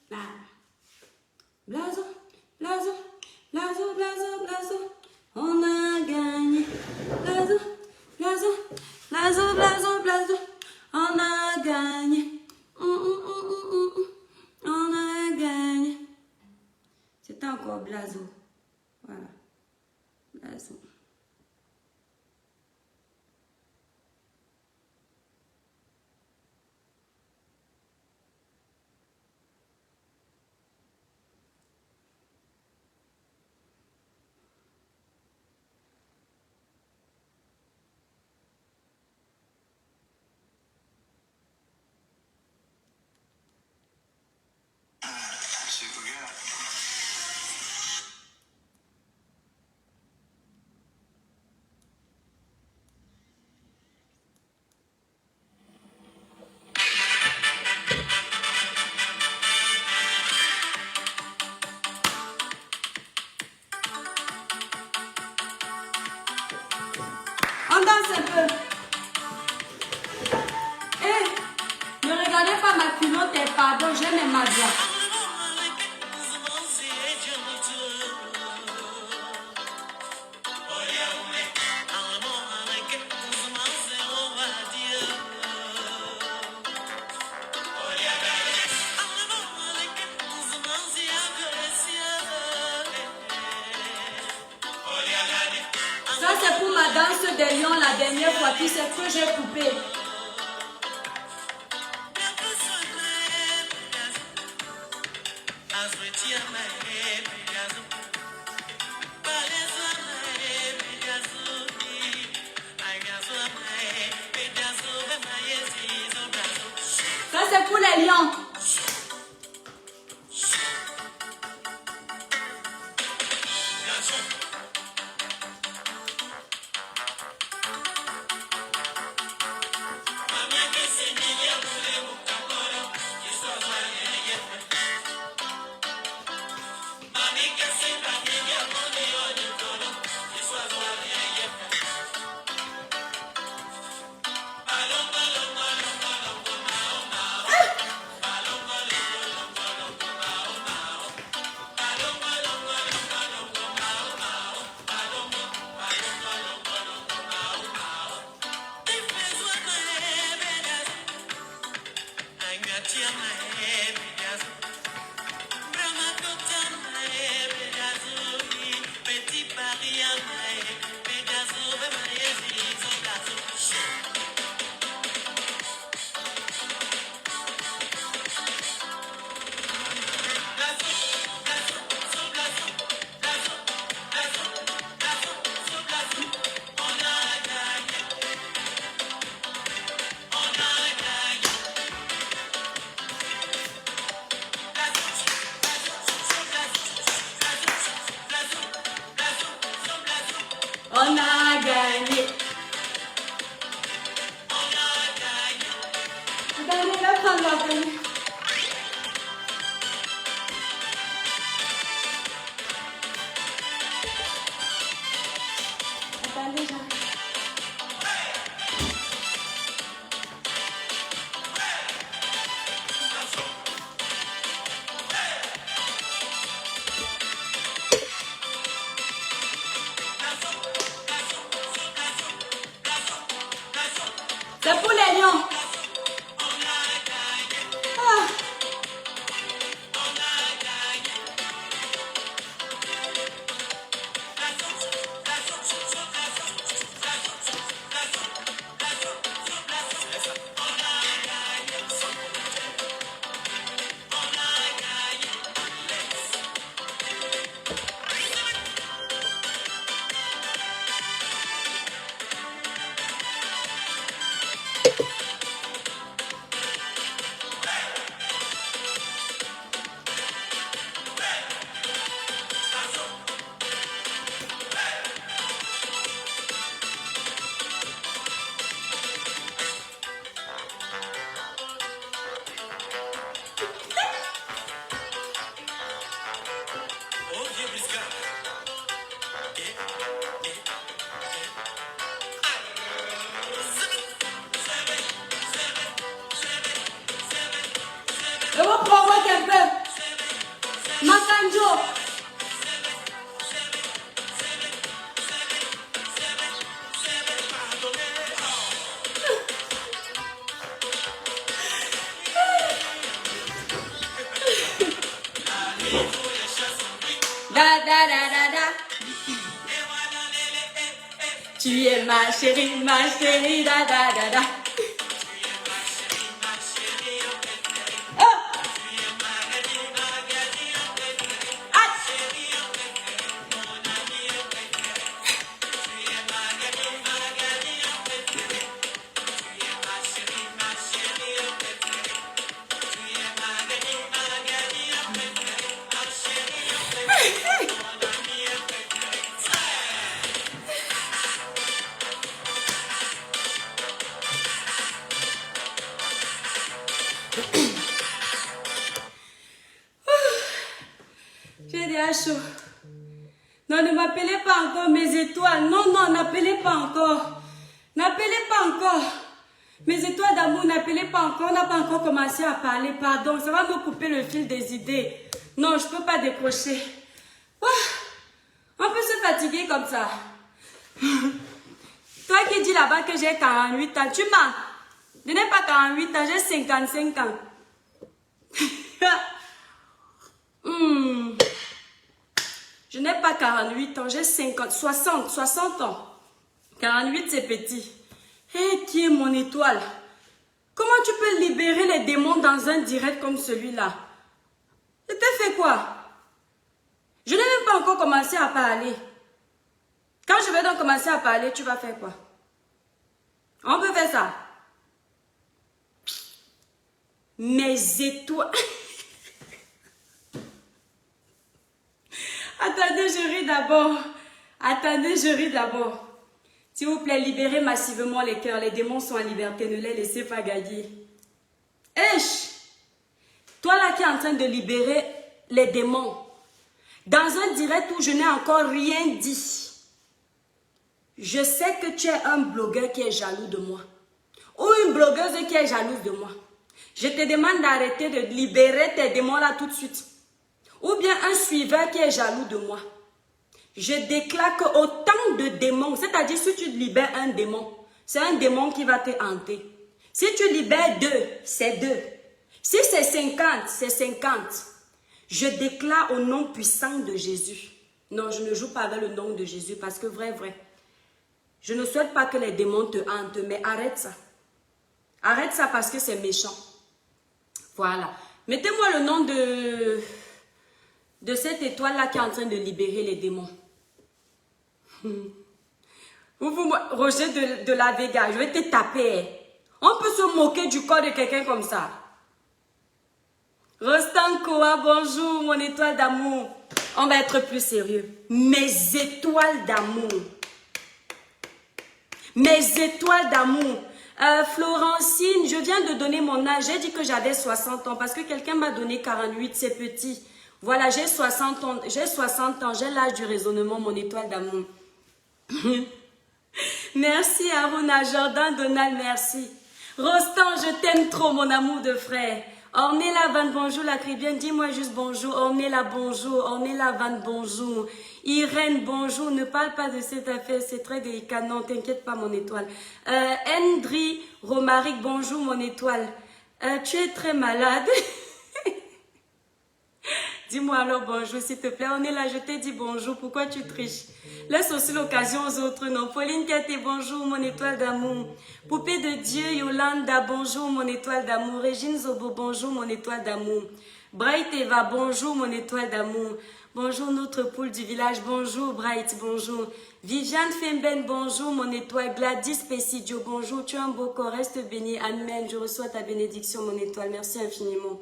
Là. Blazo, blazo, blazo, blazo, blazo. On a gagné. Blazo, blazo, blazo, blazo, blazo. On a gagné. On a gagné. C'est encore blazo. Voilà. Blazo. On danse un peu. Ne regardez pas ma culotte et pardon, j'ai mes mazas. Ça c'est pour ma danse des lions la dernière fois, puis c'est que j'ai coupé. Ça c'est pour les lions. banjo. Da da da da da. Tu es ma chérie, da da da da. J'ai déjà chaud. Non, ne m'appelez pas encore mes étoiles. Non, non, n'appelez pas encore. N'appelez pas encore. Mes étoiles d'amour, n'appelez pas encore. On n'a pas encore commencé à parler. Pardon, ça va me couper le fil des idées. Non, je ne peux pas décrocher. On peut se fatiguer comme ça. Toi qui dis là-bas que j'ai 48 ans, tu mens. Je n'ai pas 48 ans, j'ai 55 ans. Je n'ai pas 48 ans, j'ai 60 ans. 48 c'est petit. Hé, qui est mon étoile? Comment tu peux libérer les démons dans un direct comme celui-là? Je t'ai fait quoi? Je n'ai même pas encore commencé à parler. Quand je vais donc commencer à parler, tu vas faire quoi? On peut faire ça. Mes étoiles. Attendez, je ris d'abord. Attendez, je ris d'abord. S'il vous plaît, libérez massivement les cœurs. Les démons sont en liberté. Ne les laissez pas gagner. Esh! Toi là qui es en train de libérer les démons. Dans un direct où je n'ai encore rien dit. Je sais que tu es un blogueur qui est jaloux de moi. Ou une blogueuse qui est jalouse de moi. Je te demande d'arrêter de libérer tes démons là tout de suite. Ou bien un suiveur qui est jaloux de moi. Je déclare que autant de démons, c'est-à-dire si tu libères un démon, c'est un démon qui va te hanter. Si tu libères 2, c'est 2. Si c'est 50, c'est 50. Je déclare au nom puissant de Jésus. Non, je ne joue pas avec le nom de Jésus parce que vrai. Je ne souhaite pas que les démons te hantent, mais arrête ça. Arrête ça parce que c'est méchant. Voilà. Mettez-moi le nom de cette étoile-là qui est en train de libérer les démons. Roger de la Vega, je vais te taper. On peut se moquer du corps de quelqu'un comme ça. Rostan Koa, bonjour, mon étoile d'amour. On va être plus sérieux. Mes étoiles d'amour. Mes étoiles d'amour. Florentine, je viens de donner mon âge. J'ai dit que j'avais 60 ans parce que quelqu'un m'a donné 48, c'est petit. Voilà, j'ai 60 ans, j'ai l'âge du raisonnement, mon étoile d'amour. Merci Aruna, Jordan, Donald, merci. Rostan, je t'aime trop, mon amour de frère. Ornella Van, bonjour, la Cribienne, dis-moi juste bonjour. Ornella, bonjour. Ornella Van, bonjour. Irène, bonjour. Ne parle pas de cette affaire, c'est très délicat. Non, t'inquiète pas, mon étoile. Hendry Romaric, bonjour, mon étoile. Tu es très malade. Dis-moi alors bonjour, s'il te plaît. On est là, je t'ai dit bonjour. Pourquoi tu triches? Laisse aussi l'occasion aux autres. Non, Pauline Katé, bonjour, mon étoile d'amour. Poupée de Dieu, Yolanda, bonjour, mon étoile d'amour. Régine Zobo, bonjour, mon étoile d'amour. Bright Eva, bonjour, mon étoile d'amour. Bonjour, notre poule du village. Bonjour, Bright, bonjour. Viviane Femben, bonjour, mon étoile. Gladys Pessidio, bonjour. Tu as un beau corps, reste béni. Amen. Je reçois ta bénédiction, mon étoile. Merci infiniment.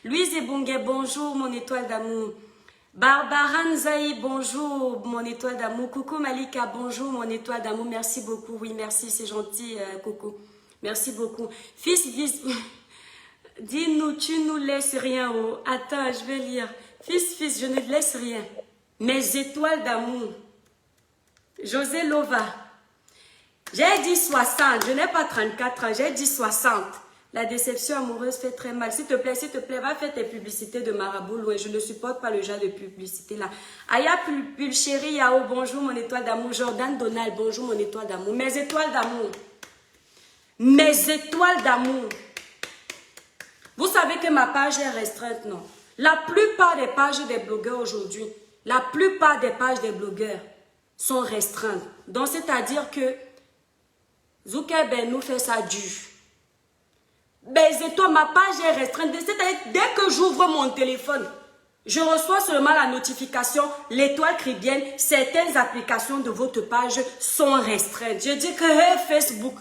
Louise Ebongue, bonjour, mon étoile d'amour. Barbara Nzaï, bonjour, mon étoile d'amour. Coucou Malika, bonjour, mon étoile d'amour. Merci beaucoup. Oui, merci, c'est gentil, Coucou. Merci beaucoup. Fils, dis-nous, tu nous laisses rien. Oh. Attends, je vais lire. Fils, je ne laisse rien. Mes étoiles d'amour. José Lova. J'ai dit 60, je n'ai pas 34 ans, j'ai dit 60. La déception amoureuse fait très mal. S'il te plaît, va faire tes publicités de marabout loin. Je ne supporte pas le genre de publicité là. Aya Pulchéri Yao, bonjour mon étoile d'amour. Jordan Donald, bonjour mon étoile d'amour. Mes étoiles d'amour. Mes étoiles d'amour. Vous savez que ma page est restreinte, non? La plupart des pages des blogueurs aujourd'hui, la plupart des pages des blogueurs sont restreintes. Donc, c'est-à-dire que Zuckerberg nous fait ça dur. Ben, c'est toi, ma page est restreinte. C'est-à-dire, dès que j'ouvre mon téléphone, je reçois seulement la notification, l'étoile cribienne, certaines applications de votre page sont restreintes. Je dis que, hey, Facebook,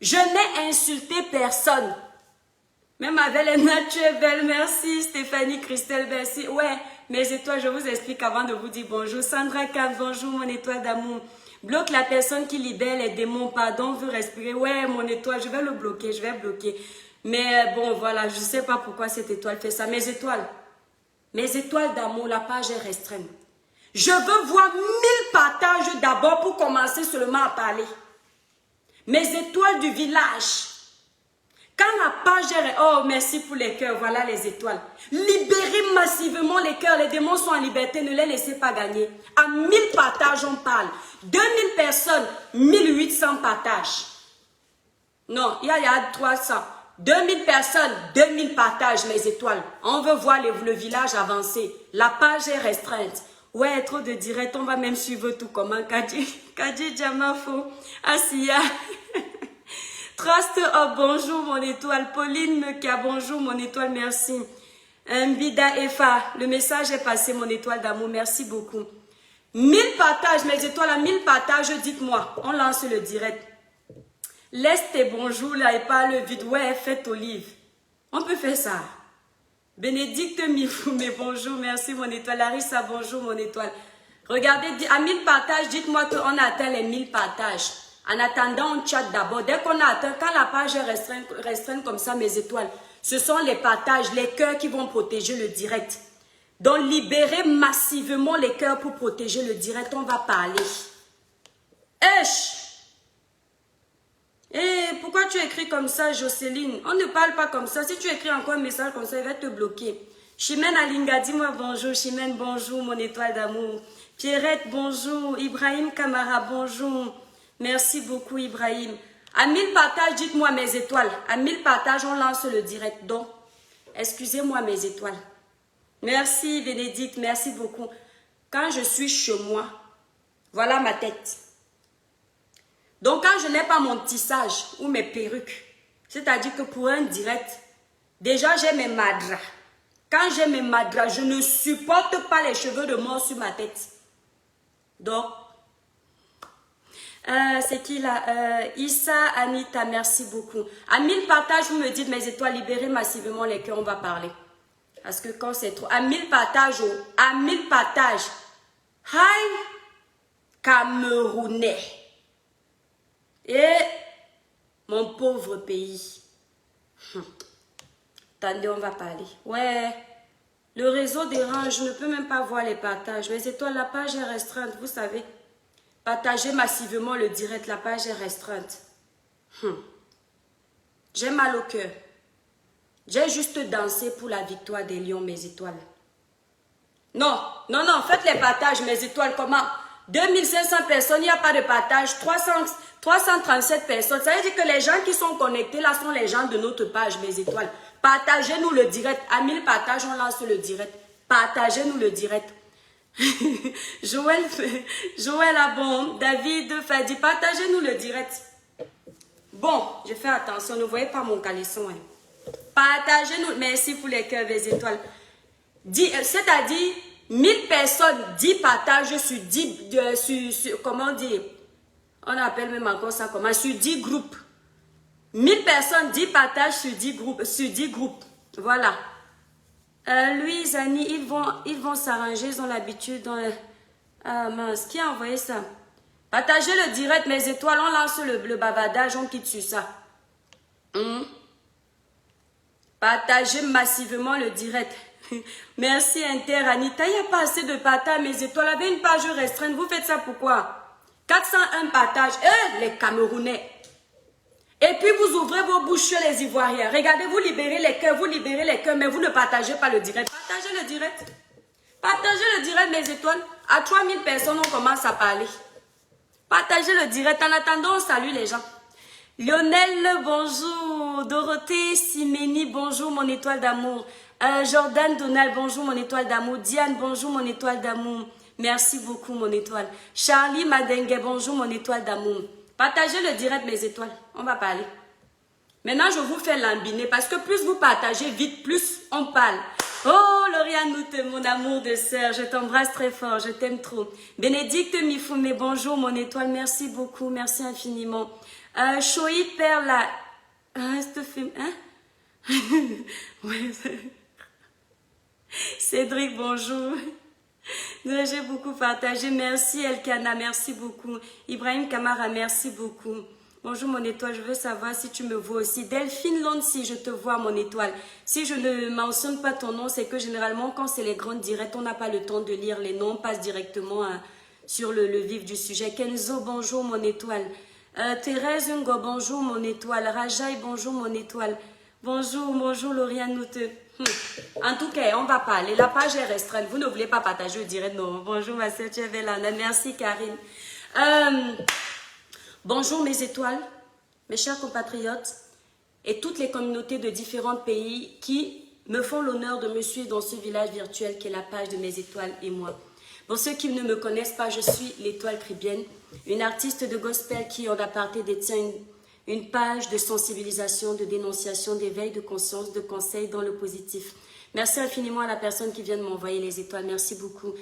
je n'ai insulté personne. Même avec les natures belles, merci Stéphanie, Christelle, merci. Ouais, mes étoiles, je vous explique avant de vous dire bonjour. Sandra Kahn, bonjour mon étoile d'amour. Bloque la personne qui libère les démons, pardon, veut respirer. Ouais, mon étoile, je vais le bloquer, je vais bloquer. Mais bon, voilà, je ne sais pas pourquoi cette étoile fait ça. Mes étoiles d'amour, la page est restreinte. Je veux voir 1000 partages d'abord pour commencer seulement à parler. Mes étoiles du village. Quand la page est... Oh, merci pour les cœurs, voilà les étoiles. Libérez massivement les cœurs, les démons sont en liberté, ne les laissez pas gagner. À 1000 partages, on parle. 2000 personnes, 1800 partages. Non, il y a 300. 2000 personnes, 2000 partages, mes étoiles. On veut voir le village avancer. La page est restreinte. Ouais, trop de direct, on va même suivre tout comment. Kadji Djamafo, Asiya. Trust, oh bonjour mon étoile. Pauline Mekia, bonjour mon étoile, merci. Mbida Efa, le message est passé mon étoile d'amour, merci beaucoup. 1000 partages, mes étoiles, à 1000 partages, dites-moi, on lance le direct. Laisse tes bonjours là et pas le vide, ouais, faites olive. On peut faire ça. Bénédicte Mifou, mais bonjour, merci mon étoile. Larissa, bonjour mon étoile. Regardez, à 1000 partages, dites-moi qu'on a atteint les 1000 partages. En attendant, on chatte d'abord. Dès qu'on a atteint, quand la page est restreinte comme ça, mes étoiles, ce sont les partages, les cœurs qui vont protéger le direct. Donc, libérez massivement les cœurs pour protéger le direct. On va parler. Esh! Eh, pourquoi tu écris comme ça, Jocelyne? On ne parle pas comme ça. Si tu écris encore un message comme ça, il va te bloquer. Chimène Alinga, dis-moi bonjour. Chimène, bonjour, mon étoile d'amour. Pierrette, bonjour. Ibrahim Kamara, bonjour. Merci beaucoup, Ibrahim. À 1000 partages, dites-moi mes étoiles. À 1000 partages, on lance le direct. Donc, excusez-moi mes étoiles. Merci, Bénédicte. Merci beaucoup. Quand je suis chez moi, voilà ma tête. Donc, quand je n'ai pas mon tissage ou mes perruques, c'est-à-dire que pour un direct, déjà, j'ai mes madras. Quand j'ai mes madras, je ne supporte pas les cheveux de mort sur ma tête. Donc, c'est qui là? Issa, Anita, merci beaucoup. À 1000 partages, vous me dites mes étoiles, libérez massivement les cœurs, on va parler. Parce que quand c'est trop... À 1000 partages, à 1000 partages. Hi, Camerounais. Et mon pauvre pays. Attendez, on va parler. Ouais, le réseau dérange, je ne peux même pas voir les partages. Mes étoiles, la page est restreinte, vous savez. Partagez massivement le direct, la page est restreinte. J'ai mal au cœur. J'ai juste dansé pour la victoire des lions, mes étoiles. Non, non, non, faites les partages, mes étoiles, comment? 2500 personnes, il n'y a pas de partage. 337 personnes. Ça veut dire que les gens qui sont connectés là sont les gens de notre page, mes étoiles. Partagez-nous le direct. À 1000 partages, on lance le direct. Partagez-nous le direct. Joël a bon. David Fadi, partagez-nous le direct. Bon, je fais attention, ne voyez pas mon caleçon. Hein. Partagez-nous. Merci pour les cœurs, les étoiles. C'est-à-dire, 1000 personnes, 10 partages sur 10, comment dire, on appelle même encore ça comment, sur 10 groupes. 1000 personnes, 10 partages sur 10 groupes. Voilà. Louise, Annie, ils vont s'arranger, ils ont l'habitude. Ah mince, qui a envoyé ça? Partagez le direct, mes étoiles, on lance le bavardage, on quitte sur ça. Partagez massivement le direct. Merci Inter, Anita. Il n'y a pas assez de partage, mes étoiles. Avec une page restreinte, vous faites ça pourquoi? 401 partages. Les Camerounais. Et puis vous ouvrez vos bouches chez les Ivoiriens. Regardez, vous libérez les cœurs, mais vous ne partagez pas le direct. Partagez le direct. Partagez le direct, mes étoiles. À 3000 personnes, on commence à parler. Partagez le direct. En attendant, on salue les gens. Lionel, bonjour. Dorothée, Siménie, bonjour, mon étoile d'amour. Jordan, Donald, bonjour, mon étoile d'amour. Diane, bonjour, mon étoile d'amour. Merci beaucoup, mon étoile. Charlie Madengue, bonjour, mon étoile d'amour. Partagez le direct, mes étoiles. On va parler. Maintenant, je vous fais lambiner parce que plus vous partagez vite, plus on parle. Oh, Lauriane Noute, mon amour de sœur, je t'embrasse très fort, je t'aime trop. Bénédicte Mifoume, bonjour, mon étoile, merci beaucoup, merci infiniment. Choi Perla, ouais. Cédric, bonjour. J'ai beaucoup partagé. Merci Elkana, merci beaucoup. Ibrahim Kamara, merci beaucoup. Bonjour mon étoile, je veux savoir si tu me vois aussi. Delphine Lonsi, je te vois mon étoile. Si je ne mentionne pas ton nom, c'est que généralement quand c'est les grandes directs, on n'a pas le temps de lire les noms, on passe directement sur le vif du sujet. Kenzo, bonjour mon étoile. Thérèse Ngo, bonjour mon étoile. Rajaï, bonjour mon étoile. Bonjour, bonjour Lauriane Noute. En tout cas, on va parler. La page est restreinte. Vous ne voulez pas partager, je dirais non. Bonjour ma sœur, tu es belle. Merci Karine. Bonjour mes étoiles, mes chers compatriotes et toutes les communautés de différents pays qui me font l'honneur de me suivre dans ce village virtuel qui est la page de mes étoiles et moi. Pour ceux qui ne me connaissent pas, je suis l'étoile Caribbeenne, une artiste de gospel qui en aparté détient une page de sensibilisation, de dénonciation, d'éveil de conscience, de conseils dans le positif. Merci infiniment à la personne qui vient de m'envoyer les étoiles, merci beaucoup.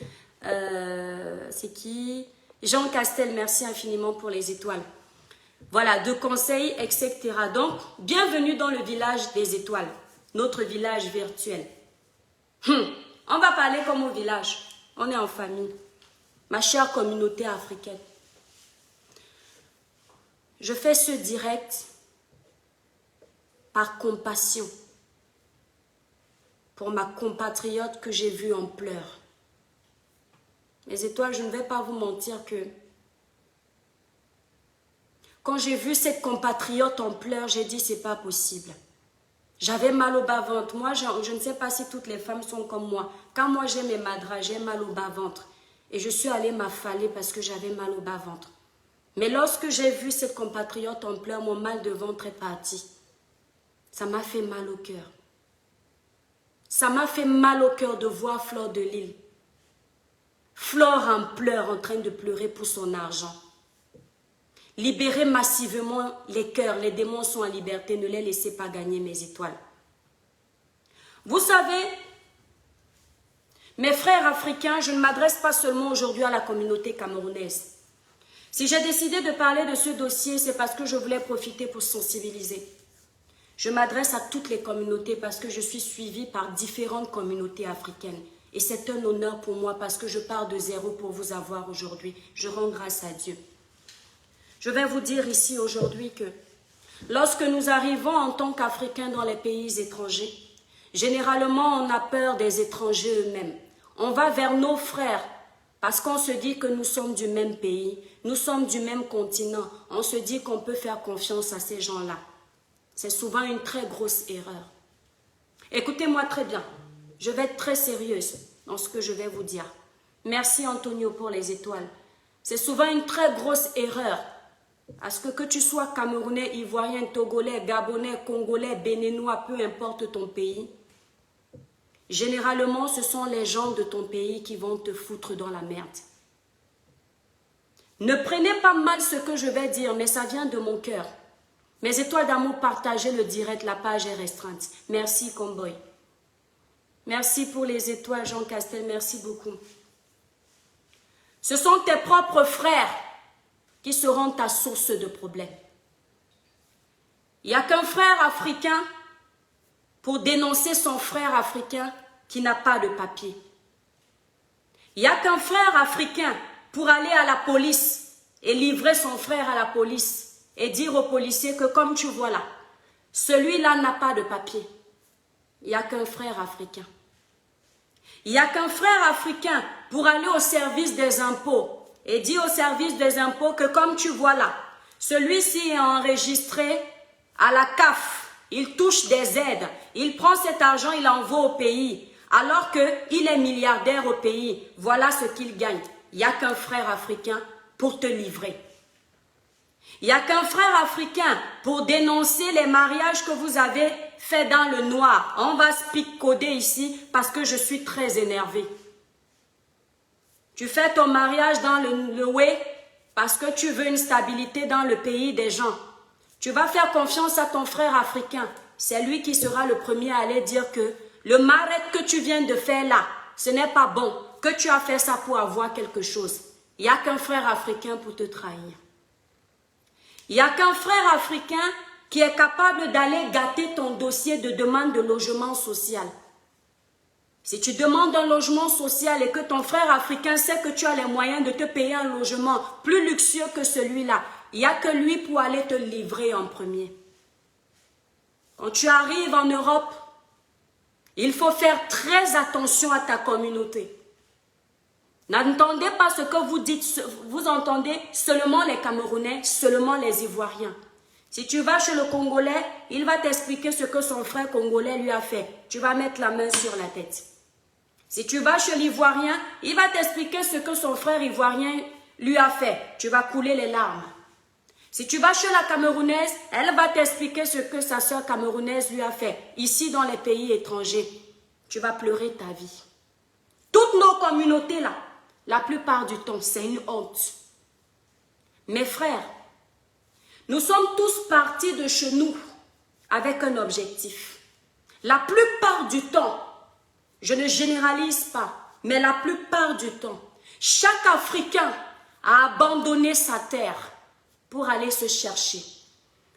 C'est qui ? Jean Castel, merci infiniment pour les étoiles. Voilà, de conseils, etc. Donc, bienvenue dans le village des étoiles, notre village virtuel. On va parler comme au village. On est en famille. Ma chère communauté africaine. Je fais ce direct par compassion pour ma compatriote que j'ai vue en pleurs. Mes étoiles, je ne vais pas vous mentir que quand j'ai vu cette compatriote en pleurs, j'ai dit c'est pas possible. J'avais mal au bas-ventre. Moi, je ne sais pas si toutes les femmes sont comme moi. Quand moi j'ai mes madras, j'ai mal au bas-ventre. Et je suis allée m'affaler parce que j'avais mal au bas-ventre. Mais lorsque j'ai vu cette compatriote en pleurs, mon mal de ventre est parti. Ça m'a fait mal au cœur. Ça m'a fait mal au cœur de voir Fleur de Lille. Flore en pleurs, en train de pleurer pour son argent. Libérez massivement les cœurs, les démons sont en liberté, ne les laissez pas gagner mes étoiles. Vous savez, mes frères africains, je ne m'adresse pas seulement aujourd'hui à la communauté camerounaise. Si j'ai décidé de parler de ce dossier, c'est parce que je voulais profiter pour sensibiliser. Je m'adresse à toutes les communautés parce que je suis suivie par différentes communautés africaines. Et c'est un honneur pour moi parce que je pars de zéro pour vous avoir aujourd'hui. Je rends grâce à Dieu. Je vais vous dire ici aujourd'hui que lorsque nous arrivons en tant qu'Africains dans les pays étrangers, généralement on a peur des étrangers eux-mêmes. On va vers nos frères parce qu'on se dit que nous sommes du même pays, nous sommes du même continent. On se dit qu'on peut faire confiance à ces gens-là. C'est souvent une très grosse erreur. Écoutez-moi très bien. Je vais être très sérieuse dans ce que je vais vous dire. Merci Antonio pour les étoiles. C'est souvent une très grosse erreur. Parce que tu sois Camerounais, Ivoirien, Togolais, Gabonais, Congolais, Béninois, peu importe ton pays. Généralement, ce sont les gens de ton pays qui vont te foutre dans la merde. Ne prenez pas mal ce que je vais dire, mais ça vient de mon cœur. Mes étoiles d'amour, partagez le direct, la page est restreinte. Merci, Comboy. Merci pour les étoiles, Jean Castel, merci beaucoup. Ce sont tes propres frères qui seront ta source de problème. Il n'y a qu'un frère africain pour dénoncer son frère africain qui n'a pas de papier. Il n'y a qu'un frère africain pour aller à la police et livrer son frère à la police et dire aux policiers que comme tu vois là, celui-là n'a pas de papier. Il n'y a qu'un frère africain. Il n'y a qu'un frère africain pour aller au service des impôts et dire au service des impôts que comme tu vois là, celui-ci est enregistré à la CAF, il touche des aides, il prend cet argent, il envoie au pays, alors qu'il est milliardaire au pays. Voilà ce qu'il gagne. Il n'y a qu'un frère africain pour te livrer. Il n'y a qu'un frère africain pour dénoncer les mariages que vous avez faits dans le noir. On va speak-coder ici parce que je suis très énervée. Tu fais ton mariage dans le way parce que tu veux une stabilité dans le pays des gens. Tu vas faire confiance à ton frère africain. C'est lui qui sera le premier à aller dire que le marek que tu viens de faire là, ce n'est pas bon, que tu as fait ça pour avoir quelque chose. Il n'y a qu'un frère africain pour te trahir. Il n'y a qu'un frère africain qui est capable d'aller gâter ton dossier de demande de logement social. Si tu demandes un logement social et que ton frère africain sait que tu as les moyens de te payer un logement plus luxueux que celui-là, il n'y a que lui pour aller te livrer en premier. Quand tu arrives en Europe, il faut faire très attention à ta communauté. N'entendez pas ce que vous dites, vous entendez seulement les Camerounais, seulement les Ivoiriens. Si tu vas chez le Congolais, il va t'expliquer ce que son frère congolais lui a fait. Tu vas mettre la main sur la tête. Si tu vas chez l'Ivoirien, il va t'expliquer ce que son frère ivoirien lui a fait. Tu vas couler les larmes. Si tu vas chez la Camerounaise, elle va t'expliquer ce que sa soeur camerounaise lui a fait. Ici, dans les pays étrangers, tu vas pleurer ta vie. Toutes nos communautés là, la plupart du temps, c'est une honte. Mes frères, nous sommes tous partis de chez nous avec un objectif. La plupart du temps, je ne généralise pas, mais la plupart du temps, chaque Africain a abandonné sa terre pour aller se chercher.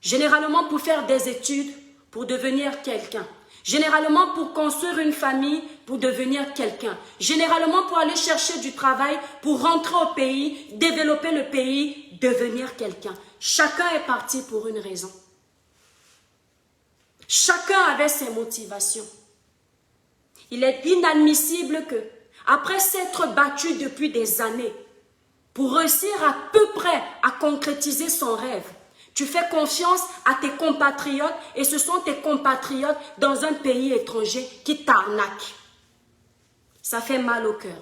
Généralement pour faire des études, pour devenir quelqu'un. Généralement pour construire une famille, pour devenir quelqu'un. Généralement pour aller chercher du travail, pour rentrer au pays, développer le pays, devenir quelqu'un. Chacun est parti pour une raison. Chacun avait ses motivations. Il est inadmissible que, après s'être battu depuis des années, pour réussir à peu près à concrétiser son rêve, tu fais confiance à tes compatriotes et ce sont tes compatriotes dans un pays étranger qui t'arnaquent. Ça fait mal au cœur.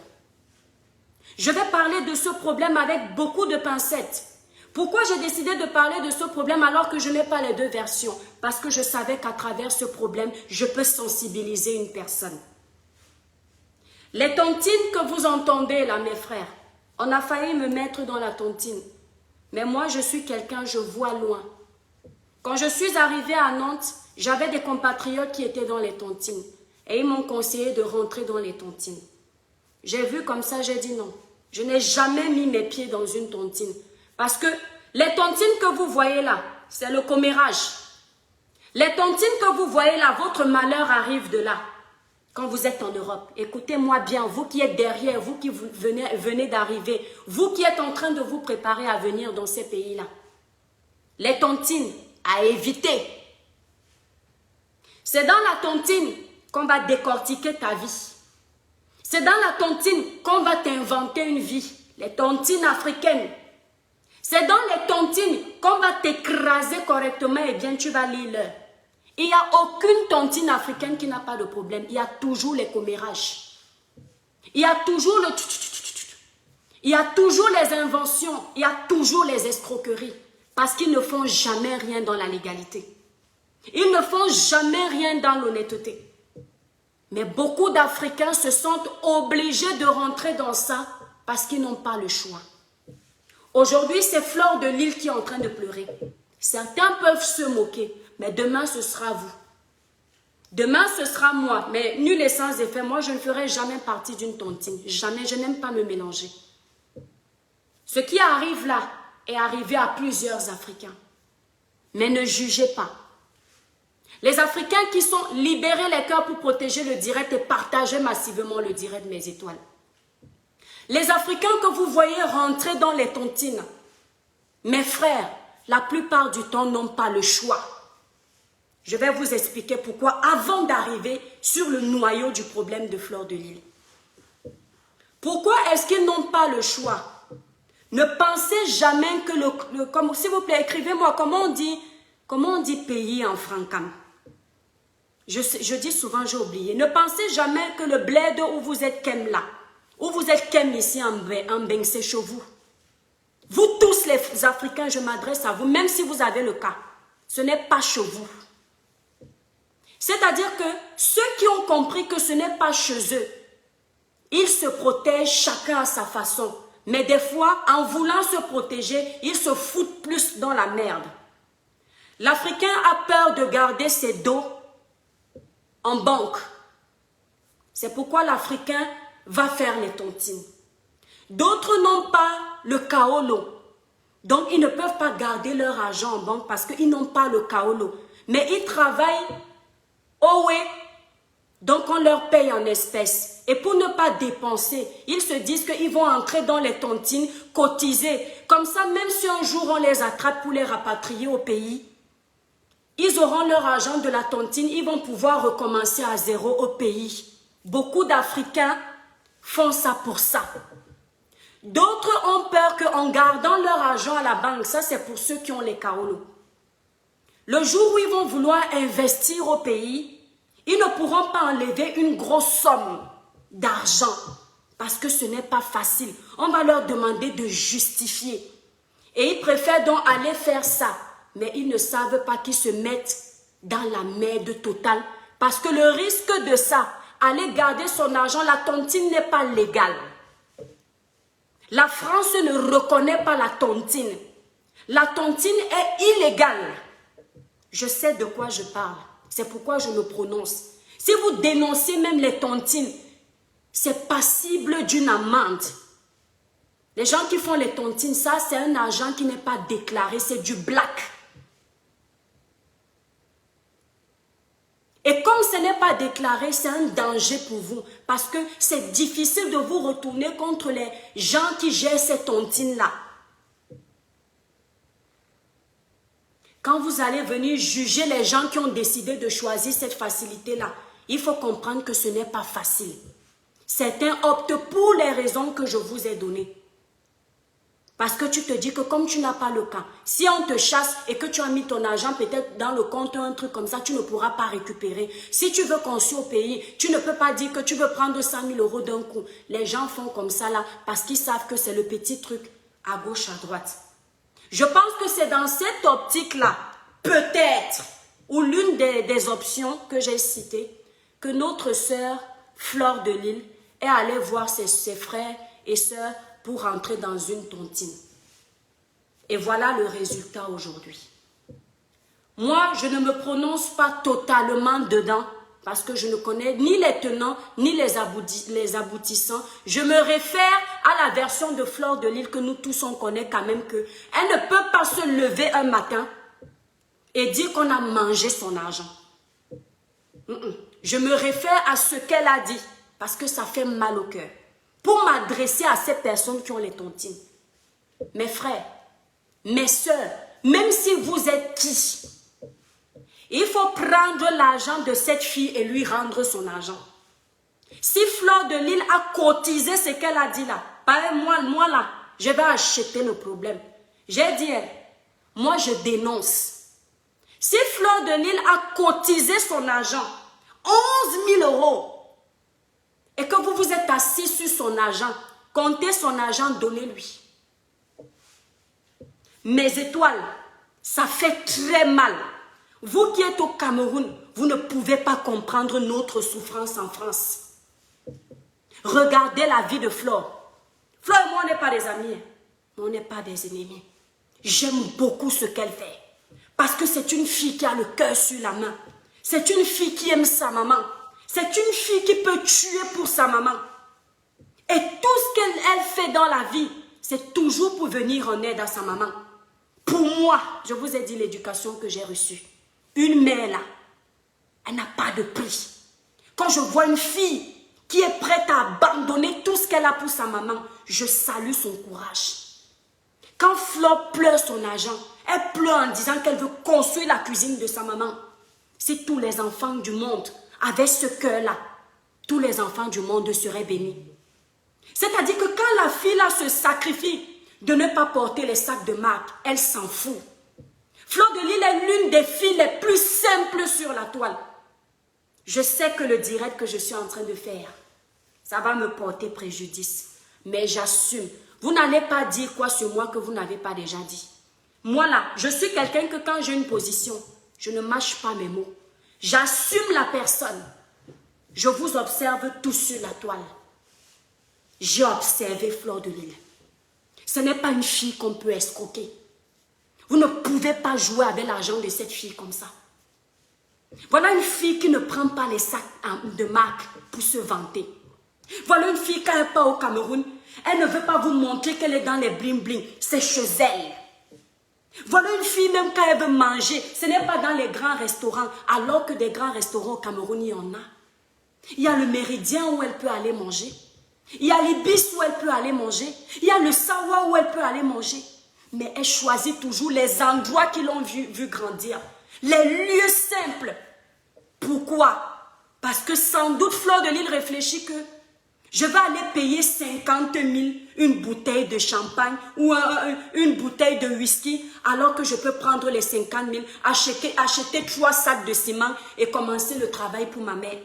Je vais parler de ce problème avec beaucoup de pincettes. Pourquoi j'ai décidé de parler de ce problème alors que je n'ai pas les deux versions? Parce que je savais qu'à travers ce problème, je peux sensibiliser une personne. Les tontines que vous entendez là, mes frères, on a failli me mettre dans la tontine. Mais moi, je suis quelqu'un, je vois loin. Quand je suis arrivée à Nantes, j'avais des compatriotes qui étaient dans les tontines. Et ils m'ont conseillé de rentrer dans les tontines. J'ai vu comme ça, j'ai dit non. Je n'ai jamais mis mes pieds dans une tontine. Parce que les tontines que vous voyez là, c'est le commérage. Les tontines que vous voyez là, votre malheur arrive de là. Quand vous êtes en Europe, écoutez-moi bien, vous qui êtes derrière, vous qui venez d'arriver, vous qui êtes en train de vous préparer à venir dans ces pays-là. Les tontines à éviter. C'est dans la tontine qu'on va décortiquer ta vie. C'est dans la tontine qu'on va t'inventer une vie. Les tontines africaines. C'est dans les tontines qu'on va t'écraser correctement et bien tu vas lire l'heure. Il n'y a aucune tontine africaine qui n'a pas de problème. Il y a toujours les commérages. Il y a toujours le... Il y a toujours les inventions. Il y a toujours les escroqueries. Parce qu'ils ne font jamais rien dans la légalité. Ils ne font jamais rien dans l'honnêteté. Mais beaucoup d'Africains se sentent obligés de rentrer dans ça parce qu'ils n'ont pas le choix. Aujourd'hui, c'est Fleur de Lille qui est en train de pleurer. Certains peuvent se moquer. Mais demain, ce sera vous. Demain, ce sera moi. Mais nul et sans effet, moi, je ne ferai jamais partie d'une tontine. Jamais, je n'aime pas me mélanger. Ce qui arrive là est arrivé à plusieurs Africains. Mais ne jugez pas. Les Africains qui sont libérés les cœurs pour protéger le direct et partager massivement le direct de mes étoiles. Les Africains que vous voyez rentrer dans les tontines, mes frères, la plupart du temps n'ont pas le choix. Je vais vous expliquer pourquoi avant d'arriver sur le noyau du problème de Fleur de Lille. Pourquoi est-ce qu'ils n'ont pas le choix? Ne pensez jamais que comme s'il vous plaît, écrivez-moi comment on dit Comment on dit pays en francam? Je dis souvent, j'ai oublié. Ne pensez jamais que le bled où vous êtes kem là, où vous êtes kem ici en Beng, c'est chez vous. Vous tous les Africains, je m'adresse à vous, même si vous avez le cas. Ce n'est pas chez vous. C'est-à-dire que ceux qui ont compris que ce n'est pas chez eux, ils se protègent chacun à sa façon. Mais des fois, en voulant se protéger, ils se foutent plus dans la merde. L'Africain a peur de garder ses dos en banque. C'est pourquoi l'Africain va faire les tontines. D'autres n'ont pas le kaolo. Donc, ils ne peuvent pas garder leur argent en banque parce qu'ils n'ont pas le kaolo. Mais ils travaillent au way. Donc, on leur paye en espèces. Et pour ne pas dépenser, ils se disent qu'ils vont entrer dans les tontines, cotiser. Comme ça, même si un jour on les attrape pour les rapatrier au pays, ils auront leur argent de la tontine, ils vont pouvoir recommencer à zéro au pays. Beaucoup d'Africains font ça pour ça. D'autres ont peur qu'en gardant leur argent à la banque, ça c'est pour ceux qui ont les kaolos. Le jour où ils vont vouloir investir au pays, ils ne pourront pas enlever une grosse somme d'argent parce que ce n'est pas facile. On va leur demander de justifier. Et ils préfèrent donc aller faire ça. Mais ils ne savent pas qu'ils se mettent dans la merde totale. Parce que le risque de ça, aller garder son argent, la tontine n'est pas légale. La France ne reconnaît pas la tontine. La tontine est illégale. Je sais de quoi je parle. C'est pourquoi je me prononce. Si vous dénoncez même les tontines, c'est passible d'une amende. Les gens qui font les tontines, ça c'est un argent qui n'est pas déclaré, c'est du black. Et comme ce n'est pas déclaré, c'est un danger pour vous. Parce que c'est difficile de vous retourner contre les gens qui gèrent ces tontines-là. Quand vous allez venir juger les gens qui ont décidé de choisir cette facilité-là, il faut comprendre que ce n'est pas facile. Certains optent pour les raisons que je vous ai données. Parce que tu te dis que comme tu n'as pas le cas, si on te chasse et que tu as mis ton argent peut-être dans le compte, un truc comme ça, tu ne pourras pas récupérer. Si tu veux construire au pays, tu ne peux pas dire que tu veux prendre 100 000 euros d'un coup. Les gens font comme ça là parce qu'ils savent que c'est le petit truc à gauche, à droite. Je pense que c'est dans cette optique-là, peut-être, ou l'une des options que j'ai citées, que notre sœur Fleur de Lille est allée voir ses frères et sœurs pour rentrer dans une tontine. Et voilà le résultat aujourd'hui. Moi, je ne me prononce pas totalement dedans parce que je ne connais ni les tenants ni les aboutissants. Je me réfère à la version de Fleur de Lille que nous tous on connaît quand même que elle ne peut pas se lever un matin et dire qu'on a mangé son argent. Je me réfère à ce qu'elle a dit parce que ça fait mal au cœur. Pour m'adresser à ces personnes qui ont les tontines. Mes frères, mes soeurs, même si vous êtes qui, il faut prendre l'argent de cette fille et lui rendre son argent. Si Fleur de Lille a cotisé ce qu'elle a dit là, moi là, je vais acheter le problème. J'ai dit, moi je dénonce. Si Fleur de Lille a cotisé son argent, 11 000 euros, et que vous vous êtes assis sur son argent, comptez son argent, donnez-lui. Mes étoiles, ça fait très mal. Vous qui êtes au Cameroun, vous ne pouvez pas comprendre notre souffrance en France. Regardez la vie de Fleur. Fleur et moi, on n'est pas des amis, mais on n'est pas des ennemis. J'aime beaucoup ce qu'elle fait. Parce que c'est une fille qui a le cœur sur la main. C'est une fille qui aime sa maman. C'est une fille qui peut tuer pour sa maman. Et tout ce qu'elle fait dans la vie, c'est toujours pour venir en aide à sa maman. Pour moi, je vous ai dit l'éducation que j'ai reçue. Une mère là, elle n'a pas de prix. Quand je vois une fille qui est prête à abandonner tout ce qu'elle a pour sa maman, je salue son courage. Quand Fleur pleure son argent, elle pleure en disant qu'elle veut construire la cuisine de sa maman. Si tous les enfants du monde avaient ce cœur-là, tous les enfants du monde seraient bénis. C'est-à-dire que quand la fille là se sacrifie de ne pas porter les sacs de marque, elle s'en fout. Fleur de Lys est l'une des filles les plus simples sur la toile. Je sais que le direct que je suis en train de faire, ça va me porter préjudice. Mais j'assume. Vous n'allez pas dire quoi sur moi que vous n'avez pas déjà dit. Moi là, je suis quelqu'un que quand j'ai une position, je ne mâche pas mes mots. J'assume la personne. Je vous observe tous sur la toile. J'ai observé Fleur de Lys. Ce n'est pas une fille qu'on peut escroquer. Vous ne pouvez pas jouer avec l'argent de cette fille comme ça. Voilà une fille qui ne prend pas les sacs de marque pour se vanter. Voilà une fille quand elle part au Cameroun, elle ne veut pas vous montrer qu'elle est dans les bling-bling. C'est chez elle. Voilà une fille même quand elle veut manger, ce n'est pas dans les grands restaurants, alors que des grands restaurants au Cameroun, il y en a. Il y a le Méridien où elle peut aller manger. Il y a l'Ibis où elle peut aller manger. Il y a le Sawa où elle peut aller manger. Mais elle choisit toujours les endroits qui l'ont vu grandir. Les lieux simples. Pourquoi? Parce que sans doute Fleur de Lys réfléchit que je vais aller payer 50 000 une bouteille de champagne ou une bouteille de whisky alors que je peux prendre les 50 000, acheter 3 sacs de ciment et commencer le travail pour ma mère.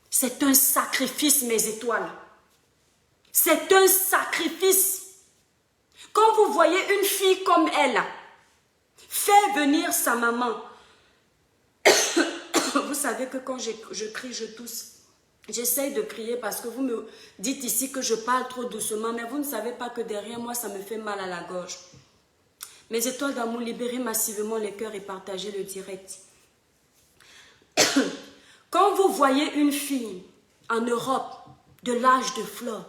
C'est un sacrifice, mes étoiles. C'est un sacrifice. Quand vous voyez une fille comme elle, faire venir sa maman, vous savez que quand je crie, je tousse. J'essaye de crier parce que vous me dites ici que je parle trop doucement, mais vous ne savez pas que derrière moi, ça me fait mal à la gorge. Mes étoiles d'amour, libérez massivement les cœurs et partagez le direct. Quand vous voyez une fille en Europe de l'âge de Fleur,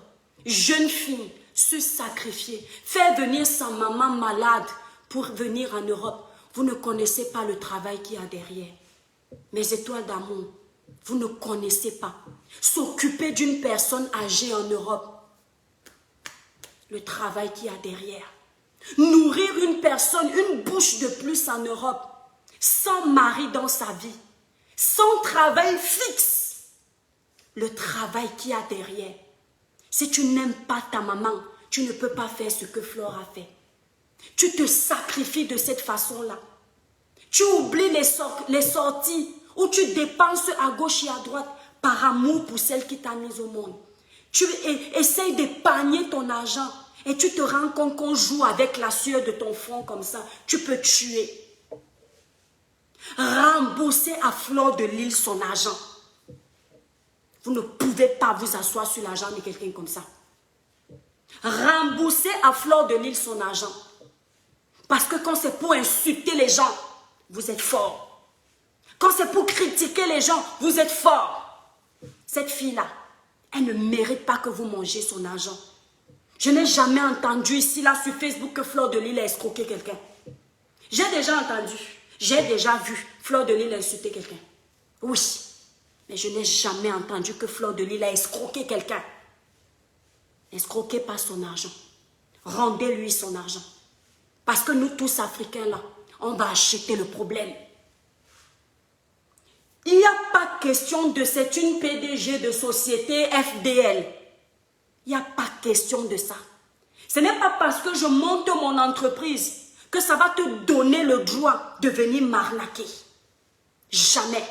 jeune fille, se sacrifier, faire venir sa maman malade pour venir en Europe, vous ne connaissez pas le travail qu'il y a derrière. Mes étoiles d'amour, vous ne connaissez pas. S'occuper d'une personne âgée en Europe, le travail qu'il y a derrière. Nourrir une personne, une bouche de plus en Europe, sans mari dans sa vie, sans travail fixe, le travail qu'il y a derrière. Si tu n'aimes pas ta maman, tu ne peux pas faire ce que Fleur a fait. Tu te sacrifies de cette façon-là. Tu oublies les sorties où tu dépenses à gauche et à droite par amour pour celle qui t'a mise au monde. Tu essayes d'épargner ton argent et tu te rends compte qu'on joue avec la sueur de ton front comme ça. Tu peux tuer. Rembourser à Fleur de Lys son argent. Vous ne pouvez pas vous asseoir sur l'argent de quelqu'un comme ça. Rembourser à Fleur de Lys son argent. Parce que quand c'est pour insulter les gens, vous êtes fort. Quand c'est pour critiquer les gens, vous êtes fort. Cette fille-là, elle ne mérite pas que vous mangez son argent. Je n'ai jamais entendu ici, là, sur Facebook, que Fleur de Lys a escroqué quelqu'un. J'ai déjà entendu, j'ai déjà vu Fleur de Lys insulter quelqu'un. Oui, mais je n'ai jamais entendu que Fleur de Lys a escroqué quelqu'un. Escroquez pas son argent. Rendez-lui son argent. Parce que nous tous Africains là, on va acheter le problème. Il n'y a pas question de c'est une PDG de société FDL. Il n'y a pas question de ça. Ce n'est pas parce que je monte mon entreprise que ça va te donner le droit de venir m'arnaquer. Jamais.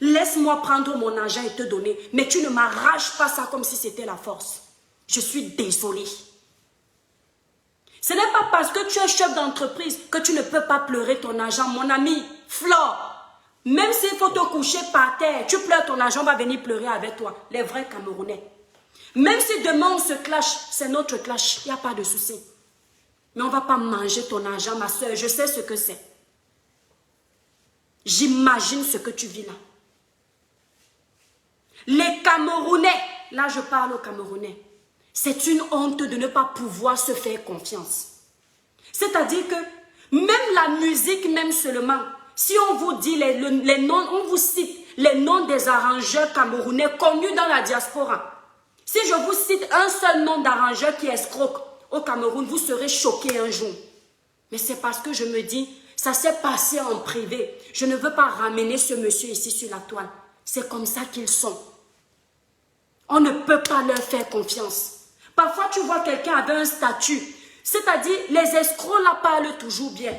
Laisse-moi prendre mon argent et te donner. Mais tu ne m'arraches pas ça comme si c'était la force. Je suis désolée. Ce n'est pas parce que tu es chef d'entreprise que tu ne peux pas pleurer ton argent. Mon ami, Fleur, même s'il faut te coucher par terre, tu pleures ton argent, on va venir pleurer avec toi. Les vrais Camerounais. Même si demain on se clash, c'est notre clash, il n'y a pas de souci. Mais on ne va pas manger ton argent, ma soeur, je sais ce que c'est. J'imagine ce que tu vis là. Les Camerounais, là je parle aux Camerounais, c'est une honte de ne pas pouvoir se faire confiance. C'est-à-dire que même la musique, même seulement, si on vous dit les noms, on vous cite les noms des arrangeurs camerounais connus dans la diaspora. Si je vous cite un seul nom d'arrangeur qui escroque au Cameroun, vous serez choqués un jour. Mais c'est parce que je me dis, ça s'est passé en privé. Je ne veux pas ramener ce monsieur ici sur la toile. C'est comme ça qu'ils sont. On ne peut pas leur faire confiance. Parfois, tu vois quelqu'un avec un statut. C'est-à-dire, les escrocs là parlent toujours bien.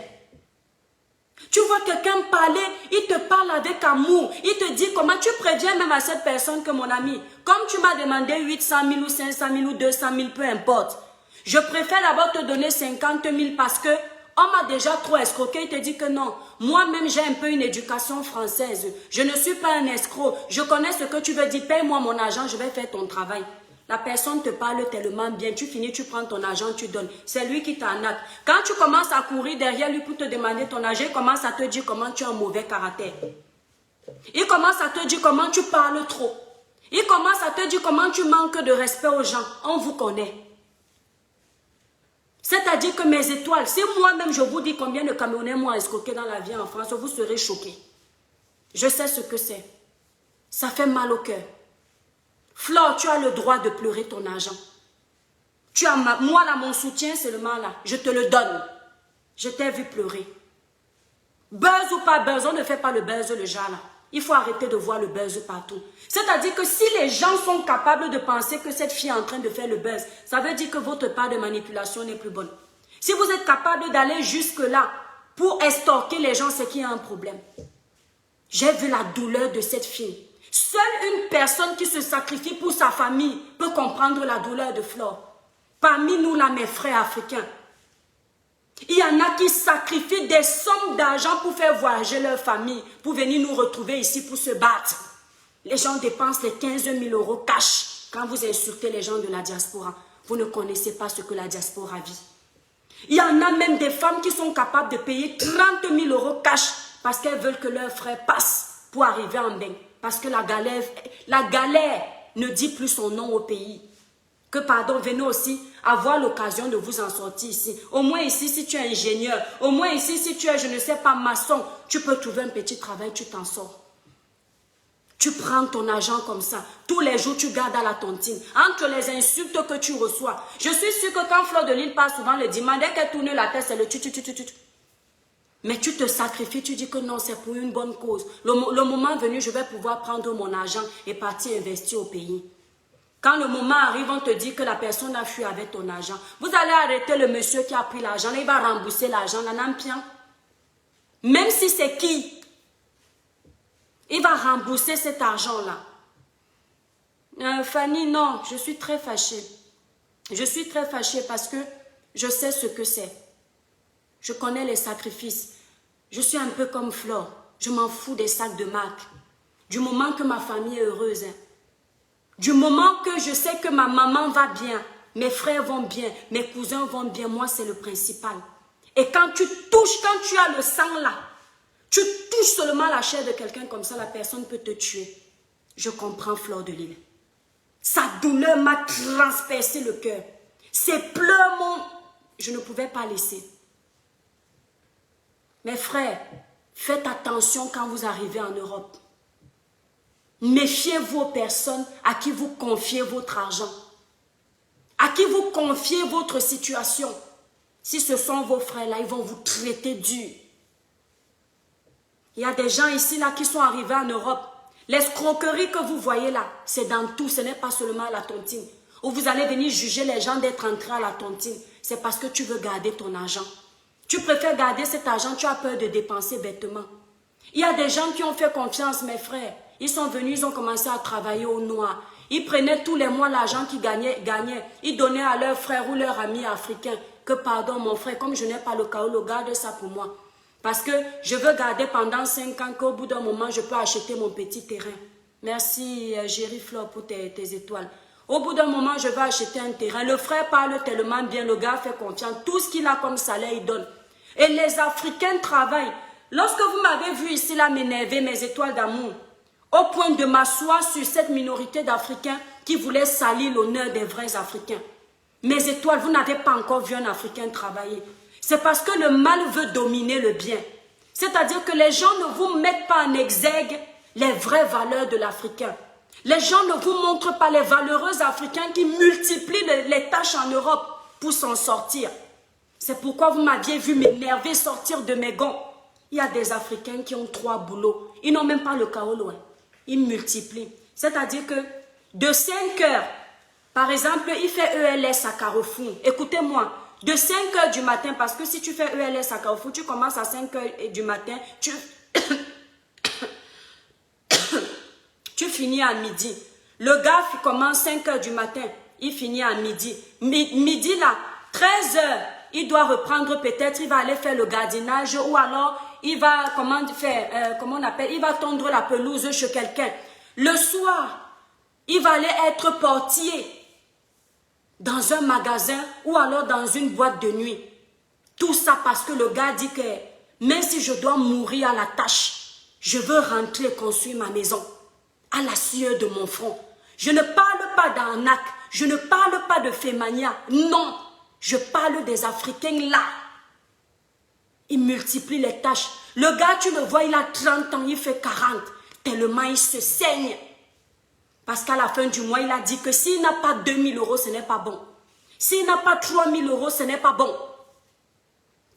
Tu vois quelqu'un parler, il te parle avec amour. Il te dit comment tu préviens même à cette personne que mon ami, comme tu m'as demandé 800 000 ou 500 000 ou 200 000, peu importe. Je préfère d'abord te donner 50 000 parce que on m'a déjà trop escroqué. Il te dit que non. Moi-même, j'ai un peu une éducation française. Je ne suis pas un escroc. Je connais ce que tu veux dire. Paye-moi mon argent, je vais faire ton travail. La personne te parle tellement bien, tu finis, tu prends ton argent, tu donnes. C'est lui qui t'arnaque. Quand tu commences à courir derrière lui pour te demander ton argent, il commence à te dire comment tu as un mauvais caractère. Il commence à te dire comment tu parles trop. Il commence à te dire comment tu manques de respect aux gens. On vous connaît. C'est-à-dire que mes étoiles, si moi-même je vous dis combien de camionneurs m'ont escroqué dans la vie en France, vous serez choqués. Je sais ce que c'est. Ça fait mal au cœur. Flore, tu as le droit de pleurer ton argent. Moi là, mon soutien seulement là, je te le donne. Je t'ai vu pleurer. Buzz ou pas buzz, on ne fait pas le buzz le genre là. Il faut arrêter de voir le buzz partout. C'est-à-dire que si les gens sont capables de penser que cette fille est en train de faire le buzz, ça veut dire que votre part de manipulation n'est plus bonne. Si vous êtes capable d'aller jusque-là pour estorquer les gens, c'est qu'il y a un problème. J'ai vu la douleur de cette fille. Seule une personne qui se sacrifie pour sa famille peut comprendre la douleur de Flore. Parmi nous, là, mes frères africains, il y en a qui sacrifient des sommes d'argent pour faire voyager leur famille, pour venir nous retrouver ici pour se battre. Les gens dépensent les 15 000 € cash quand vous insultez les gens de la diaspora. Vous ne connaissez pas ce que la diaspora vit. Il y en a même des femmes qui sont capables de payer 30 000 € cash parce qu'elles veulent que leur frère passe pour arriver en bain. Parce que la galère ne dit plus son nom au pays. Que pardon, venez aussi avoir l'occasion de vous en sortir ici. Au moins ici, si tu es ingénieur, au moins ici, si tu es, je ne sais pas, maçon, tu peux trouver un petit travail, tu t'en sors. Tu prends ton argent comme ça. Tous les jours, tu gardes à la tontine. Entre les insultes que tu reçois. Je suis sûre que quand Flore de Lille passe souvent le dimanche, dès qu'elle tourne la tête, c'est le tu. Mais tu te sacrifies, tu dis que non, c'est pour une bonne cause. Le moment venu, je vais pouvoir prendre mon argent et partir investir au pays. Quand le moment arrive, on te dit que la personne a fui avec ton argent. Vous allez arrêter le monsieur qui a pris l'argent, il va rembourser l'argent, même si c'est qui, il va rembourser cet argent-là. Fanny, non, je suis très fâchée. Je suis très fâchée parce que je sais ce que c'est. Je connais les sacrifices. Je suis un peu comme Flore. Je m'en fous des sacs de marque. Du moment que ma famille est heureuse. Du moment que je sais que ma maman va bien, mes frères vont bien, mes cousins vont bien, moi c'est le principal. Et quand tu touches, quand tu as le sang là, tu touches seulement la chair de quelqu'un comme ça, la personne peut te tuer. Je comprends Flore de Lille. Sa douleur m'a transpercé le cœur. Ses pleurs je ne pouvais pas laisser. Mes frères, faites attention quand vous arrivez en Europe. Méfiez-vous aux personnes à qui vous confiez votre argent, à qui vous confiez votre situation. Si ce sont vos frères là, ils vont vous traiter dur. Il y a des gens ici là qui sont arrivés en Europe. L'escroquerie que vous voyez là, c'est dans tout, ce n'est pas seulement à la tontine. Où vous allez venir juger les gens d'être entrés à la tontine. C'est parce que tu veux garder ton argent. Tu préfères garder cet argent, tu as peur de dépenser bêtement. Il y a des gens qui ont fait confiance, mes frères. Ils sont venus, ils ont commencé à travailler au noir. Ils prenaient tous les mois l'argent qu'ils gagnaient. Ils donnaient à leurs frères ou leurs amis africains. Que pardon mon frère, comme je n'ai pas le Kaolo, garde ça pour moi. Parce que je veux garder pendant 5 ans qu'au bout d'un moment, je peux acheter mon petit terrain. Merci Géry Flore pour tes étoiles. Au bout d'un moment, je vais acheter un terrain. Le frère parle tellement bien, le gars fait confiance. Tout ce qu'il a comme salaire, il donne. Et les Africains travaillent. Lorsque vous m'avez vu ici là m'énerver, mes étoiles d'amour, au point de m'asseoir sur cette minorité d'Africains qui voulaient salir l'honneur des vrais Africains. Mes étoiles, vous n'avez pas encore vu un Africain travailler. C'est parce que le mal veut dominer le bien. C'est-à-dire que les gens ne vous mettent pas en exergue les vraies valeurs de l'Africain. Les gens ne vous montrent pas les valeureux Africains qui multiplient les tâches en Europe pour s'en sortir. C'est pourquoi vous m'aviez vu m'énerver sortir de mes gonds. Il y a des Africains qui ont 3 boulots. Ils n'ont même pas le Kaolo. Ils multiplient. C'est-à-dire que de 5 heures, par exemple, il fait ELS à Carrefour. Écoutez-moi, De 5 heures du matin, parce que si tu fais ELS à Carrefour, tu commences à 5 heures du matin, tu finis à midi. Le gars commence 5 heures du matin, il finit à midi. Midi là, 13 heures, il doit reprendre peut-être, il va aller faire le gardiennage ou alors il va, comment on appelle, il va tondre la pelouse chez quelqu'un. Le soir, il va aller être portier dans un magasin ou alors dans une boîte de nuit. Tout ça parce que le gars dit que même si je dois mourir à la tâche, je veux rentrer et construire ma maison à la sueur de mon front. Je ne parle pas d'arnaque, je ne parle pas de fémania, non. Je parle des Africains là. Il multiplie les tâches. Le gars, tu le vois, il a 30 ans, il fait 40. Tellement il se saigne. Parce qu'à la fin du mois, il a dit que s'il n'a pas 2000 €, ce n'est pas bon. S'il n'a pas 3000 €, ce n'est pas bon.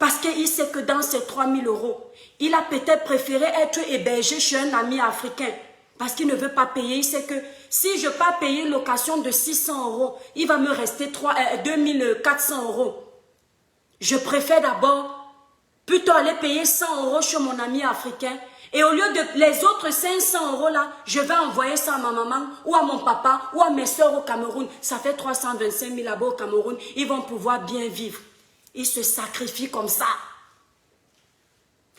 Parce qu'il sait que dans ces 3000 €, il a peut-être préféré être hébergé chez un ami africain. Parce qu'il ne veut pas payer. Il sait que si je ne peux pas payer une location de 600 €, il va me rester 2400 €. Je préfère d'abord plutôt aller payer 100 € chez mon ami africain. Et au lieu de les autres 500 € là, je vais envoyer ça à ma maman ou à mon papa ou à mes soeurs au Cameroun. Ça fait 325 000 là-bas au Cameroun. Ils vont pouvoir bien vivre. Ils se sacrifient comme ça.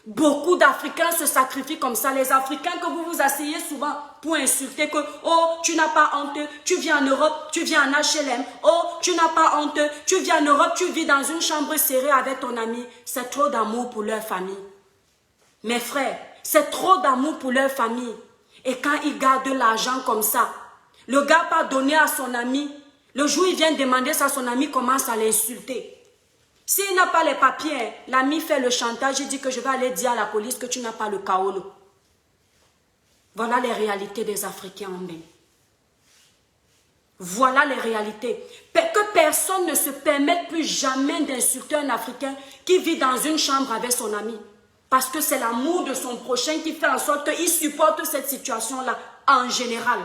Beaucoup d'Africains se sacrifient comme ça. Les Africains que vous vous asseyez souvent pour insulter que « Oh, tu n'as pas honte, tu viens en Europe, tu viens en HLM. Oh, tu n'as pas honte, tu viens en Europe, tu vis dans une chambre serrée avec ton ami. » C'est trop d'amour pour leur famille. Mes frères, c'est trop d'amour pour leur famille. Et quand ils gardent l'argent comme ça, le gars pas donné à son ami, le jour où il vient demander ça à son ami, commence à l'insulter. S'il n'a pas les papiers, l'ami fait le chantage, il dit que je vais aller dire à la police que tu n'as pas le kaolo. Voilà les réalités des Africains en même. Voilà les réalités. Que personne ne se permette plus jamais d'insulter un Africain qui vit dans une chambre avec son ami. Parce que c'est l'amour de son prochain qui fait en sorte qu'il supporte cette situation-là en général.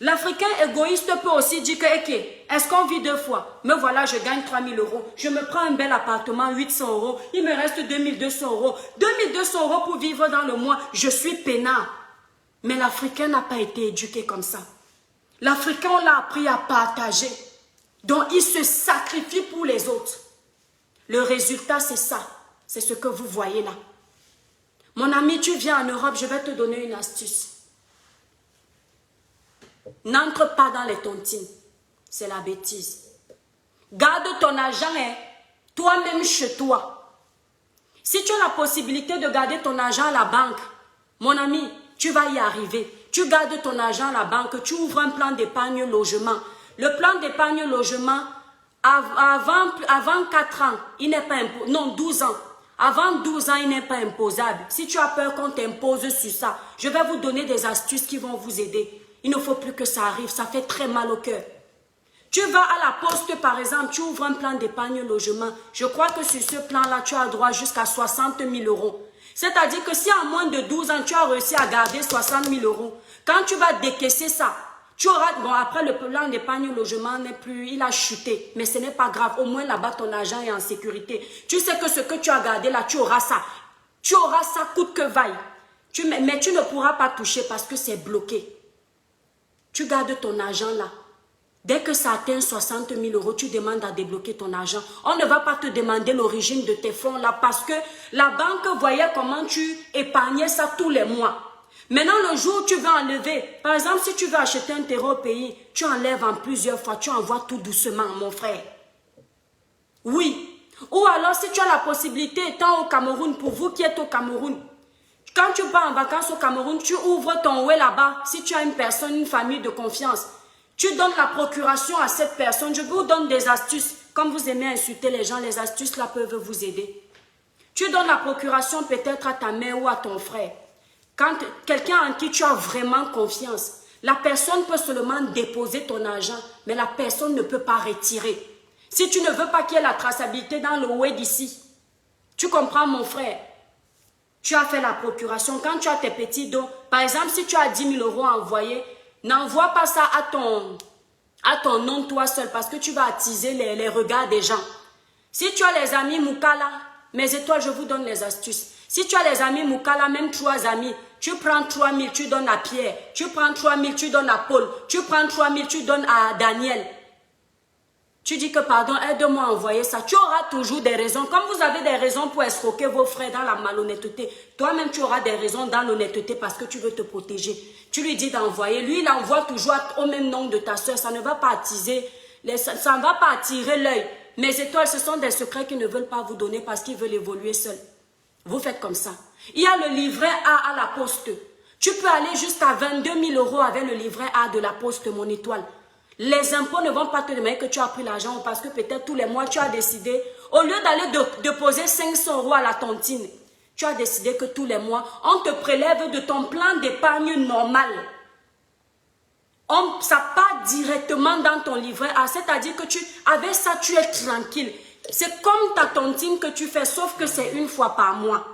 L'Africain égoïste peut aussi dire que, ok, est-ce qu'on vit 2 fois? Mais voilà, je gagne 3000 €. Je me prends un bel appartement, 800 €. Il me reste 2200 €. 2200 € pour vivre dans le mois. Je suis peinard. Mais l'Africain n'a pas été éduqué comme ça. L'Africain, on l'a appris à partager. Donc, il se sacrifie pour les autres. Le résultat, c'est ça. C'est ce que vous voyez là. Mon ami, tu viens en Europe, je vais te donner une astuce. N'entre pas dans les tontines. C'est la bêtise. Garde ton argent, toi-même chez toi. Si tu as la possibilité de garder ton argent à la banque, mon ami, tu vas y arriver. Tu gardes ton argent à la banque, tu ouvres un plan d'épargne logement. Le plan d'épargne logement, avant 4 ans, il n'est pas imposable. Non, 12 ans. Avant 12 ans, il n'est pas imposable. Si tu as peur qu'on t'impose sur ça, je vais vous donner des astuces qui vont vous aider. Il ne faut plus que ça arrive, ça fait très mal au cœur. Tu vas à la poste, par exemple, tu ouvres un plan d'épargne logement. Je crois que sur ce plan-là, tu as droit jusqu'à 60 000 €. C'est-à-dire que si en moins de 12 ans, tu as réussi à garder 60 000 €, quand tu vas décaisser ça, tu auras, bon après le plan d'épargne logement n'est plus, il a chuté, mais ce n'est pas grave, au moins là-bas ton argent est en sécurité. Tu sais que ce que tu as gardé là, tu auras ça. Tu auras ça coûte que vaille. Mais tu ne pourras pas toucher parce que c'est bloqué. Tu gardes ton argent là. Dès que ça atteint 60 000 €, tu demandes à débloquer ton argent. On ne va pas te demander l'origine de tes fonds là parce que la banque voyait comment tu épargnais ça tous les mois. Maintenant, le jour où tu vas enlever, par exemple, si tu veux acheter un terrain au pays, tu enlèves en plusieurs fois, tu envoies tout doucement, mon frère. Oui. Ou alors, si tu as la possibilité, étant au Cameroun, pour vous qui êtes au Cameroun, quand tu pars en vacances au Cameroun, tu ouvres ton ouais là-bas. Si tu as une personne, une famille de confiance, tu donnes la procuration à cette personne. Je vous donne des astuces. Comme vous aimez insulter les gens, les astuces là peuvent vous aider. Tu donnes la procuration peut-être à ta mère ou à ton frère. Quand quelqu'un en qui tu as vraiment confiance, la personne peut seulement déposer ton argent, mais la personne ne peut pas retirer. Si tu ne veux pas qu'il y ait la traçabilité dans le ouais d'ici, tu comprends mon frère? Tu as fait la procuration. Quand tu as tes petits dons, par exemple, si tu as 10 000 € à envoyer, n'envoie pas ça à ton nom toi seul parce que tu vas attiser les regards des gens. Si tu as les amis Moukala, mes étoiles, je vous donne les astuces. Si tu as les amis Moukala, même 3 amis, tu prends 3 000, tu donnes à Pierre. Tu prends 3 000, tu donnes à Paul. Tu prends 3 000, tu donnes à Daniel. Tu dis que pardon, aide-moi à envoyer ça. Tu auras toujours des raisons. Comme vous avez des raisons pour escroquer vos frères dans la malhonnêteté, toi-même tu auras des raisons dans l'honnêteté parce que tu veux te protéger. Tu lui dis d'envoyer. Lui, il envoie toujours au même nom de ta soeur. Ça ne va pas attiser, ça ne va pas attirer l'œil. Mes étoiles, ce sont des secrets qu'ils ne veulent pas vous donner parce qu'ils veulent évoluer seuls. Vous faites comme ça. Il y a le livret A à la poste. Tu peux aller jusqu'à 22 000 € avec le livret A de la poste, mon étoile. Les impôts ne vont pas te demander que tu as pris l'argent parce que peut-être tous les mois tu as décidé, au lieu d'aller déposer 500 € à la tontine, tu as décidé que tous les mois, on te prélève de ton plan d'épargne normal. Ça part directement dans ton livret A, c'est-à-dire que avec ça, tu es tranquille. C'est comme ta tontine que tu fais, sauf que c'est 1 fois par mois.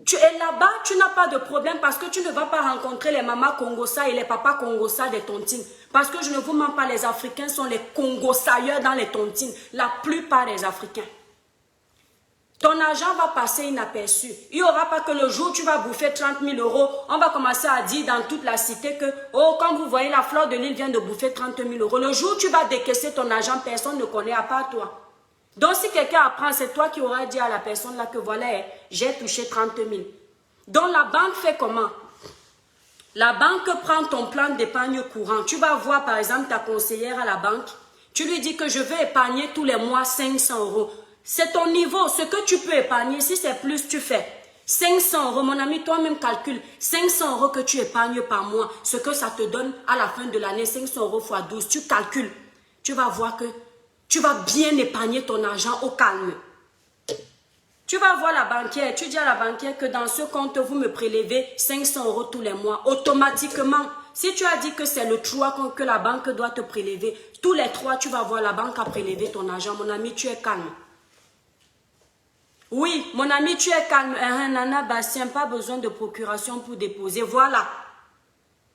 Tu es là-bas, tu n'as pas de problème parce que tu ne vas pas rencontrer les mamas Congosa et les papas Congosa des tontines. Parce que je ne vous mens pas, les Africains sont les Congosailleurs dans les tontines. La plupart des Africains. Ton argent va passer inaperçu. Il n'y aura pas que le jour où tu vas bouffer 30 000 €, on va commencer à dire dans toute la cité que, oh, comme vous voyez, la fleur de l'île vient de bouffer 30 000 €. Le jour où tu vas décaisser ton argent, personne ne connaît à part toi. Donc, si quelqu'un apprend, c'est toi qui auras dit à la personne là que voilà, j'ai touché 30 000. Donc, la banque fait comment? La banque prend ton plan d'épargne courant. Tu vas voir, par exemple, ta conseillère à la banque. Tu lui dis que je veux épargner tous les mois 500 €. C'est ton niveau, ce que tu peux épargner. Si c'est plus, tu fais 500 €. Mon ami, toi-même calcule 500 € que tu épargnes par mois. Ce que ça te donne à la fin de l'année, 500 € x 12. Tu calcules. Tu vas voir que tu vas bien épargner ton argent au calme. Tu vas voir la banquière, tu dis à la banquière que dans ce compte, vous me prélevez 500 € tous les mois. Automatiquement, si tu as dit que c'est le 3 que la banque doit te prélever, tous les 3, tu vas voir la banque a prélevé ton argent. Mon ami, tu es calme. Oui, mon ami, tu es calme. Nana Bastien, pas besoin de procuration pour déposer. Voilà.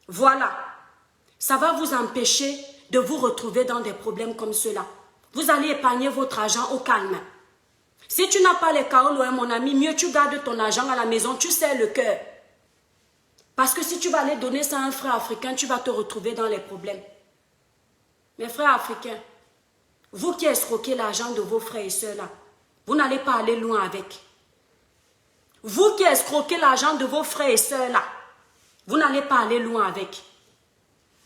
Voilà. Ça va vous empêcher de vous retrouver dans des problèmes comme ceux-là. Vous allez épargner votre argent au calme. Si tu n'as pas les kaolo, mon ami, mieux tu gardes ton argent à la maison, tu serres le cœur. Parce que si tu vas aller donner ça à un frère africain, tu vas te retrouver dans les problèmes. Mes frères africains, vous qui escroquez l'argent de vos frères et sœurs là, vous n'allez pas aller loin avec. Vous qui escroquez l'argent de vos frères et sœurs là, vous n'allez pas aller loin avec.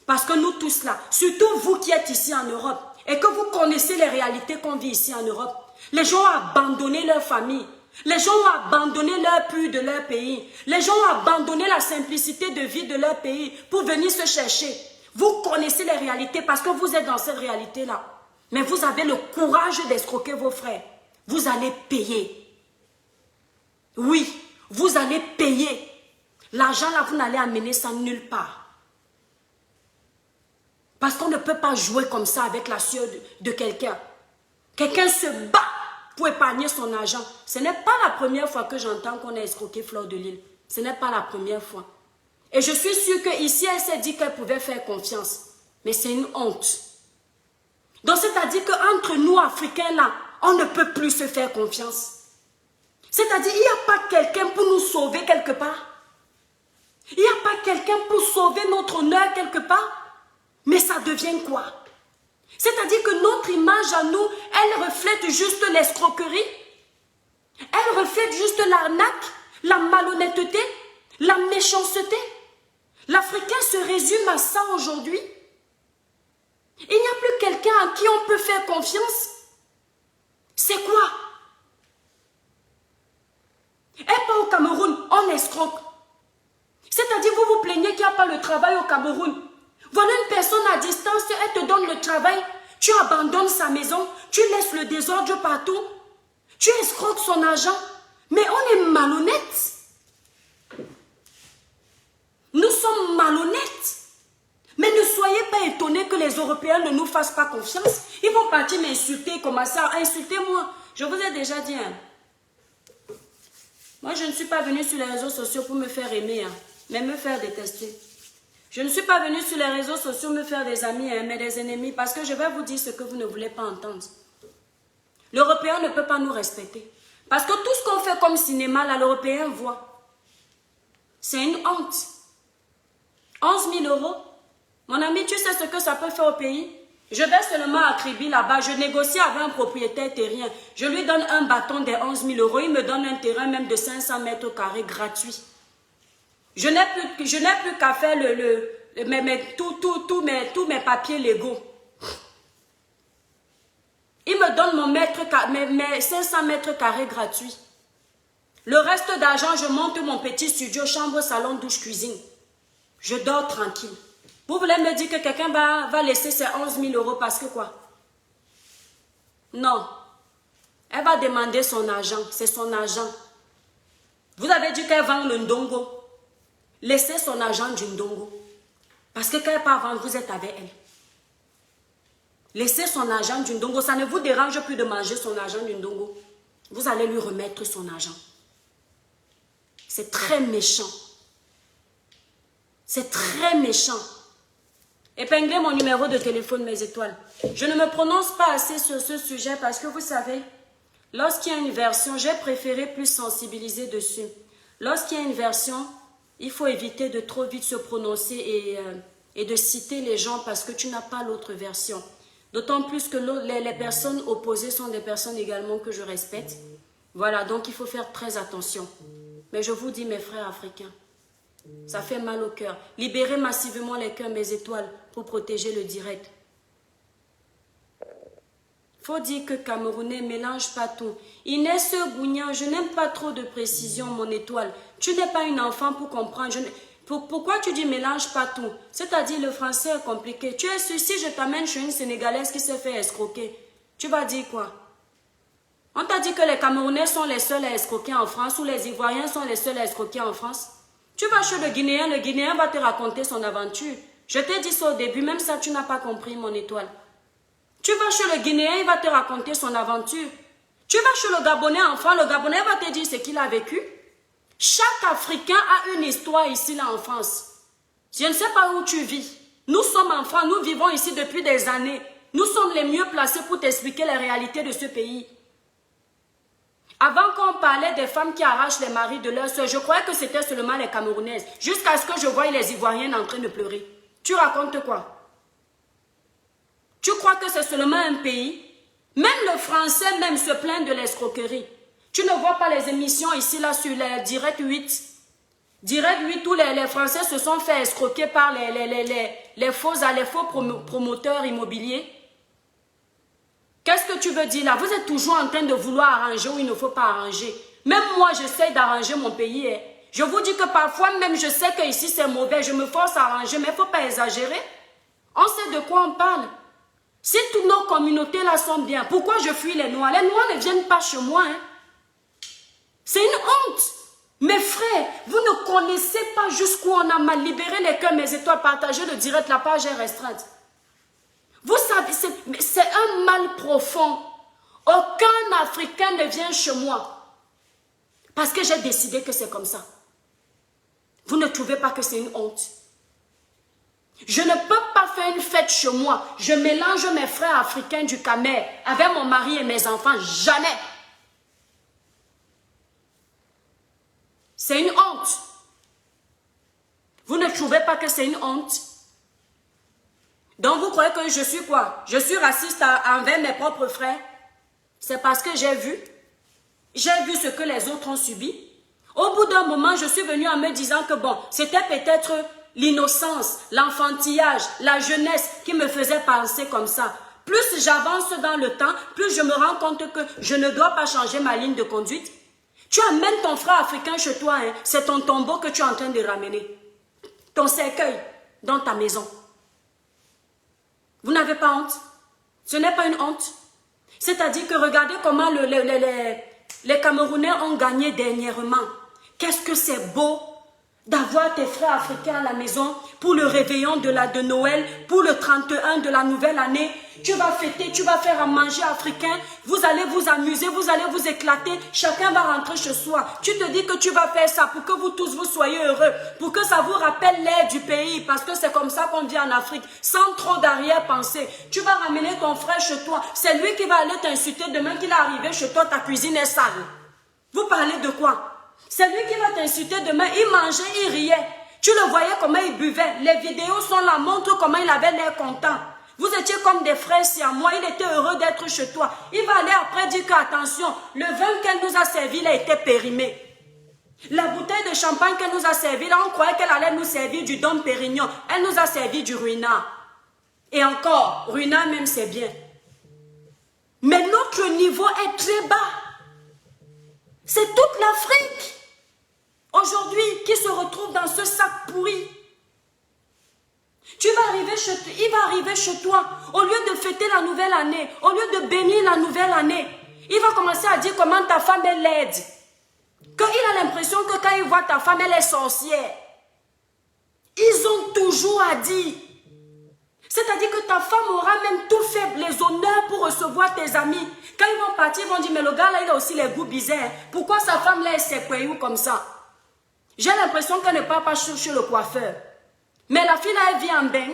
Parce que nous tous là, surtout vous qui êtes ici en Europe, et que vous connaissez les réalités qu'on vit ici en Europe, les gens ont abandonné leur famille. Les gens ont abandonné leur pur de leur pays. Les gens ont abandonné la simplicité de vie de leur pays pour venir se chercher. Vous connaissez les réalités parce que vous êtes dans cette réalité-là. Mais vous avez le courage d'escroquer vos frères. Vous allez payer. Oui, vous allez payer. L'argent là, vous n'allez amener ça nulle part. Parce qu'on ne peut pas jouer comme ça avec la sueur de quelqu'un. Quelqu'un se bat pour épargner son argent. Ce n'est pas la première fois que j'entends qu'on a escroqué Fleur de l'Île. Ce n'est pas la première fois. Et je suis sûre qu'ici, elle s'est dit qu'elle pouvait faire confiance. Mais c'est une honte. Donc, c'est-à-dire qu'entre nous, Africains, là, on ne peut plus se faire confiance. C'est-à-dire, il n'y a pas quelqu'un pour nous sauver quelque part. Il n'y a pas quelqu'un pour sauver notre honneur quelque part. Mais ça devient quoi? C'est-à-dire que notre image à nous, elle reflète juste l'escroquerie. Elle reflète juste l'arnaque, la malhonnêteté, la méchanceté. L'Africain se résume à ça aujourd'hui. Il n'y a plus quelqu'un à qui on peut faire confiance. C'est quoi? Et pas au Cameroun, on escroque. C'est-à-dire, vous vous plaignez qu'il n'y a pas le travail au Cameroun. Voilà une personne à distance, elle te donne le travail, tu abandonnes sa maison, tu laisses le désordre partout, tu escroques son argent. Mais on est malhonnête. Nous sommes malhonnêtes. Mais ne soyez pas étonnés que les Européens ne nous fassent pas confiance. Ils vont partir m'insulter, commencer à insulter moi. Je vous ai déjà dit, hein. Moi, je ne suis pas venue sur les réseaux sociaux pour me faire aimer, hein, mais me faire détester. Je ne suis pas venue sur les réseaux sociaux me faire des amis, mais des ennemis, parce que je vais vous dire ce que vous ne voulez pas entendre. L'Européen ne peut pas nous respecter. Parce que tout ce qu'on fait comme cinéma, là, l'Européen voit. C'est une honte. 11 000 euros. Mon ami, tu sais ce que ça peut faire au pays? Je vais seulement à Kribi là-bas, je négocie avec un propriétaire terrien. Je lui donne un bâton de 11 000 euros, il me donne un terrain même de 500 mètres carrés gratuit. Je n'ai plus qu'à faire tous mes papiers légaux. Il me donne mes 500 mètres carrés gratuits. Le reste d'argent, je monte mon petit studio, chambre, salon, douche, cuisine. Je dors tranquille. Vous voulez me dire que quelqu'un va laisser ses 11 000 euros parce que quoi? Non. Elle va demander son argent. C'est son argent. Vous avez dit qu'elle vend le ndongo. Laissez son argent du ndongo. Parce que quand elle part vendre, vous êtes avec elle. Laissez son argent du ndongo. Ça ne vous dérange plus de manger son argent du ndongo. Vous allez lui remettre son argent. C'est très méchant. C'est très méchant. Épinglez mon numéro de téléphone, mes étoiles. Je ne me prononce pas assez sur ce sujet parce que vous savez, lorsqu'il y a une version, j'ai préféré plus sensibiliser dessus. Lorsqu'il y a une version, il faut éviter de trop vite se prononcer et de citer les gens parce que tu n'as pas l'autre version. D'autant plus que les personnes opposées sont des personnes également que je respecte. Voilà, donc il faut faire très attention. Mais je vous dis, mes frères africains, ça fait mal au cœur. Libérez massivement les cœurs, mes étoiles, pour protéger le direct. Faut dire que Camerounais mélange pas tout. Inès Gougnan, je n'aime pas trop de précision, mon étoile. Tu n'es pas une enfant pour comprendre. Pourquoi tu dis mélange pas tout? C'est-à-dire le français est compliqué. Tu es sûr, si je t'amène chez une Sénégalaise qui s'est fait escroquer, tu vas dire quoi? On t'a dit que les Camerounais sont les seuls à escroquer en France ou les Ivoiriens sont les seuls à escroquer en France? Tu vas chez le Guinéen va te raconter son aventure. Je t'ai dit ça au début, même ça tu n'as pas compris, mon étoile. Tu vas chez le Guinéen, il va te raconter son aventure. Tu vas chez le Gabonais enfant, le Gabonais va te dire ce qu'il a vécu. Chaque Africain a une histoire ici, là, en France. Je ne sais pas où tu vis. Nous sommes enfants, nous vivons ici depuis des années. Nous sommes les mieux placés pour t'expliquer les réalités de ce pays. Avant qu'on parlait des femmes qui arrachent les maris de leurs soeurs, je croyais que c'était seulement les Camerounaises. Jusqu'à ce que je voie les Ivoiriennes en train de pleurer. Tu racontes quoi? Tu crois que c'est seulement un pays? Même le français même se plaint de l'escroquerie. Tu ne vois pas les émissions ici là sur les Direct 8. Direct 8 où les Français se sont fait escroquer par les faux promoteurs immobiliers. Qu'est-ce que tu veux dire là? Vous êtes toujours en train de vouloir arranger où il ne faut pas arranger. Même moi, j'essaie d'arranger mon pays. Hein. Je vous dis que parfois, même je sais que ici c'est mauvais, je me force à arranger, mais il ne faut pas exagérer. On sait de quoi on parle. Si toutes nos communautés là sont bien, pourquoi je fuis les Noirs? Les Noirs ne viennent pas chez moi. Hein. C'est une honte. Mes frères, vous ne connaissez pas jusqu'où on a mal libéré les cœurs, mes étoiles, partagez le direct, la page est restreinte. Vous savez, c'est un mal profond. Aucun Africain ne vient chez moi. Parce que j'ai décidé que c'est comme ça. Vous ne trouvez pas que c'est une honte? Je ne peux pas faire une fête chez moi. Je mélange mes frères africains du Camer avec mon mari et mes enfants. Jamais. C'est une honte. Vous ne trouvez pas que c'est une honte? Donc vous croyez que je suis quoi? Je suis raciste envers mes propres frères? C'est parce que j'ai vu ce que les autres ont subi. Au bout d'un moment, je suis venue en me disant que bon, c'était peut-être l'innocence, l'enfantillage, la jeunesse qui me faisait penser comme ça. Plus j'avance dans le temps, plus je me rends compte que je ne dois pas changer ma ligne de conduite. Tu amènes ton frère africain chez toi, hein, c'est ton tombeau que tu es en train de ramener. Ton cercueil dans ta maison. Vous n'avez pas honte? Ce n'est pas une honte. C'est-à-dire que regardez comment les Camerounais ont gagné dernièrement. Qu'est-ce que c'est beau. d'avoir tes frères africains à la maison pour le réveillon de Noël, pour le 31 de la nouvelle année. Tu vas fêter, tu vas faire à manger africain, vous allez vous amuser, vous allez vous éclater, chacun va rentrer chez soi. Tu te dis que tu vas faire ça pour que vous tous vous soyez heureux, pour que ça vous rappelle l'air du pays, parce que c'est comme ça qu'on vit en Afrique, sans trop d'arrière-pensée. Tu vas ramener ton frère chez toi, c'est lui qui va aller t'insulter demain qu'il est arrivé chez toi, ta cuisine est sale. Vous parlez de quoi? C'est lui qui va t'insulter demain, il mangeait, il riait. Tu le voyais comment il buvait, les vidéos sont là, montre comment il avait l'air content. Vous étiez comme des frères si à moi, il était heureux d'être chez toi. Il va aller après dire que, attention, le vin qu'elle nous a servi, il a été périmé. La bouteille de champagne qu'elle nous a servi, là, on croyait qu'elle allait nous servir du Dom Pérignon. Elle nous a servi du Ruinart. Et encore, Ruinart même, c'est bien. Mais notre niveau est très bas. C'est toute l'Afrique, aujourd'hui, qui se retrouve dans ce sac pourri. Il va arriver chez toi, au lieu de fêter la nouvelle année, au lieu de bénir la nouvelle année, il va commencer à dire comment ta femme est laide. Qu'il a l'impression que quand il voit ta femme, elle est sorcière. Ils ont toujours à dire. C'est-à-dire que ta femme aura même tout fait, les honneurs pour recevoir tes amis. Quand ils vont partir, ils vont dire, mais le gars là, il a aussi les goûts bizarres. Pourquoi sa femme là, elle s'est ou comme ça? J'ai l'impression qu'elle ne part pas chez le coiffeur. Mais la fille là, elle vit en bain.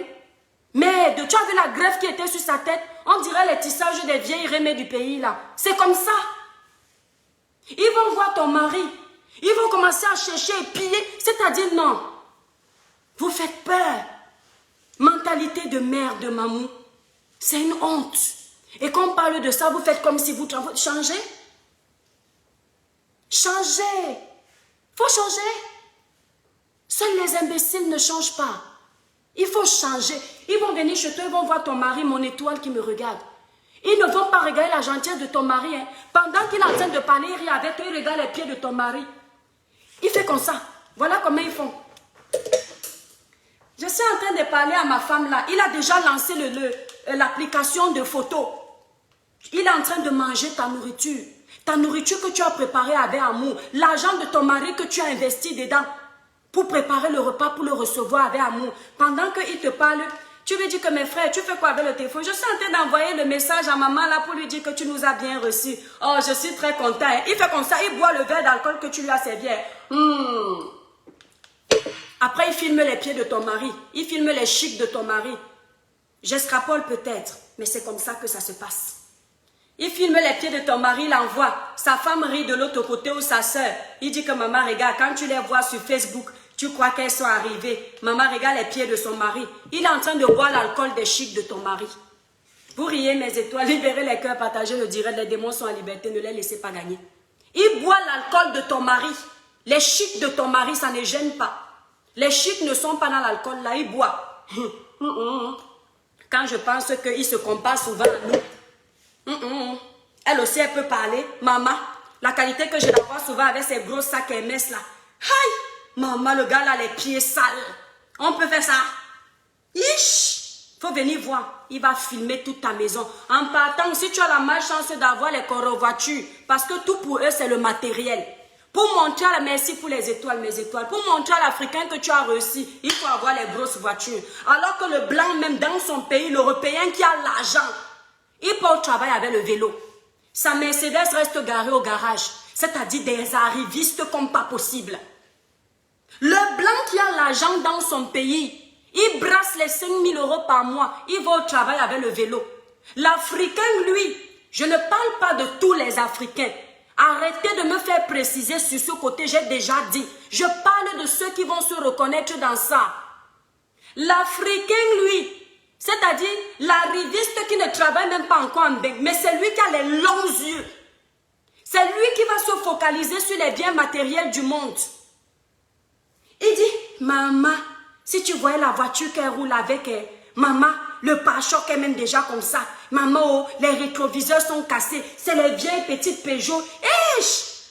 Mais tu as vu la greffe qui était sur sa tête? On dirait les tissages des vieilles remées du pays là. C'est comme ça. Ils vont voir ton mari. Ils vont commencer à chercher et piller. C'est-à-dire non. Vous faites peur. Mentalité de mère, de maman. C'est une honte. Et quand on parle de ça, vous faites comme si vous changez. Changez. Faut changer. Seuls les imbéciles ne changent pas. Il faut changer. Ils vont venir chez toi, ils vont voir ton mari, mon étoile qui me regarde. Ils ne vont pas regarder la gentillesse de ton mari. Hein. Pendant qu'il est en train de parler, il rit avec toi, il regarde les pieds de ton mari. Il fait comme ça. Voilà comment ils font. Je suis en train de parler à ma femme là. Il a déjà lancé l'application de photos. Il est en train de manger ta nourriture. Ta nourriture que tu as préparée avec amour. L'argent de ton mari que tu as investi dedans. Pour préparer le repas, pour le recevoir avec amour. Pendant qu'il te parle, tu lui dis que mes frères, tu fais quoi avec le téléphone? Je suis en train d'envoyer le message à maman là pour lui dire que tu nous as bien reçus. Oh, je suis très content. Il fait comme ça, il boit le verre d'alcool que tu lui as servi. Après, il filme les pieds de ton mari. Il filme les chics de ton mari. J'extrapole peut-être, mais c'est comme ça que ça se passe. Il filme les pieds de ton mari, il l'envoie. Sa femme rit de l'autre côté ou sa soeur. Il dit que maman, regarde, quand tu les vois sur Facebook, tu crois qu'elles sont arrivées. Maman, regarde les pieds de son mari. Il est en train de boire l'alcool des chics de ton mari. Vous riez, mes étoiles, libérez les cœurs, partagez le direct. Les démons sont en liberté, ne les laissez pas gagner. Il boit l'alcool de ton mari. Les chics de ton mari, ça ne gêne pas. Les chics ne sont pas dans l'alcool, là, ils boivent. Quand je pense qu'ils se comparent souvent à nous. Elle aussi, elle peut parler. Maman, la qualité que je la vois souvent avec ses gros sacs Hermès là. Aïe! Maman, le gars là, les pieds sales. On peut faire ça. Ish! Faut venir voir. Il va filmer toute ta maison. En partant, si tu as la malchance d'avoir les voitures, parce que tout pour eux, c'est le matériel. Pour montrer à la merci pour les étoiles, mes étoiles. Pour montrer à l'Africain que tu as réussi, il faut avoir les grosses voitures. Alors que le blanc, même dans son pays, l'Européen qui a l'argent, il peut travailler avec le vélo. Sa Mercedes reste garée au garage. C'est-à-dire des arrivistes comme pas possible. Le blanc qui a l'argent dans son pays, il brasse les 5 000 € par mois. Il va au travail avec le vélo. L'Africain, lui, je ne parle pas de tous les Africains. Arrêtez de me faire préciser sur ce côté, j'ai déjà dit. Je parle de ceux qui vont se reconnaître dans ça. L'Africain, lui, c'est-à-dire l'arriviste qui ne travaille même pas encore en bain, mais c'est lui qui a les longs yeux. C'est lui qui va se focaliser sur les biens matériels du monde. Il dit, maman, si tu voyais la voiture qu'elle roule avec, maman, le pare-choc est même déjà comme ça. Maman, oh, les rétroviseurs sont cassés. C'est les vieilles petites Peugeot.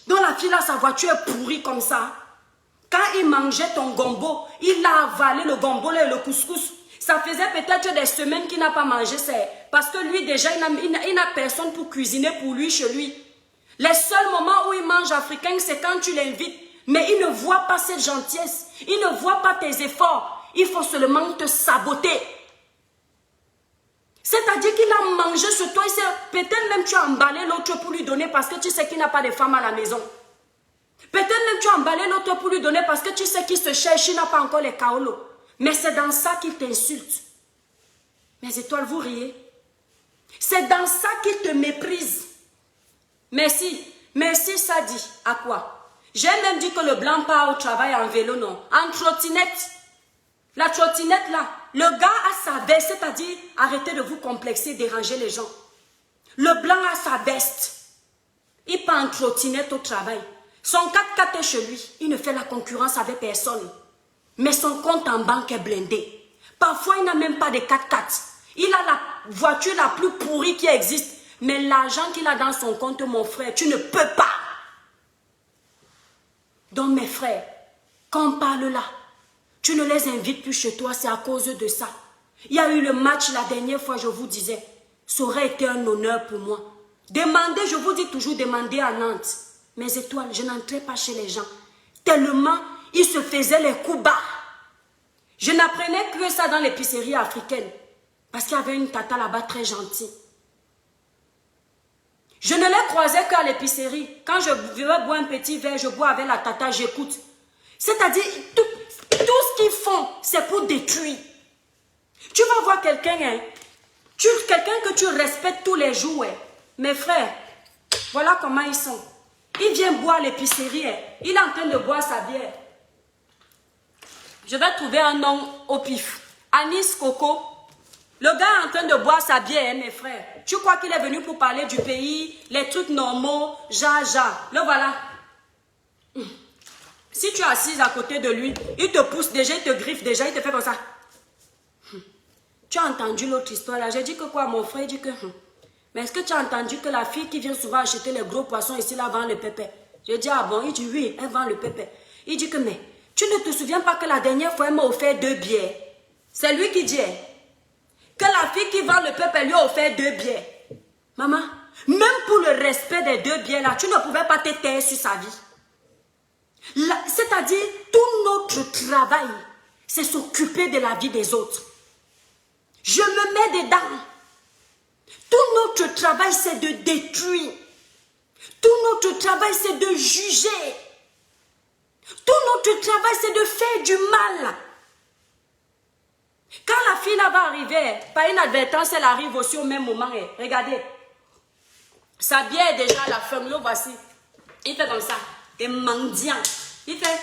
Donc la fille là, sa voiture est pourrie comme ça. Quand il mangeait ton gombo, il a avalé le gombo et le couscous. Ça faisait peut-être des semaines qu'il n'a pas mangé. Parce que lui, déjà, il n'a personne pour cuisiner pour lui, chez lui. Les seuls moments où il mange africain, c'est quand tu l'invites. Mais ils ne voient pas cette gentillesse. Ils ne voient pas tes efforts. Il faut seulement te saboter. C'est-à-dire qu'il a mangé sur toi. Peut-être même tu as emballé l'autre pour lui donner parce que tu sais qu'il n'a pas de femme à la maison. Peut-être même tu as emballé l'autre pour lui donner parce que tu sais qu'il se cherche, il n'a pas encore les kaolos. Mais c'est dans ça qu'il t'insulte. Mes étoiles, vous riez. C'est dans ça qu'il te méprise. Merci. Merci, ça dit. À quoi? J'ai même dit que le blanc part au travail en vélo, non. En trottinette. La trottinette, là. Le gars a sa veste, c'est-à-dire, arrêtez de vous complexer, déranger les gens. Le blanc a sa veste. Il part en trottinette au travail. Son 4x4 est chez lui. Il ne fait la concurrence avec personne. Mais son compte en banque est blindé. Parfois, il n'a même pas de 4x4. Il a la voiture la plus pourrie qui existe. Mais l'argent qu'il a dans son compte, mon frère, tu ne peux pas. Donc, mes frères, quand on parle là, tu ne les invites plus chez toi, c'est à cause de ça. Il y a eu le match la dernière fois, je vous disais. Ça aurait été un honneur pour moi. Demandez, je vous dis toujours, demandez à Nantes. Mes étoiles, je n'entrais pas chez les gens. Tellement, ils se faisaient les coups bas. Je n'apprenais que ça dans l'épicerie africaine. Parce qu'il y avait une tata là-bas très gentille. Je ne les croisais qu'à l'épicerie. Quand je veux boire un petit verre, je bois avec la tata, j'écoute. C'est-à-dire, tout ce qu'ils font, c'est pour détruire. Tu vas voir quelqu'un, hein, quelqu'un que tu respectes tous les jours. Hein. Mes frères, voilà comment ils sont. Il vient boire à l'épicerie. Hein. Il est en train de boire sa bière. Je vais trouver un nom au pif. Anis Coco. Le gars est en train de boire sa bière, hein, mes frères. Tu crois qu'il est venu pour parler du pays, les trucs normaux, le voilà. Si tu es assise à côté de lui, il te pousse déjà, il te griffe déjà, il te fait comme ça. Tu as entendu l'autre histoire là? J'ai dit que quoi, mon frère? Il dit que... Mais est-ce que tu as entendu que la fille qui vient souvent acheter les gros poissons ici, là, vend le pépé? J'ai dit, ah bon? Il dit, oui, elle vend le pépé. Il dit que, mais, tu ne te souviens pas que la dernière fois, elle m'a offert 2 bières? C'est lui qui dit, que la fille qui vend le pépé lui a offert 2 bières. Maman, même pour le respect des 2 bières là, tu ne pouvais pas te taire sur sa vie. C'est-à-dire, tout notre travail, c'est s'occuper de la vie des autres. Je me mets dedans. Tout notre travail, c'est de détruire. Tout notre travail, c'est de juger. Tout notre travail, c'est de faire du mal. Quand la fille là va arriver, par inadvertance, elle arrive aussi au même moment. Regardez. Sa bière est déjà à la fin. Le voici. Il fait comme ça. Des mendiants. Il fait.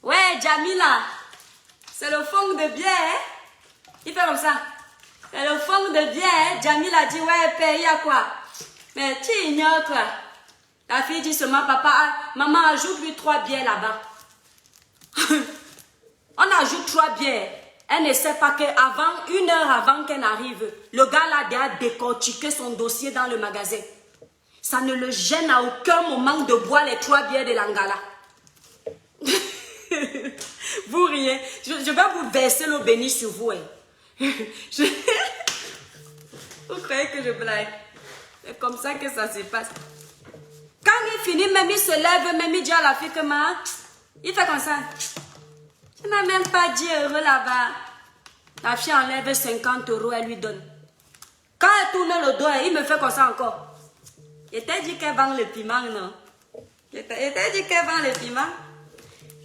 Ouais, Jamila. C'est le fond de bière. Hein? Il fait comme ça. C'est le fond de bière. Hein? Jamila dit, ouais, paye à quoi? Mais tu ignores quoi? La fille dit seulement, papa, maman, ajoute-lui 3 bières là-bas. On ajoute 3 bières. Elle ne sait pas qu'avant, 1 heure avant qu'elle arrive, le gars là a décortiqué son dossier dans le magasin. Ça ne le gêne à aucun moment de boire les 3 bières de l'Angala. Vous riez. Je vais vous verser l'eau bénie sur vous. Hein. Vous croyez que je blague? C'est comme ça que ça se passe. Quand il finit, même il se lève, même il dit à la fille que il fait comme ça. Tu n'as même pas dit heureux là-bas. La fille enlève 50 €, elle lui donne. Quand elle tourne le dos, il me fait comme ça encore. Il t'a dit qu'elle vend le piment, non? Il t'a dit qu'elle vend le piment?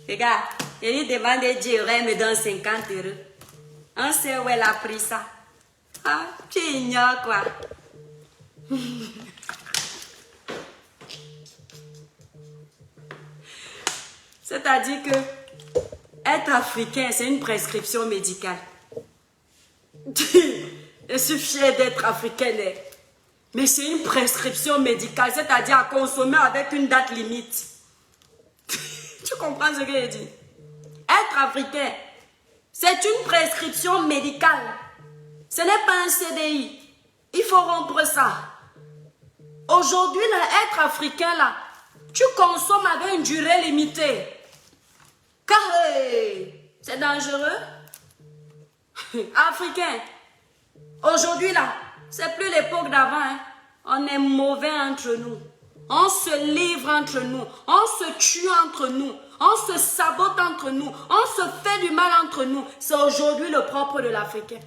Regarde, il lui demande 10 €, elle me donne 50 €. On sait où elle a pris ça. Ah, tu ignores quoi. C'est-à-dire que être africain, c'est une prescription médicale. Je suis fière d'être africaine. Mais c'est une prescription médicale, c'est-à-dire à consommer avec une date limite. Tu comprends ce que je dis? Être africain, c'est une prescription médicale. Ce n'est pas un CDI. Il faut rompre ça. Aujourd'hui, être africain, là, tu consommes avec une durée limitée. Car c'est dangereux. Africain, aujourd'hui, là, c'est plus l'époque d'avant. Hein. On est mauvais entre nous. On se livre entre nous, on se tue entre nous, on se sabote entre nous, on se fait du mal entre nous. C'est aujourd'hui le propre de l'Africain.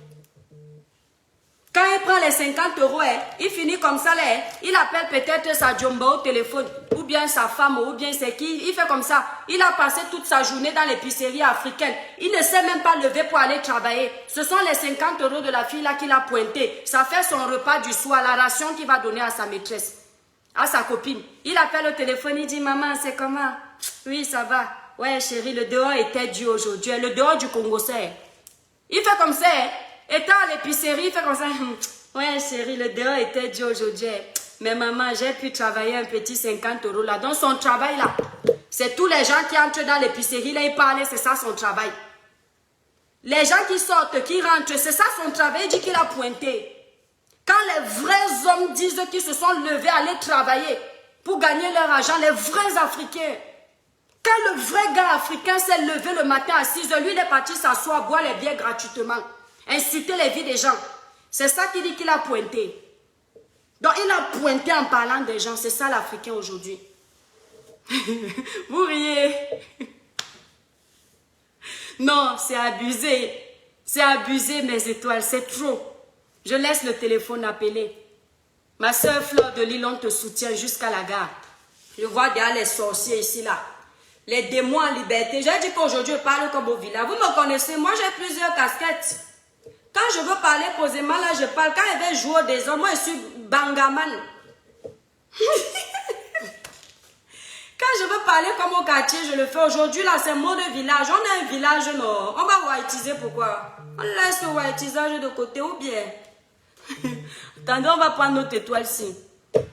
Quand il prend les 50 euros, il finit comme ça, il appelle peut-être sa jomba au téléphone, ou bien sa femme, ou bien c'est qui, il fait comme ça. Il a passé toute sa journée dans l'épicerie africaine. Il ne s'est même pas levé pour aller travailler. Ce sont les 50 euros de la fille là qu'il a pointé. Ça fait son repas du soir, la ration qu'il va donner à sa maîtresse, à sa copine. Il appelle au téléphone, il dit, maman, c'est comment? Oui, ça va. Ouais, chérie, le dehors était dur aujourd'hui. Le dehors du Congo, c'est. Il fait comme ça, étant à l'épicerie, il fait comme ça. Ouais, chérie, le dehors était dur aujourd'hui. Mais maman, j'ai pu travailler un petit 50 euros là. Donc, son travail là, c'est tous les gens qui entrent dans l'épicerie là, ils parlent, c'est ça son travail. Les gens qui sortent, qui rentrent, c'est ça son travail. Il dit qu'il a pointé. Quand les vrais hommes disent qu'ils se sont levés à aller travailler pour gagner leur argent, les vrais Africains, quand le vrai gars africain s'est levé le matin à 6 h, lui il est parti s'asseoir, boire les bières gratuitement, insulter les vies des gens. C'est ça qu'il dit qu'il a pointé. Donc il a pointé en parlant des gens, c'est ça l'Africain aujourd'hui. Vous riez. Non, c'est abusé mes étoiles, c'est trop. Je laisse le téléphone appeler. Ma soeur Fleur de Lille, on te soutient jusqu'à la gare. Je vois derrière les sorciers ici, là. Les démons en liberté. J'ai dit qu'aujourd'hui, je parle comme au village. Vous me connaissez, moi j'ai plusieurs casquettes. Quand je veux parler posément, là, je parle. Quand je vais jouer des hommes, moi je suis bangaman. Quand je veux parler comme au quartier, je le fais. Aujourd'hui, là, c'est mot de village. On a un village, non. On va whiteiser, pourquoi? On laisse le whiteisage de côté ou bien? Attendez, on va prendre notre étoile-ci.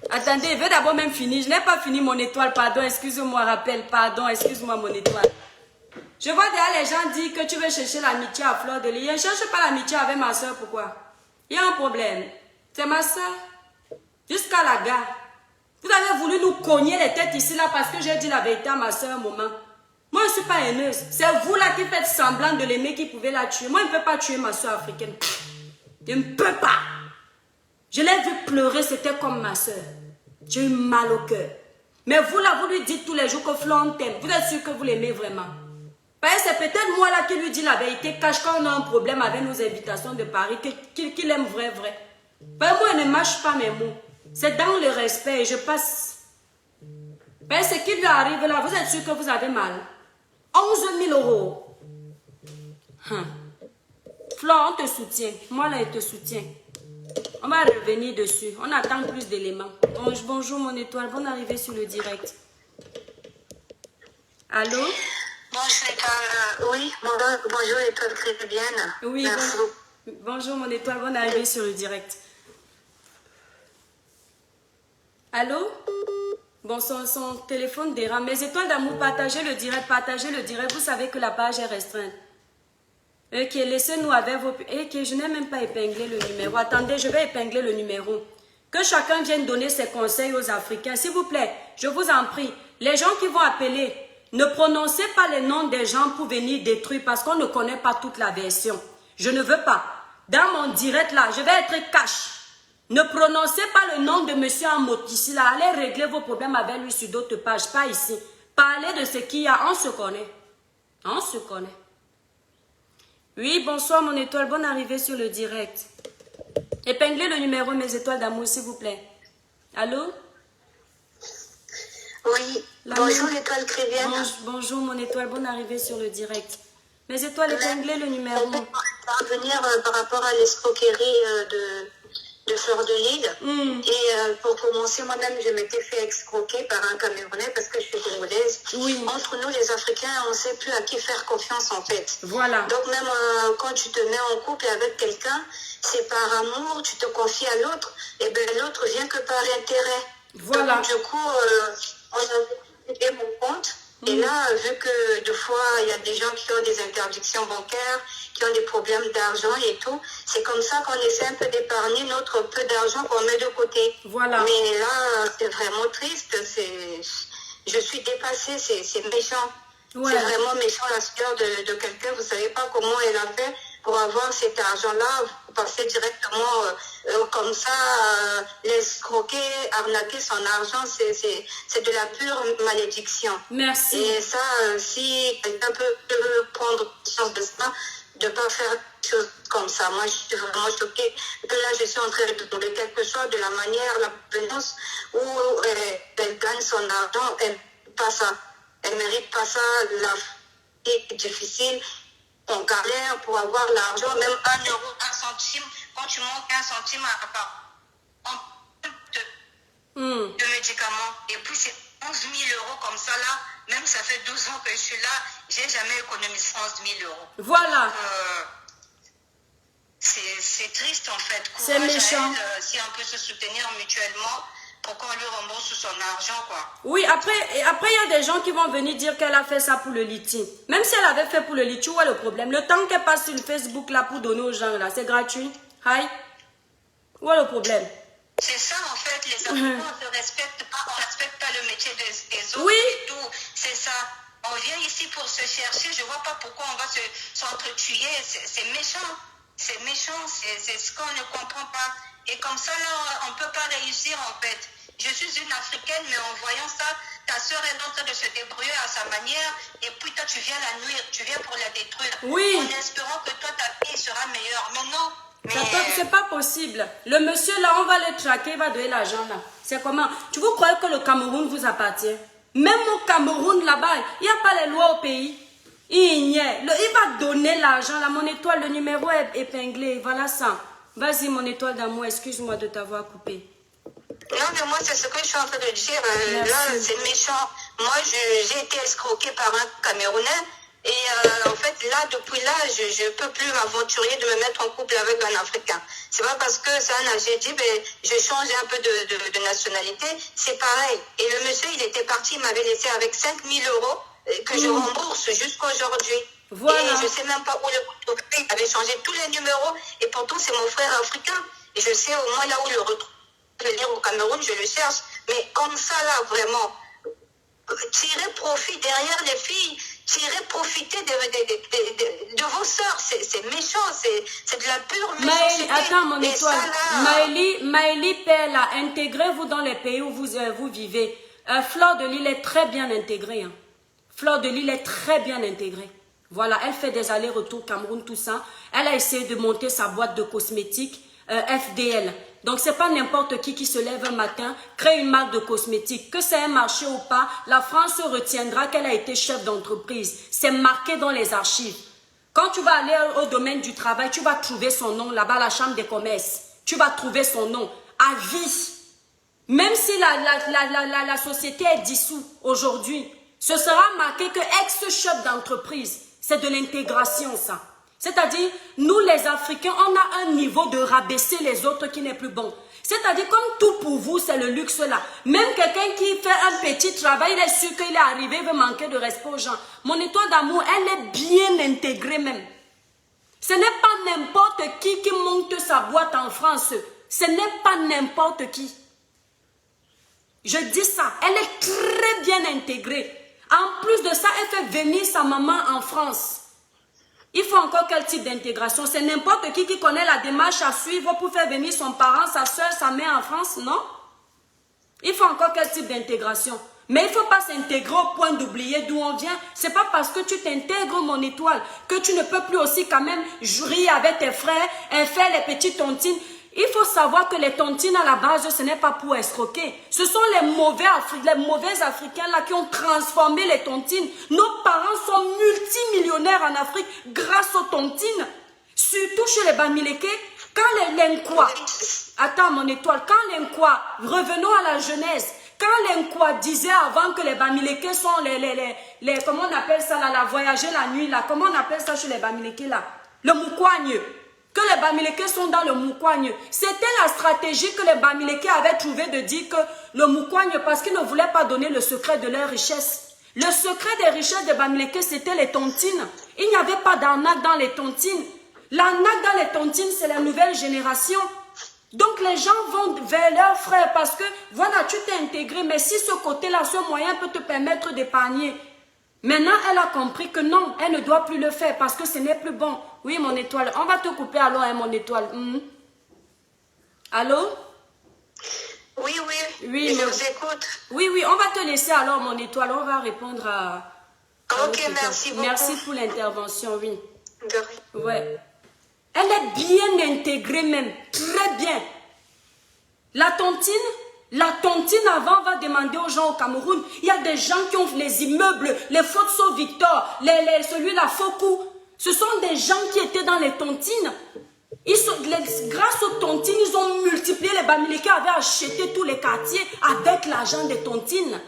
Attendez, je vais d'abord même finir. Je n'ai pas fini mon étoile, pardon, excusez-moi, rappel, pardon, excuse-moi mon étoile. Je vois derrière les gens dire que tu veux chercher l'amitié à Fleur de Lille. Je ne cherche pas l'amitié avec ma soeur, pourquoi? Il y a un problème. C'est ma soeur. Jusqu'à la gare. Vous avez voulu nous cogner les têtes ici, là, parce que j'ai dit la vérité à ma soeur un moment. Moi, je ne suis pas haineuse. C'est vous, là, qui faites semblant de l'aimer, qui pouvez la tuer. Moi, je ne peux pas tuer ma soeur africaine. Je ne peux pas. Je l'ai vu pleurer, c'était comme ma soeur. J'ai eu mal au cœur. Mais vous, là, vous lui dites tous les jours que Fleur t'aime. Vous êtes sûr que vous l'aimez vraiment? Parce que c'est peut-être moi, là, qui lui dis la vérité, cache quand on a un problème avec nos invitations de Paris, qu'il aime vrai. Parce que moi, je ne mâche pas mes mots. C'est dans le respect et je passe. Parce que ce qui lui arrive là, vous êtes sûr que vous avez mal? 11 000 euros. Fleur, on te soutient. Moi, là, je te soutiens. On va revenir dessus. On attend plus d'éléments. Bonjour, mon étoile. Bonne arrivée sur le direct. Allô? Bonjour, étoile. Oui, bonjour, étoile chrétienne. Oui, bonjour, mon étoile. Bonne arrivée sur le direct. Allô? Bon, son téléphone dérame. Mes étoiles d'amour, partagez le direct. Vous savez que la page est restreinte. Ok, laissez-nous avec vos... Ok, je n'ai même pas épinglé le numéro. Attendez, je vais épingler le numéro. Que chacun vienne donner ses conseils aux Africains. S'il vous plaît, je vous en prie. Les gens qui vont appeler, ne prononcez pas les noms des gens pour venir détruire parce qu'on ne connaît pas toute la version. Je ne veux pas. Dans mon direct là, je vais être cash. Ne prononcez pas le nom de monsieur en mot ici là. Allez régler vos problèmes avec lui sur d'autres pages, pas ici. Parlez de ce qu'il y a, on se connaît. On se connaît. Oui, bonsoir mon étoile, bonne arrivée sur le direct. Épinglez le numéro mes étoiles d'amour s'il vous plaît. Allô? Oui, bonjour l'étoile chrétienne. Bonjour mon étoile, bonne arrivée sur le direct. Mes étoiles, épinglez le numéro. On peut revenir par rapport à l'escroquerie de Fleur de Lille. Et pour commencer, moi-même, je m'étais fait escroquer par un Camerounais parce que je suis congolaise. Oui. Entre nous, les Africains, on ne sait plus à qui faire confiance, en fait. Voilà. Donc, même quand tu te mets en couple avec quelqu'un, c'est par amour, tu te confies à l'autre, et bien l'autre vient que par intérêt. Voilà. Donc, du coup, on a fait mon compte. Et là, vu que des fois, il y a des gens qui ont des interdictions bancaires, qui ont des problèmes d'argent et tout, c'est comme ça qu'on essaie un peu d'épargner notre peu d'argent qu'on met de côté. Voilà. Mais là, c'est vraiment triste. Je suis dépassée, c'est méchant. Ouais. C'est vraiment méchant, la sueur de quelqu'un. Vous ne savez pas comment elle a fait pour avoir cet argent-là. passer directement comme ça, l'escroquer, arnaquer son argent, c'est de la pure malédiction. Merci. Et ça, si quelqu'un peut prendre conscience de ça, de ne pas faire des choses comme ça. Moi, je suis vraiment choquée que là, je suis en train de tomber quelque chose de la manière, la provenance où elle gagne son argent, elle pas ça. Elle mérite pas ça. La vie est difficile. On galère pour avoir l'argent, même 1 euro, 1 centime. Quand tu manques 1 centime de médicaments, et puis c'est 11 000 euros comme ça là, même ça fait 12 ans que je suis là, j'ai jamais économisé 11 000 euros. Voilà. Donc, c'est triste en fait. C'est méchant. Si on peut se soutenir mutuellement, pour qu'on lui rembourse son argent, quoi. Oui, après, il y a des gens qui vont venir dire qu'elle a fait ça pour le litige. Même si elle avait fait pour le litige, où est le problème? Le temps qu'elle passe sur le Facebook là pour donner aux gens là, c'est gratuit. Hi. Où est le problème? C'est ça en fait, les Africains ne respectent pas, on ne respecte pas le métier des autres Oui. et tout. C'est ça. On vient ici pour se chercher, je ne vois pas pourquoi on va s'entretuer. C'est méchant. C'est méchant, c'est ce qu'on ne comprend pas. Et comme ça, là, on ne peut pas réussir en fait. Je suis une Africaine, mais en voyant ça, ta soeur est en train de se débrouiller à sa manière, et puis toi, tu viens la nuire, tu viens pour la détruire. Oui. En espérant que toi, ta vie sera meilleure. Mais non. C'est pas possible. Le monsieur là, on va le traquer, il va donner l'argent là. C'est comment? Tu vous croyez que le Cameroun vous appartient? Même au Cameroun là-bas, il n'y a pas les lois au pays. Il va donner l'argent là. Mon étoile, le numéro est épinglé. Voilà ça. Vas-y, mon étoile d'amour, excuse-moi de t'avoir coupé. Non, mais moi, c'est ce que je suis en train de dire. Là, c'est méchant. Moi, j'ai été escroquée par un Camerounais. Et en fait, là, depuis là, je ne peux plus m'aventurer de me mettre en couple avec un Africain. C'est pas parce que c'est un j'ai dit, ben, je change un peu de nationalité. C'est pareil. Et le monsieur, il était parti, il m'avait laissé avec 5 000 euros que je rembourse jusqu'à aujourd'hui. Voilà. Et je ne sais même pas où le retrouver. Il avait changé tous les numéros. Et pourtant, c'est mon frère africain. Et je sais au moins là où le retrouver. Je veux dire, au Cameroun, je le cherche. Mais comme ça, là, vraiment, tirer profit derrière les filles, profiter de vos sœurs, c'est méchant, c'est de la pure méchanceté. Attends, mon étoile. Ça, Maëlie Pella, intégrez-vous dans les pays où vous vivez. Fleur de Lille est très bien intégrée. Hein. Fleur de Lille est très bien intégrée. Voilà, elle fait des allers-retours Cameroun, tout ça. Elle a essayé de monter sa boîte de cosmétiques FDL. Donc, c'est pas n'importe qui se lève un matin, crée une marque de cosmétiques. Que c'est un marché ou pas, la France retiendra qu'elle a été chef d'entreprise. C'est marqué dans les archives. Quand tu vas aller au domaine du travail, tu vas trouver son nom là-bas, la chambre des commerces. Tu vas trouver son nom à vie. Même si la société est dissoute aujourd'hui, ce sera marqué que ex-chef d'entreprise. C'est de l'intégration, ça. C'est-à-dire, nous les Africains, on a un niveau de rabaisser les autres qui n'est plus bon. C'est-à-dire, comme tout pour vous, c'est le luxe là. Même quelqu'un qui fait un petit travail, il est sûr qu'il est arrivé, il veut manquer de respect aux gens. Mon étoile d'amour, elle est bien intégrée même. Ce n'est pas n'importe qui monte sa boîte en France. Ce n'est pas n'importe qui. Je dis ça, elle est très bien intégrée. En plus de ça, elle fait venir sa maman en France. Il faut encore quel type d'intégration? C'est n'importe qui connaît la démarche à suivre pour faire venir son parent, sa soeur, sa mère en France, non? Il faut encore quel type d'intégration? Mais il ne faut pas s'intégrer au point d'oublier d'où on vient. Ce n'est pas parce que tu t'intègres, mon étoile, que tu ne peux plus aussi quand même rire avec tes frères et faire les petites tontines. Il faut savoir que les tontines à la base, ce n'est pas pour escroquer. Ce sont les mauvais Africains là qui ont transformé les tontines. Nos parents sont multimillionnaires en Afrique grâce aux tontines. Surtout chez les Bamileke, quand les Lenkois, attends mon étoile, quand Lenkois, revenons à la Genèse, quand Lenkois disait avant que les Bamileke sont les comment on appelle ça là, la voyager la nuit là, comment on appelle ça chez les Bamileke là, le Moukouagne. Que les Bamileke sont dans le Moukouagne. C'était la stratégie que les Bamileke avaient trouvé de dire que le Moukouagne, parce qu'ils ne voulaient pas donner le secret de leur richesse. Le secret des richesses des Bamileke, c'était les tontines. Il n'y avait pas d'arnaque dans les tontines. L'arnaque dans les tontines, c'est la nouvelle génération. Donc les gens vont vers leurs frères parce que, voilà, tu t'es intégré, mais si ce côté-là, ce moyen peut te permettre d'épargner. Maintenant, elle a compris que non, elle ne doit plus le faire parce que ce n'est plus bon. Oui, mon étoile. On va te couper alors, hein, mon étoile. Allô? Oui, Oui, je vous écoute. Oui, on va te laisser alors, mon étoile. On va répondre à Ok, merci beaucoup. Merci pour l'intervention, oui. De rien. Ouais. Elle est bien intégrée même. Très bien. La tontine avant va demander aux gens au Cameroun. Il y a des gens qui ont les immeubles, les Fotso Victor, celui-là Foku. Ce sont des gens qui étaient dans les tontines. Grâce aux tontines, ils ont multiplié les Bamileke qui avaient acheté tous les quartiers avec l'argent des tontines.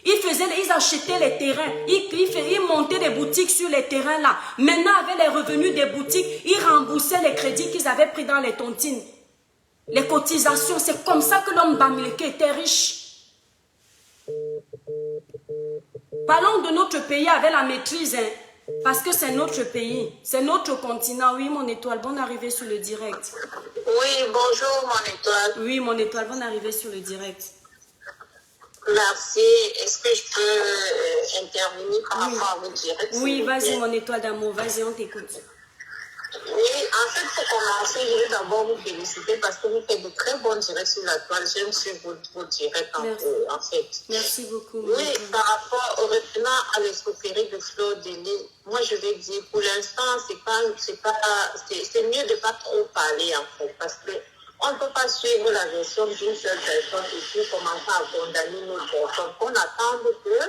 Ils achetaient les terrains, ils montaient des boutiques sur les terrains là. Maintenant, avec les revenus des boutiques, ils remboursaient les crédits qu'ils avaient pris dans les tontines. Les cotisations, c'est comme ça que l'homme Bamileke était riche. Parlons de notre pays avec la maîtrise, hein, parce que c'est notre pays, c'est notre continent. Oui, mon étoile, bonne arrivée sur le direct. Oui, bonjour, mon étoile. Oui, mon étoile, bonne arrivée sur le direct. Merci. Est-ce que je peux intervenir par rapport à votre direct? Oui, vas-y, mon étoile d'amour, vas-y, on t'écoute. Oui, en fait, pour commencer, je vais d'abord vous féliciter parce que vous faites de très bons directs sur la toile. J'aime suivre vos directs en fait. Merci beaucoup. Oui, par rapport au revenant à l'escroquerie de Fleur de Lys, moi je vais dire, pour l'instant, c'est mieux de ne pas trop parler en fait, parce que on ne peut pas suivre la version d'une seule personne et puis commencer à condamner une autre personne. On attend que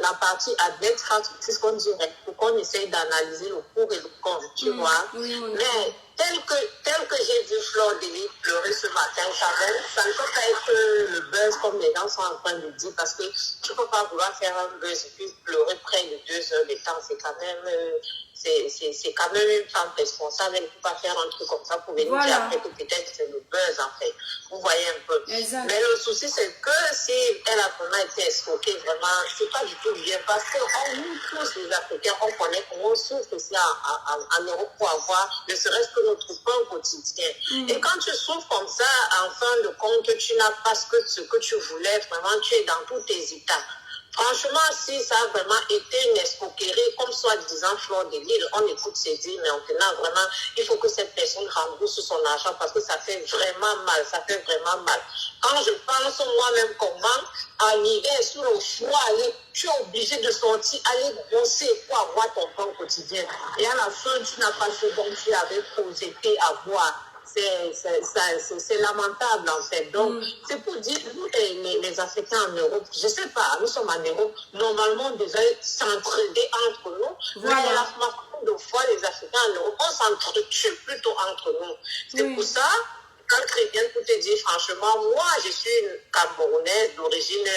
la partie adverse fasse ce qu'on dirait, pour qu'on essaye d'analyser le pour et le contre, tu vois. Oui, mais tel que j'ai vu Fleur de Lys pleurer ce matin, ça ne peut pas être le buzz comme les gens sont en train de dire, parce que tu ne peux pas vouloir faire un buzz et puis pleurer près de 2 heures de temps. C'est quand même une femme responsable. Elle ne peut pas faire un truc comme ça pour venir dire après que peut-être c'est le buzz en fait. Vous voyez un peu. Exact. Mais le souci c'est que si elle a vraiment été escroquée, vraiment, c'est pas du tout bien, parce qu'on nous tous les Africains, on connaît comment on souffre aussi en Europe pour avoir ne serait-ce que notre pain quotidien. Et quand tu souffres comme ça, en fin de compte, tu n'as pas ce que tu voulais, vraiment, tu es dans tous tes états. Franchement, si ça a vraiment été une escroquerie, comme soi-disant Fleur de Lys, on écoute se dire, mais maintenant, vraiment, il faut que cette personne rembourse son argent parce que ça fait vraiment mal, Quand je pense moi-même comment arriver sur le choix, tu es obligé de sortir, aller bosser pour avoir ton pain quotidien. Et à la fin, tu n'as pas ce dont tu avais projeté avoir. C'est lamentable en fait. Donc, c'est pour dire, nous les Africains en Europe, je ne sais pas, nous sommes en Europe, normalement on devait s'entraider entre nous, mais la façon de fois les Africains en Europe, on s'entretue plutôt entre nous. C'est pour ça, quand chrétien, pour te dire franchement, moi je suis une Camerounaise d'origine,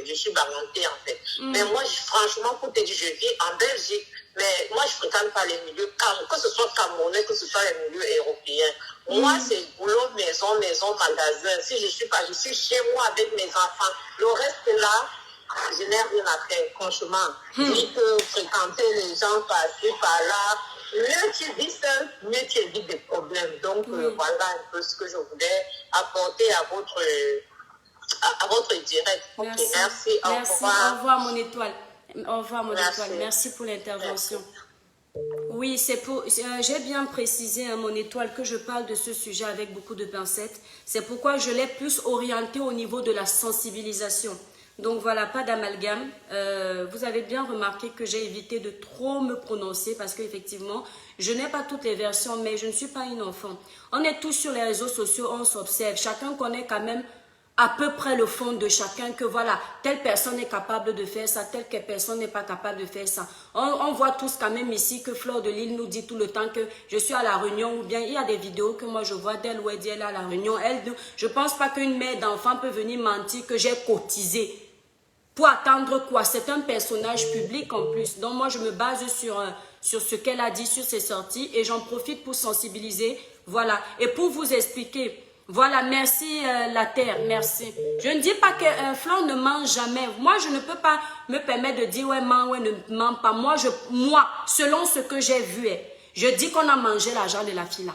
je suis Bamantée en fait. Mais moi, franchement, pour te dire, je vis en Belgique. Mais moi, je ne fréquente pas les milieux, que ce soit camerounais, que ce soit les milieux européens. Moi, c'est boulot, maison, magasin. Si je suis chez moi avec mes enfants. Le reste là, je n'ai rien à faire, franchement. Ni que fréquenter les gens par-ci, par-là. Mieux tu vis seul, mieux tu évites des problèmes. Donc, voilà un peu ce que je voulais apporter à votre direct. Merci. Okay, merci. Au revoir. Au revoir, mon étoile. Au revoir, mon étoile. Merci pour l'intervention. Oui, j'ai bien précisé à mon étoile que je parle de ce sujet avec beaucoup de pincettes. C'est pourquoi je l'ai plus orienté au niveau de la sensibilisation. Donc voilà, pas d'amalgame. Vous avez bien remarqué que j'ai évité de trop me prononcer parce qu'effectivement, je n'ai pas toutes les versions, mais je ne suis pas une enfant. On est tous sur les réseaux sociaux, on s'observe. Chacun connaît quand même à peu près le fond de chacun, que voilà, telle personne est capable de faire ça, telle personne n'est pas capable de faire ça. On voit tous quand même ici que Fleur de Lys nous dit tout le temps que je suis à la réunion, ou bien il y a des vidéos que moi je vois d'elle où elle dit elle est à la réunion. Je pense pas qu'une mère d'enfant peut venir mentir que j'ai cotisé. Pour attendre quoi? C'est un personnage public en plus. Donc moi je me base sur ce qu'elle a dit, sur ses sorties, et j'en profite pour sensibiliser, voilà, et pour vous expliquer. Voilà, merci la terre, merci. Je ne dis pas que Fleur ne ment jamais. Moi, je ne peux pas me permettre de dire ouais, ment, ouais, ne ment pas. Moi, selon ce que j'ai vu, je dis qu'on a mangé l'argent de la fille là.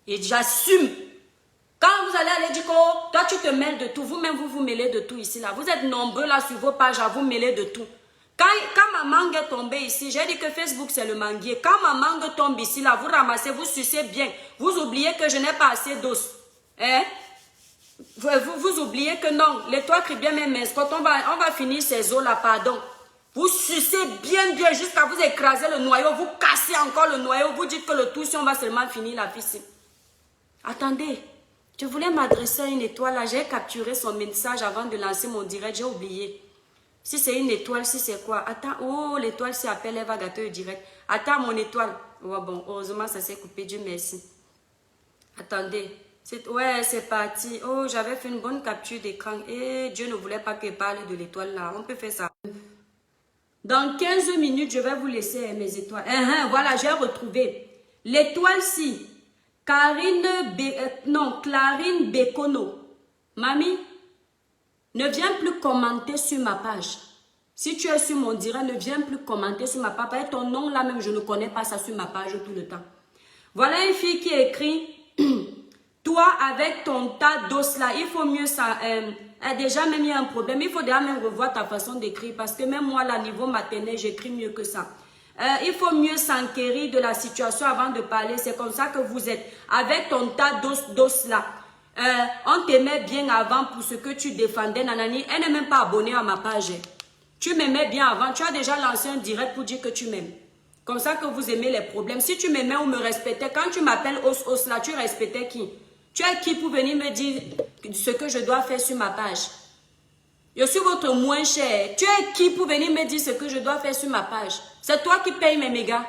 Et j'assume. Quand vous allez aller dire que toi, tu te mêles de tout. Vous-même, vous mêlez de tout ici là. Vous êtes nombreux là sur vos pages à vous mêler de tout. Quand ma mangue est tombée ici, j'ai dit que Facebook c'est le manguier. Quand ma mangue tombe ici, là, vous ramassez, vous sucez bien. Vous oubliez que je n'ai pas assez d'os. Hein? Vous oubliez que non, l'étoile crie bien mes mascottes, on va finir ces os-là, pardon. Vous sucez bien jusqu'à vous écraser le noyau, vous cassez encore le noyau, vous dites que le tout, si on va seulement finir la piscine. Attendez, je voulais m'adresser à une étoile, là, j'ai capturé son message avant de lancer mon direct, j'ai oublié. Si c'est une étoile, si c'est quoi? Attends, oh, l'étoile s'appelle Eva Gâteau direct. Attends, mon étoile. Oh, bon, heureusement, ça s'est coupé, Dieu merci. Attendez. Ouais, c'est parti. Oh, j'avais fait une bonne capture d'écran. Et Dieu ne voulait pas que je parle de l'étoile là. On peut faire ça. Dans 15 minutes, je vais vous laisser mes étoiles. Voilà, j'ai retrouvé. L'étoile-ci. Clarine Bekono. Mamie, ne viens plus commenter sur ma page. Si tu es sur mon direct, ne viens plus commenter sur ma page. Et ton nom là même, je ne connais pas ça sur ma page tout le temps. Voilà une fille qui écrit... Toi, avec ton tas d'os là, il faut mieux ça. Déjà, même il y a un problème. Il faut déjà même revoir ta façon d'écrire. Parce que même moi, là, niveau maternel, j'écris mieux que ça. Il faut mieux s'enquérir de la situation avant de parler. C'est comme ça que vous êtes. Avec ton tas d'os là. On t'aimait bien avant pour ce que tu défendais, Nanani. Elle n'est même pas abonnée à ma page. Tu m'aimais bien avant. Tu as déjà lancé un direct pour dire que tu m'aimes. Comme ça que vous aimez les problèmes. Si tu m'aimais ou me respectais, quand tu m'appelles os là, tu respectais qui? Tu es qui pour venir me dire ce que je dois faire sur ma page? Je suis votre moins cher. Tu es qui pour venir me dire ce que je dois faire sur ma page? C'est toi qui payes mes mégas.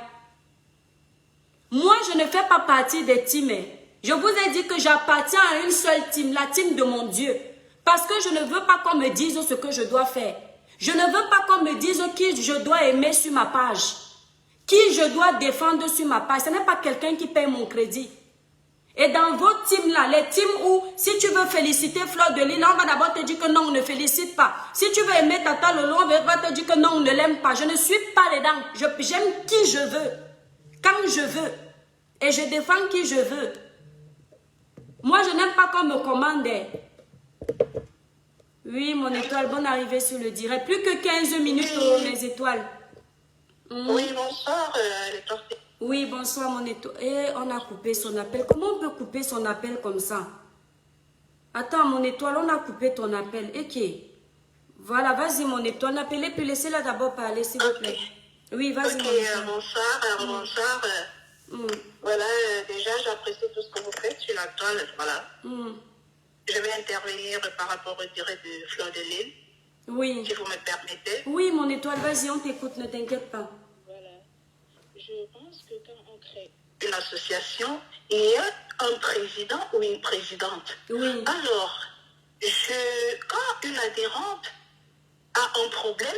Moi, je ne fais pas partie des teams. Je vous ai dit que j'appartiens à une seule team, la team de mon Dieu. Parce que je ne veux pas qu'on me dise ce que je dois faire. Je ne veux pas qu'on me dise qui je dois aimer sur ma page. Qui je dois défendre sur ma page. Ce n'est pas quelqu'un qui paye mon crédit. Et dans vos teams là, les teams où si tu veux féliciter Fleur de Lys, on va d'abord te dire que non, on ne félicite pas. Si tu veux aimer Tata Lolo, on va te dire que non, on ne l'aime pas. Je ne suis pas dedans. J'aime qui je veux, quand je veux. Et je défends qui je veux. Moi, je n'aime pas qu'on me commande. Oui, mon étoile, bonne arrivée sur le direct. Plus que 15 minutes, mes étoiles. Oui, bonsoir, l'étoile. Oui, bonsoir mon étoile. Et on a coupé son appel. Comment on peut couper son appel comme ça? Attends, mon étoile, on a coupé ton appel. Ok. Voilà, vas-y mon étoile. Appelez, puis laissez-la d'abord parler, s'il vous plaît. Oui, vas-y mon étoile. Bonsoir. Voilà, déjà, j'apprécie tout ce que vous faites sur la toile. Voilà. Je vais intervenir par rapport au direct de Fleur de Lys. Oui. Si vous me permettez. Oui, mon étoile, vas-y, on t'écoute, ne t'inquiète pas. Je pense que quand on crée une association, il y a un président ou une présidente. Oui. Alors, quand une adhérente a un problème,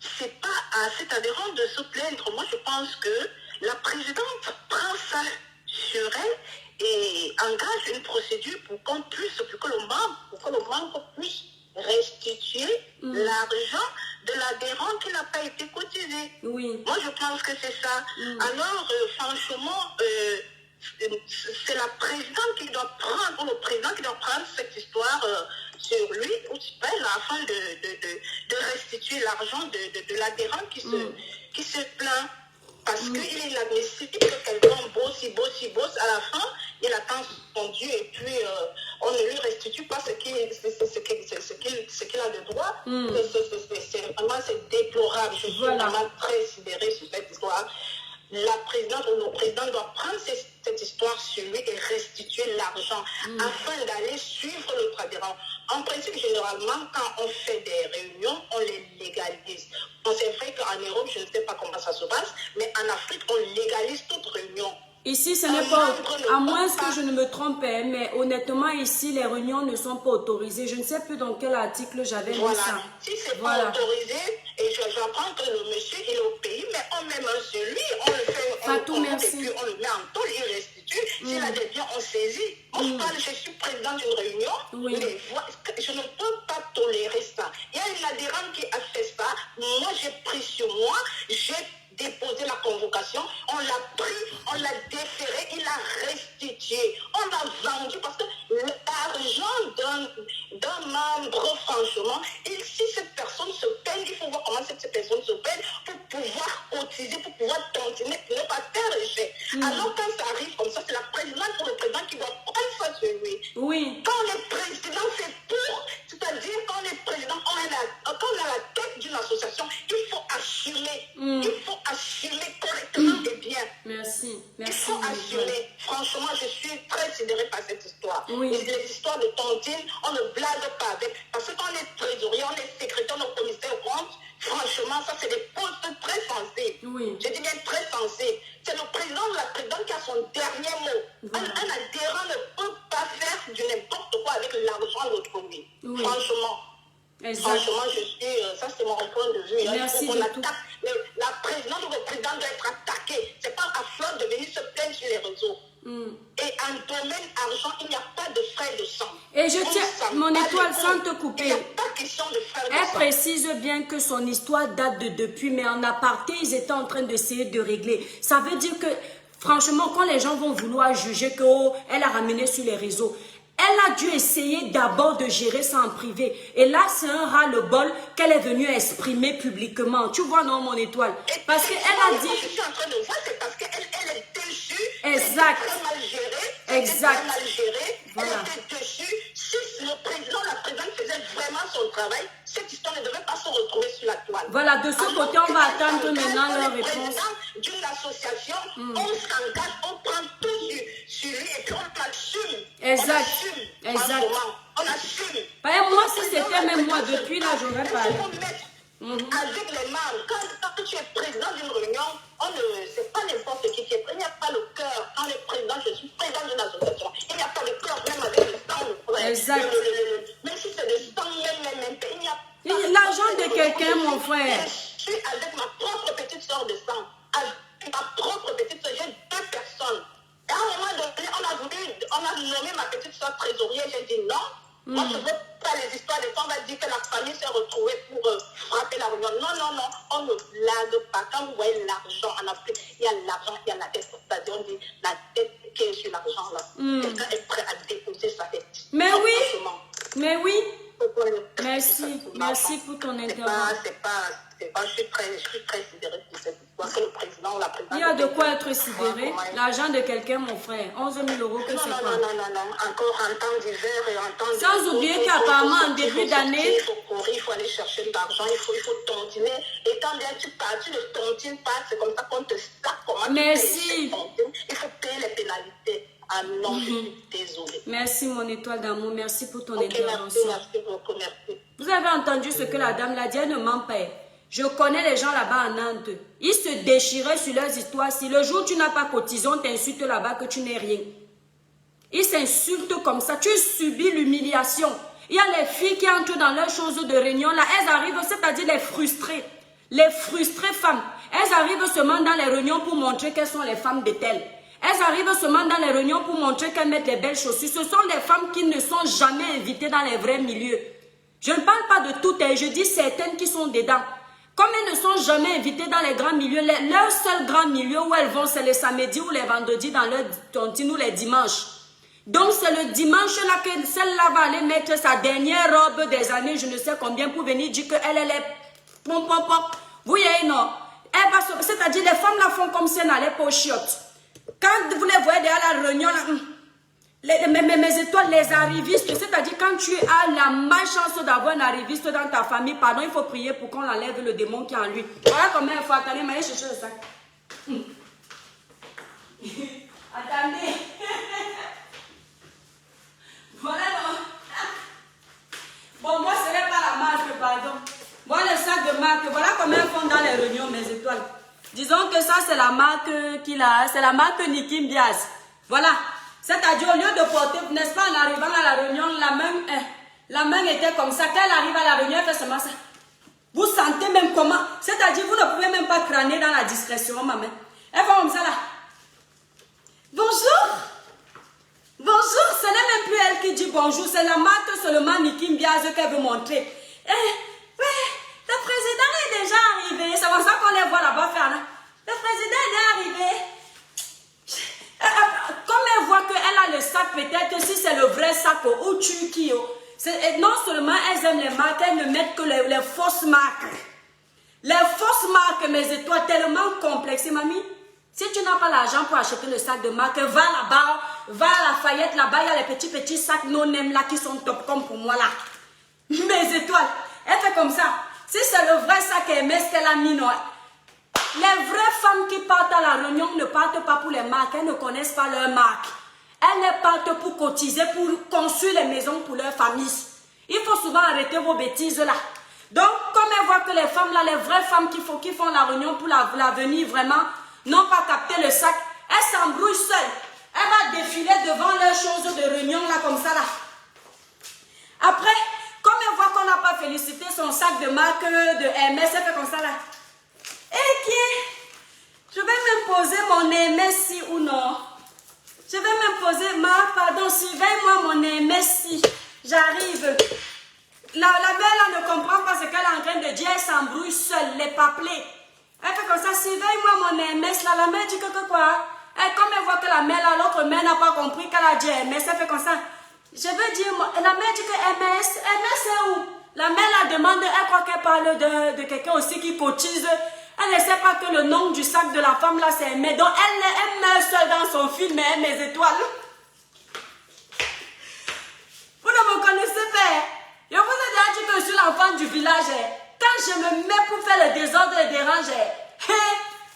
c'est pas à cette adhérente de se plaindre. Moi, je pense que la présidente prend ça sur elle et engage une procédure pour que le membre puisse restituer l'argent de l'adhérent qui n'a pas été cotisé. Oui. Moi, je pense que c'est ça. Alors, franchement, c'est la présidente qui doit prendre, ou le président qui doit prendre cette histoire sur lui, ou afin de restituer l'argent de l'adhérent qui se plaint. Parce qu'il est inadmissible que quelqu'un bosse, à la fin, il attend son Dieu et puis on ne lui restitue pas ce qu'il a de droit. C'est déplorable. Je suis vraiment très sidérée sur cette histoire. La présidente ou le président doit prendre cette histoire sur lui et restituer l'argent afin d'aller suivre l'autre adhérent. En principe, généralement, quand on fait des réunions, on les légalise. Bon, c'est vrai qu'en Europe, je ne sais pas comment ça se passe, mais en Afrique, on légalise toute réunion. Ici, ce n'est pas... À moins que je ne me trompe, mais honnêtement, ici, les réunions ne sont pas autorisées. Je ne sais plus dans quel article j'avais lu ça. Si c'est pas autorisé, et j'apprends que le monsieur il est au pays, mais on met main sur lui, on le fait, et puis on le met en tôle, il restitue. S'il a des biens, on saisit. Moi, je suis président d'une réunion, mais je ne peux pas tolérer ça. Il y a une adhérente qui a fait ça. Moi, j'ai pris sur moi, j'ai déposé la convocation, on l'a pris, on l'a déféré, il a restitué, on l'a vendu parce que l'argent d'un membre, franchement, si cette personne se paye, il faut voir comment cette personne se paye. arrive comme ça, c'est la présidente ou le président qui doit prendre ça sur lui. Oui. Quand le président c'est pour, c'est-à-dire quand les présidents quand on a la tête d'une association, il faut assumer. Il faut assumer correctement et bien. Merci. Il faut assumer. Franchement, je suis très sidérée par cette histoire. Oui. Les histoires de tontine, on ne blague pas avec. Parce que quand on est trésorier, on est secrétaire, on est commissaire au compte, franchement, ça c'est des postes très sensibles. Oui. Je dis bien très sensibles. C'est le président ou la présidente qui a son dernier mot. Un adhérent ne peut pas faire du n'importe quoi avec l'argent de l'autre vie. Oui. Franchement. Exact. Franchement, ça c'est mon point de vue. Merci on de attaque, tout. la présidente ou le président doit être attaqué. C'est pas à flot de venir se plaindre sur les réseaux. Et en domaine argent, il n'y a pas de frais de sang. Et je tiens, mon étoile, sans te Il n'y couper. a pas question de frais de Elle sang. précise bien que son histoire date de depuis, mais en aparté, ils étaient en train d'essayer de régler. Ça veut dire que, franchement, quand les gens vont vouloir juger qu'elle a ramené sur les réseaux, elle a dû essayer d'abord de gérer ça en privé. Et là, c'est un ras-le-bol qu'elle est venue exprimer publiquement. Tu vois, non, mon étoile? Parce qu'elle a dit... Je suis en train de voir, c'est parce qu'elle est déçue. Exact. Elle était très mal gérée. Exact. Très mal gérée. Voilà. Elle était déçue. Si le président, la présidente faisait vraiment son travail, cette histoire ne devait pas se retrouver sur la toile. Voilà, de ce côté, on va attendre maintenant leur réponse. Président d'une association, on s'engage, on prend tout sur lui et puis on assume. Exact. On assume. Exact. On assume. Moi, si c'était même moi, depuis là, j'aurais parlé. Avec les membres, quand tu es président d'une réunion, c'est pas n'importe qui est président, il n'y a pas le cœur. Quand les présidents, je suis président d'une association, il n'y a pas le cœur, même avec le sang. Exact. Même si c'est le sang, même, il n'y a pas. L'argent de quelqu'un, mon frère. Je suis avec ma propre petite soeur de sang. Avec ma propre petite soeur, j'ai 2 personnes. Et à un moment donné, on a nommé ma petite soeur trésorière, j'ai dit non. Moi, je ne veux pas les histoires de temps, on va dire que la famille s'est retrouvée pour frapper la réunion. Non, on ne blague pas. Quand vous voyez l'argent en Afrique, il y a l'argent, il y a la tête. C'est-à-dire, on dit la tête qui est sur l'argent, là. Quelqu'un est prêt à déposer sa tête. Mais oui, mais oui. Merci. Merci pour ton intervention. Je suis très sidérée pour cette histoire. Que le président ou la présidente. Il y a de quoi être sidéré. L'argent de quelqu'un, mon frère. 11 000 euros, que c'est quoi? Non. Encore en temps d'hiver et en temps de... Sans oublier qu'apparemment, en début d'année... Il faut courir, il faut aller chercher de l'argent, il faut tontiner. Et quand bien tu pars, tu ne tontines pas, c'est comme ça qu'on te sape. Merci. Il faut payer les pénalités. Ah non, je suis désolée. Merci, mon étoile d'amour. Merci pour ton intervention. Merci beaucoup, merci. Vous avez entendu ce que la dame l'a dit, elle ne ment pas. Je connais les gens là-bas en Nantes. Ils se déchiraient sur leurs histoires. Si le jour où tu n'as pas cotisé, on t'insulte là-bas que tu n'es rien. Ils s'insultent comme ça. Tu subis l'humiliation. Il y a les filles qui entrent dans leurs choses de réunion. Là, elles arrivent, c'est-à-dire les frustrées. Les frustrées femmes. Elles arrivent seulement dans les réunions pour montrer qu'elles sont les femmes de telles. Elles arrivent seulement dans les réunions pour montrer qu'elles mettent les belles chaussures. Ce sont des femmes qui ne sont jamais invitées dans les vrais milieux. Je ne parle pas de toutes, je dis certaines qui sont dedans. Comme elles ne sont jamais invitées dans les grands milieux, leur seul grand milieu où elles vont, c'est les samedis ou les vendredis dans leur tontine ou les dimanches. Donc c'est le dimanche là que celle-là va aller mettre sa dernière robe des années, je ne sais combien, pour venir dire qu'elle est pom. Vous voyez, non? C'est-à-dire, les femmes là font comme si elles n'allaient pas aux chiottes. Quand vous les voyez derrière la réunion, là, mes étoiles, les arrivistes, c'est-à-dire quand tu as la malchance d'avoir un arriviste dans ta famille, pardon, il faut prier pour qu'on enlève le démon qui est en lui. Voilà combien il faut attendre, mais allez chercher le sac. Attendez. Voilà, non. Bon, moi, ce n'est pas la marque, pardon. Voilà le sac de marque. Voilà combien ils font dans les réunions, mes étoiles. Disons que ça, c'est la marque qu'il a. C'est la marque Nikim Diaz. Voilà. C'est-à-dire, au lieu de porter, n'est-ce pas, en arrivant à la réunion, la main était comme ça. Quand elle arrive à la réunion, elle fait seulement ça. Vous sentez même comment? C'est-à-dire, vous ne pouvez même pas crâner dans la discrétion, ma main. Elle fait comme ça, là. Bonjour. Bonjour. Ce n'est même plus elle qui dit bonjour. C'est la marque seulement Nikim Diaz qu'elle veut montrer. Le président est déjà arrivé. C'est comme ça qu'on les voit là-bas faire, là. Le président est arrivé. Comme elle voit qu'elle a le sac, peut-être si c'est le vrai sac ou Turquie, non seulement elles aiment les marques, elles ne mettent que les fausses marques. Les fausses marques, mes étoiles, tellement complexes. Mamie, Si tu n'as pas l'argent pour acheter le sac de marque, va là-bas, va à la Fayette, là-bas, il y a les petits sacs non-name là qui sont top comme pour moi là. Mes étoiles, elle fait comme ça. Si c'est le vrai sac Hermès qu'elle a mis, non. Les vraies femmes qui partent à la réunion ne partent pas pour les marques, elles ne connaissent pas leurs marques. Elles partent pour cotiser, pour construire les maisons pour leur famille. Il faut souvent arrêter vos bêtises là. Donc, comme elles voient que les femmes là, les vraies femmes qui font la réunion pour l'avenir vraiment, n'ont pas capté le sac, elles s'embrouillent seules. Elle va défiler devant leurs choses de réunion là, comme ça là. Après, comme elle voit qu'on n'a pas félicité son sac de marque de Hermès, elle fait comme ça là. Et qui je vais même poser mon Hermès si ou non. Je vais même poser pardon, surveille-moi mon Hermès si. J'arrive. La mère là ne comprend pas ce qu'elle est en train de dire, elle s'embrouille seule, les paplés. Elle fait comme ça, surveille-moi mon Hermès là. La mère dit que quoi? Et comme elle voit que la mère là, l'autre mère n'a pas compris qu'elle a dit Hermès, elle fait comme ça. Je veux dire, la mère dit que Hermès c'est où? La mère la demande, elle croit qu'elle parle de quelqu'un aussi qui cotise. Elle ne sait pas que le nom du sac de la femme là c'est Hermès. Donc elle meurt seule dans son film, mais mes étoiles. Vous ne me connaissez pas. Je vous ai déjà dit que je suis l'enfant du village. Quand je me mets pour faire le désordre et déranger.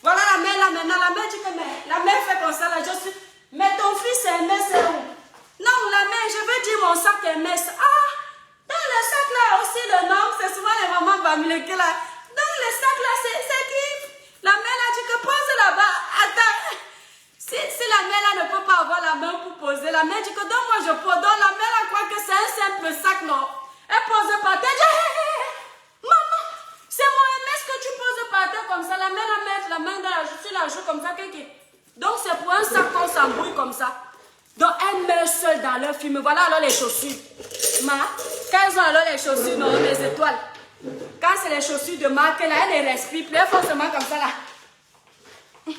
Voilà la mère là maintenant. La mère dit que la mère fait comme ça là. Je suis. Mais ton fils Hermès c'est où? Non, la mère, je veux dire mon sac Hermès. Ah, dans le sac là aussi le nom, c'est souvent les mamans Bamileke là. Dans le sac là, c'est qui? La mère a dit que pose là-bas. Attends. Si la mère là ne peut pas avoir la main pour poser, la mère dit que donc moi je pose. Donc la mère là croit que c'est un simple sac, non? Elle pose par terre. Maman, c'est mon Hermès que tu poses par terre comme ça. La mère la met la main sur la joue comme ça. Donc c'est pour un sac qu'on s'embrouille comme ça. Donc elles meurent seules dans leur film. Voilà alors les chaussures. Quand elles ont alors les chaussures, non, les étoiles. Quand c'est les chaussures de marque, là, elles ne respirent plus. Elles font seulement comme ça là. Elle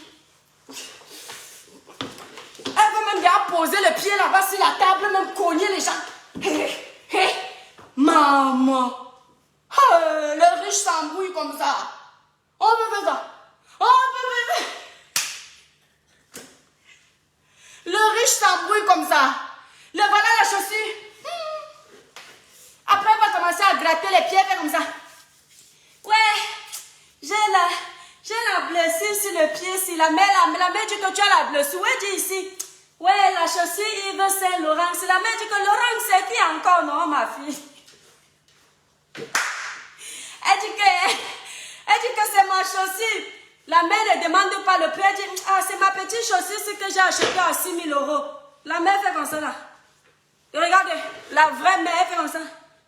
veut même bien poser le pied là-bas sur la table, même cogner les gens. Maman. Le riche s'embrouille comme ça. On peut faire ça. On peut faire ça. Le riche s'embrouille comme ça. Le voilà la chaussure. Après, elle va commencer à gratter les pieds comme ça. Ouais, j'ai la blessure sur le pied. Si la mère dit que tu as la blessure. Ouais, dis ici. Ouais, la chaussure Yves Saint-Laurent. Si la mère dit que Laurent, c'est qui encore? Non, ma fille. Elle dit que c'est ma chaussure. La mère ne demande pas le prix. Elle dit, ah, c'est ma petite chaussure, c'est que j'ai acheté à 6 000 €. La mère fait comme ça là. Et regardez, la vraie mère fait comme ça.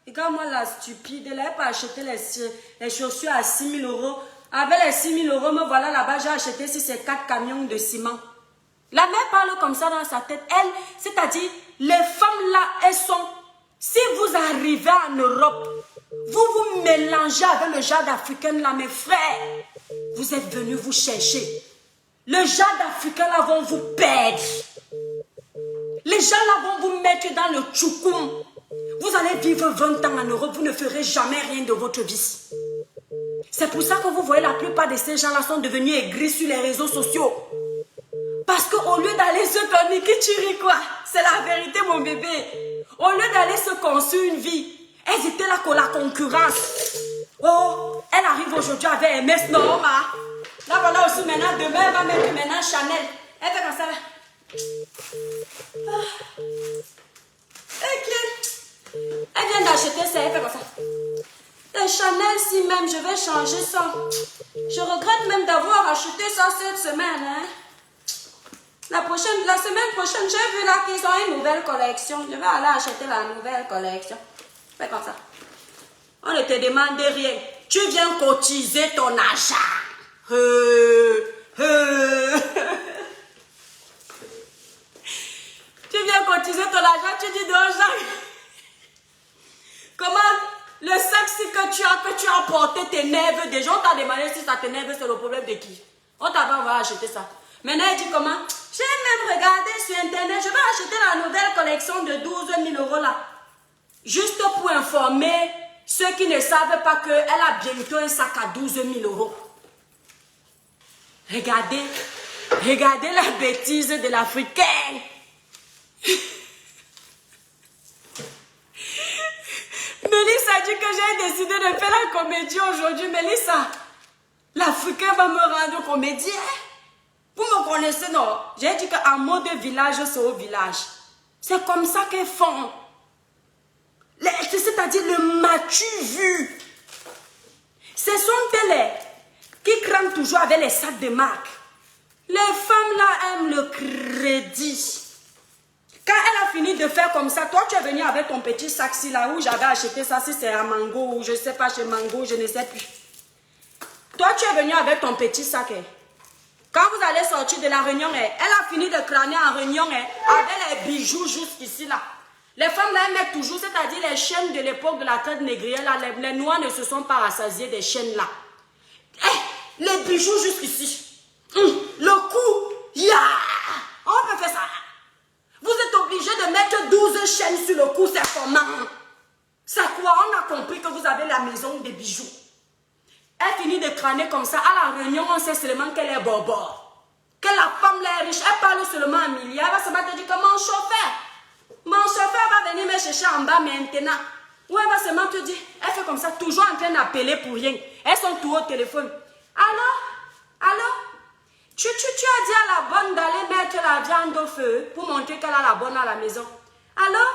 Regarde-moi la stupide, elle n'a pas acheté les chaussures à 6 000 €. Avec les 6 000 €, me voilà là-bas, j'ai acheté ces 4 camions de ciment. La mère parle comme ça dans sa tête. Elle, c'est-à-dire, les femmes là, elles sont... Si vous arrivez en Europe, vous vous mélangez avec le jade africain là, mes frères. Vous êtes venus vous chercher. Le jade africain là vont vous perdre. Les gens là vont vous mettre dans le tchoukoum. Vous allez vivre 20 ans en Europe, vous ne ferez jamais rien de votre vie. C'est pour ça que vous voyez la plupart de ces gens là sont devenus aigris sur les réseaux sociaux. Parce qu'au lieu d'aller se paniquer, tu ris quoi? C'est la vérité, mon bébé. Au lieu d'aller se construire une vie, elles étaient là pour la concurrence. Oh, elle arrive aujourd'hui avec Hermès, non, ma. Là, voilà aussi maintenant, demain, elle va mettre maintenant Chanel. Elle fait comme ça, là. Elle vient d'acheter ça, elle fait comme ça. Et Chanel, si même, je vais changer ça. Je regrette même d'avoir acheté ça cette semaine, hein. La semaine prochaine, j'ai vu là qu'ils ont une nouvelle collection. Je vais aller acheter la nouvelle collection. Fais comme ça. On ne te demande rien. Tu viens cotiser ton argent. Tu viens cotiser ton argent, tu dis d'argent. Comment le sexe que tu as porté t'énerve déjà. On t'a demandé si ça t'énerve, c'est le problème de qui? On t'a pas acheter ça. Maintenant, elle dit comment? J'ai même regardé sur internet, je vais acheter la nouvelle collection de 12 000 € là. Juste pour informer ceux qui ne savent pas qu'elle a bientôt un sac à 12 000 €. Regardez, Regardez la bêtise de l'Africain. Mélissa dit que j'ai décidé de faire la comédie aujourd'hui. Mélissa, l'Africain va me rendre comédien. Vous me connaissez, non? J'ai dit qu'un mot de village, c'est au village. C'est comme ça qu'ils font. C'est-à-dire le m'as-tu vu? Ce sont elles qui crament toujours avec les sacs de marque. Les femmes là aiment le crédit. Quand elle a fini de faire comme ça, toi tu es venu avec ton petit sac-ci là où j'avais acheté ça, si c'est à Mango ou je ne sais pas chez Mango, je ne sais plus. Toi tu es venu avec ton petit sac. Quand vous allez sortir de la réunion, elle a fini de crâner en réunion avec les bijoux jusqu'ici là. Les femmes là elles mettent toujours, c'est-à-dire les chaînes de l'époque de la traite négrière là, les noirs ne se sont pas rassasiés des chaînes là. Les bijoux jusqu'ici. Le cou, on peut faire ça. Vous êtes obligé de mettre 12 chaînes sur le cou, c'est comment? C'est quoi? On a compris que vous avez la maison des bijoux. Elle finit de crâner comme ça. À la réunion, on sait seulement qu'elle est bobo. Que la femme là est riche. Elle parle seulement à milliard. Elle va se mettre à dire que mon chauffeur va venir me chercher en bas maintenant. Ou elle va seulement te dire, elle fait comme ça, toujours en train d'appeler pour rien. Elles sont tout au téléphone. Allô? Tu as dit à la bonne d'aller mettre la viande au feu pour montrer qu'elle a la bonne à la maison. Allô?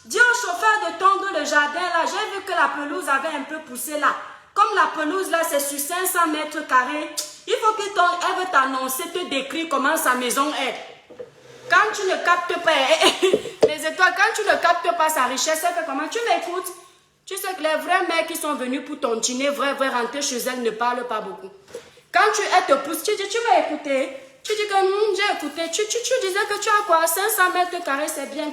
Dis au chauffeur de tondre le jardin là. J'ai vu que la pelouse avait un peu poussé là. Comme la pelouse là c'est sur 500 mètres carrés, il faut que elle veut t'annoncer, te décrire comment sa maison est. Quand tu ne captes pas les étoiles, quand tu ne captes pas sa richesse, elle fait comment? Tu m'écoutes? Tu sais que les vrais mecs qui sont venus pour tontiner, vrai rentrer chez elle ne parlent pas beaucoup. Quand elle te pousse, tu dis, tu vas écouter. Tu dis que j'ai écouté. Tu disais que tu as quoi? 500 mètres carrés, c'est bien.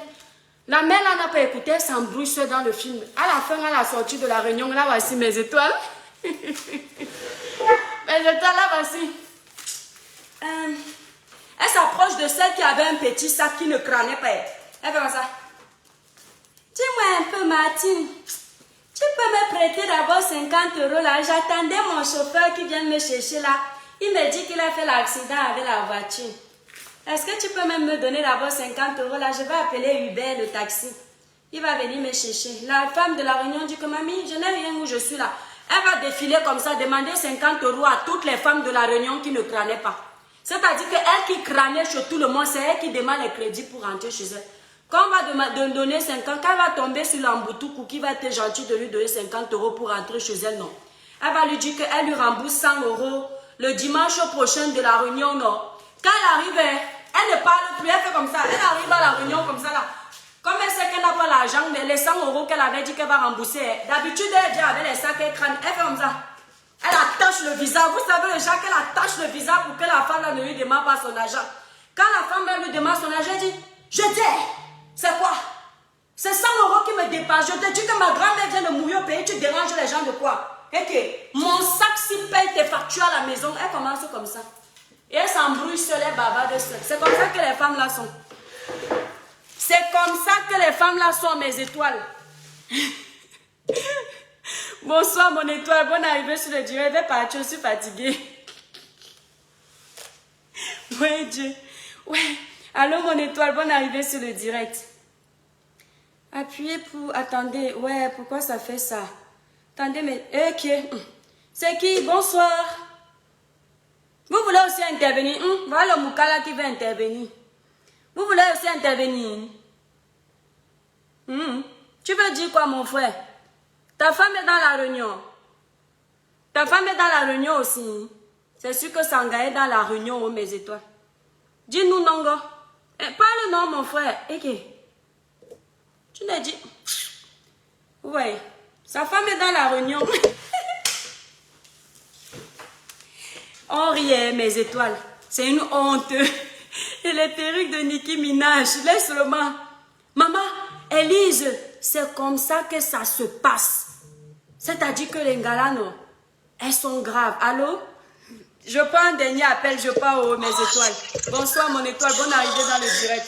La mère là n'a pas écouté, elle s'embrouille seule dans le film. À la fin, à la sortie de la réunion, là voici mes étoiles. Mes étoiles, là voici. Elle s'approche de celle qui avait un petit sac qui ne crânait pas. Elle fait comme ça. Dis-moi un peu, Martine. Tu peux me prêter d'abord 50 € là. J'attendais mon chauffeur qui vient me chercher là. Il me dit qu'il a fait l'accident avec la voiture. Est-ce que tu peux même me donner d'abord 50 € là? Je vais appeler Uber, le taxi. Il va venir me chercher. La femme de la réunion dit que mamie, je n'ai rien où je suis là. Elle va défiler comme ça, demander 50 € à toutes les femmes de la réunion qui ne crânaient pas. C'est-à-dire qu'elle qui crânait chez tout le monde, c'est elle qui demande les crédits pour rentrer chez elle. Quand on va donner 50, quand elle va tomber sur l'emboutou, qui va être gentil de lui donner 50 € pour rentrer chez elle, non. Elle va lui dire qu'elle lui rembourse 100 € le dimanche prochain de la réunion, non. Quand elle arrive, elle ne parle plus, elle fait comme ça. Elle arrive à la réunion comme ça là. Comme elle sait qu'elle n'a pas l'argent, mais les 100 € qu'elle avait dit qu'elle va rembourser, d'habitude elle vient avec les sacs et crâne, elle fait comme ça. Elle attache le visa. Vous savez le genre qu'elle attache le visa pour que la femme là ne lui demande pas son argent. Quand la femme là lui demande son argent, elle dit, je dis, c'est quoi? C'est 100 € qui me dépasse. Je te dis que ma grand-mère vient de mourir au pays, tu déranges les gens de quoi? Et que mon sac si paye tes factures à la maison, elle commence comme ça. Et elle s'embrouille sur les bavards de seul. C'est comme ça que les femmes là sont. C'est comme ça que les femmes là sont, mes étoiles. Bonsoir mon étoile, bonne arrivée sur le direct. Je vais partir, je suis fatiguée. Ouais Dieu. Ouais. Allô mon étoile, bonne arrivée sur le direct. Appuyez pour... Attendez, ouais, pourquoi ça fait ça? Attendez, mais... Ok. C'est qui? Bonsoir. Vous voulez aussi intervenir? Voilà le Moukala qui veut intervenir. Vous voulez aussi intervenir? Tu veux dire quoi mon frère? Ta femme est dans la réunion. Ta femme est dans la réunion aussi. C'est sûr que Sanga est dans la réunion, oh, mes étoiles. Dis-nous, Nongo. Parle non, mon frère. Ok. Tu l'as dit. Ouais. Sa femme est dans la réunion. On riait, mes étoiles. C'est une honte. Et les perruques de Nicki Minaj. Laisse-le moi. Maman, Élise, c'est comme ça que ça se passe. C'est-à-dire que les Ngalano, elles sont graves. Allô? Je prends un dernier appel, je pars aux mes étoiles. Bonsoir mon étoile, bonne arrivée dans le direct.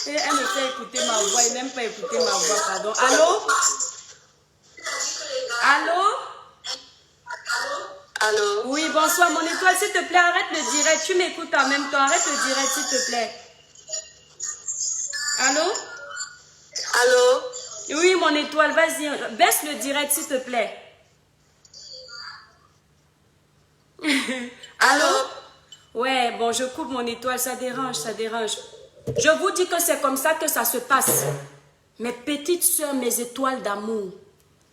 Et elle me fait écouter ma voix, elle n'aime pas écouter ma voix, pardon. Allô? Allô? Allô? Oui, bonsoir, mon étoile, s'il te plaît, arrête le direct. Tu m'écoutes en même temps, arrête le direct, s'il te plaît. Allô? Allô? Oui, mon étoile, vas-y, baisse le direct, s'il te plaît. Allô? Ouais, bon, je coupe mon étoile, ça dérange, ça dérange. Je vous dis que c'est comme ça que ça se passe. Mes petites soeurs, mes étoiles d'amour.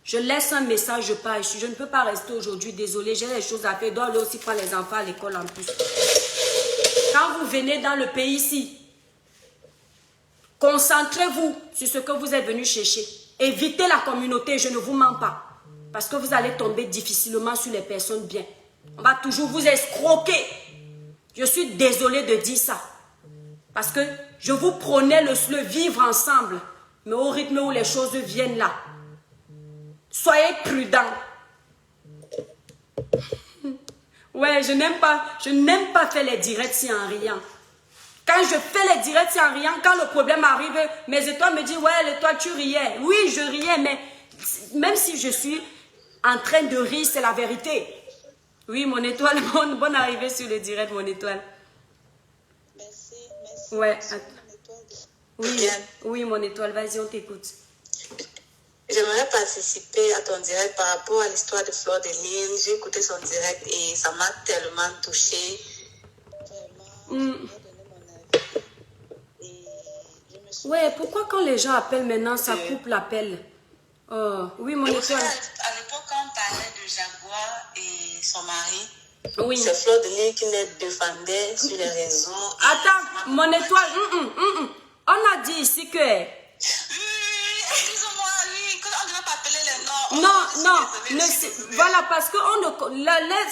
Je laisse un message, je pars. Je ne peux pas rester aujourd'hui, désolée, j'ai des choses à faire. Je dois aller aussi prendre les enfants à l'école en plus. Quand vous venez dans le pays ici, concentrez-vous sur ce que vous êtes venu chercher. Évitez la communauté, je ne vous mens pas. Parce que vous allez tomber difficilement sur les personnes bien. On va toujours vous escroquer. Je suis désolée de dire ça. Parce que je vous prônais le vivre ensemble. Mais au rythme où les choses viennent là, soyez prudents. Ouais, je n'aime pas faire les directs si en riant. Quand je fais les directs si en riant, quand le problème arrive, mes étoiles me disent, ouais, l'étoile, tu riais. Oui, je riais, mais même si je suis en train de rire, c'est la vérité. Oui, mon étoile, bonne arrivée sur le direct, mon étoile. Merci. Ouais. Oui, oui, mon étoile, vas-y, on t'écoute. j'aimerais participer à ton direct par rapport à l'histoire de Fleur de Lys. J'ai écouté son direct et ça m'a tellement touchée. Vraiment, je vais donner mon avis. Et je me suis Ouais, pourquoi quand les gens appellent maintenant, ça coupe l'appel? Oh, oui, mon étoile. À l'époque, quand on parlait de Jaguar et son mari, Oui. c'est Fleur de Lys qui les défendait sur les réseaux. Attends, mon étoile. On a dit ici que... Excusez-moi, oui, on ne devait pas appeler les noms. Non, voilà, parce que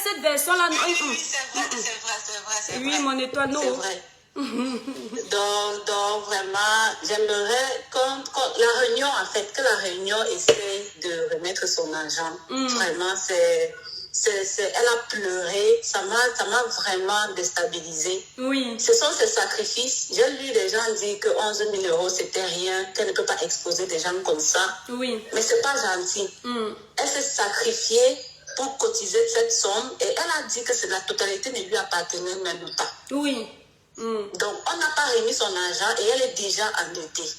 cette version-là... Oui, c'est vrai. Oui, mon étoile, non. C'est vrai. donc, vraiment, j'aimerais la Réunion, en fait, que la Réunion essaie de remettre son argent. Vraiment, elle a pleuré, ça m'a vraiment déstabilisée. Oui. Ce sont ses sacrifices. J'ai lu des gens dire que 11 000 euros, c'était rien, qu'elle ne peut pas exposer des gens comme ça. Oui. Mais c'est pas gentil. Elle s'est sacrifiée pour cotiser cette somme et elle a dit que la totalité ne lui appartenait même pas. Oui. Donc, on n'a pas remis son argent et elle est déjà endettée.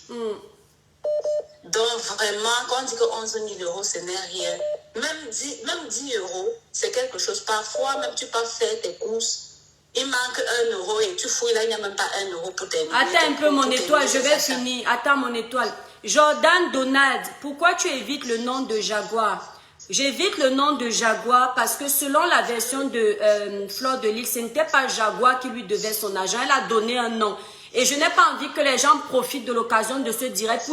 Donc, vraiment, quand on dit que 11 000 euros, ce n'est rien. Même 10 euros, c'est quelque chose. Parfois, même tu peux faire tes courses. Il manque 1 euro et tu fouilles là, il n'y a même pas 1 euro pour terminer. Attends un peu, mon étoile, je vais finir. Attends, mon étoile. Jordan Donald, pourquoi tu évites le nom de Jaguar? J'évite le nom de Jaguar parce que selon la version de Fleur de Lys, ce n'était pas Jaguar qui lui devait son argent. Elle a donné un nom. Et je n'ai pas envie que les gens profitent de l'occasion de ce direct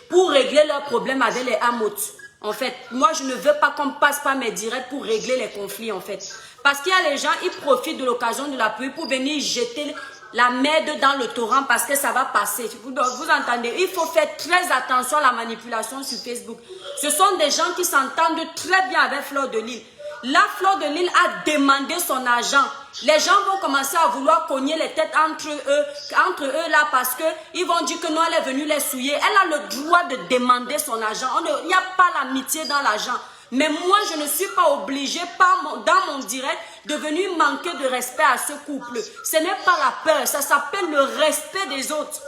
pour régler leurs problèmes avec les Hamotes. En fait, moi, je ne veux pas qu'on passe par mes directs pour régler les conflits, en fait. Parce qu'il y a les gens, ils profitent de l'occasion de la pluie pour venir jeter la merde dans le torrent parce que ça va passer. Vous entendez? Il faut faire très attention à la manipulation sur Facebook. Ce sont des gens qui s'entendent très bien avec Fleur de Lys. La Fleur de Lys a demandé son argent. Les gens vont commencer à vouloir cogner les têtes entre eux là parce qu'ils vont dire que non, elle est venue les souiller. Elle a le droit de demander son argent. Il n'y a pas l'amitié dans l'argent. Mais moi, je ne suis pas obligée dans mon direct de venir manquer de respect à ce couple. Ce n'est pas la peur, ça s'appelle le respect des autres.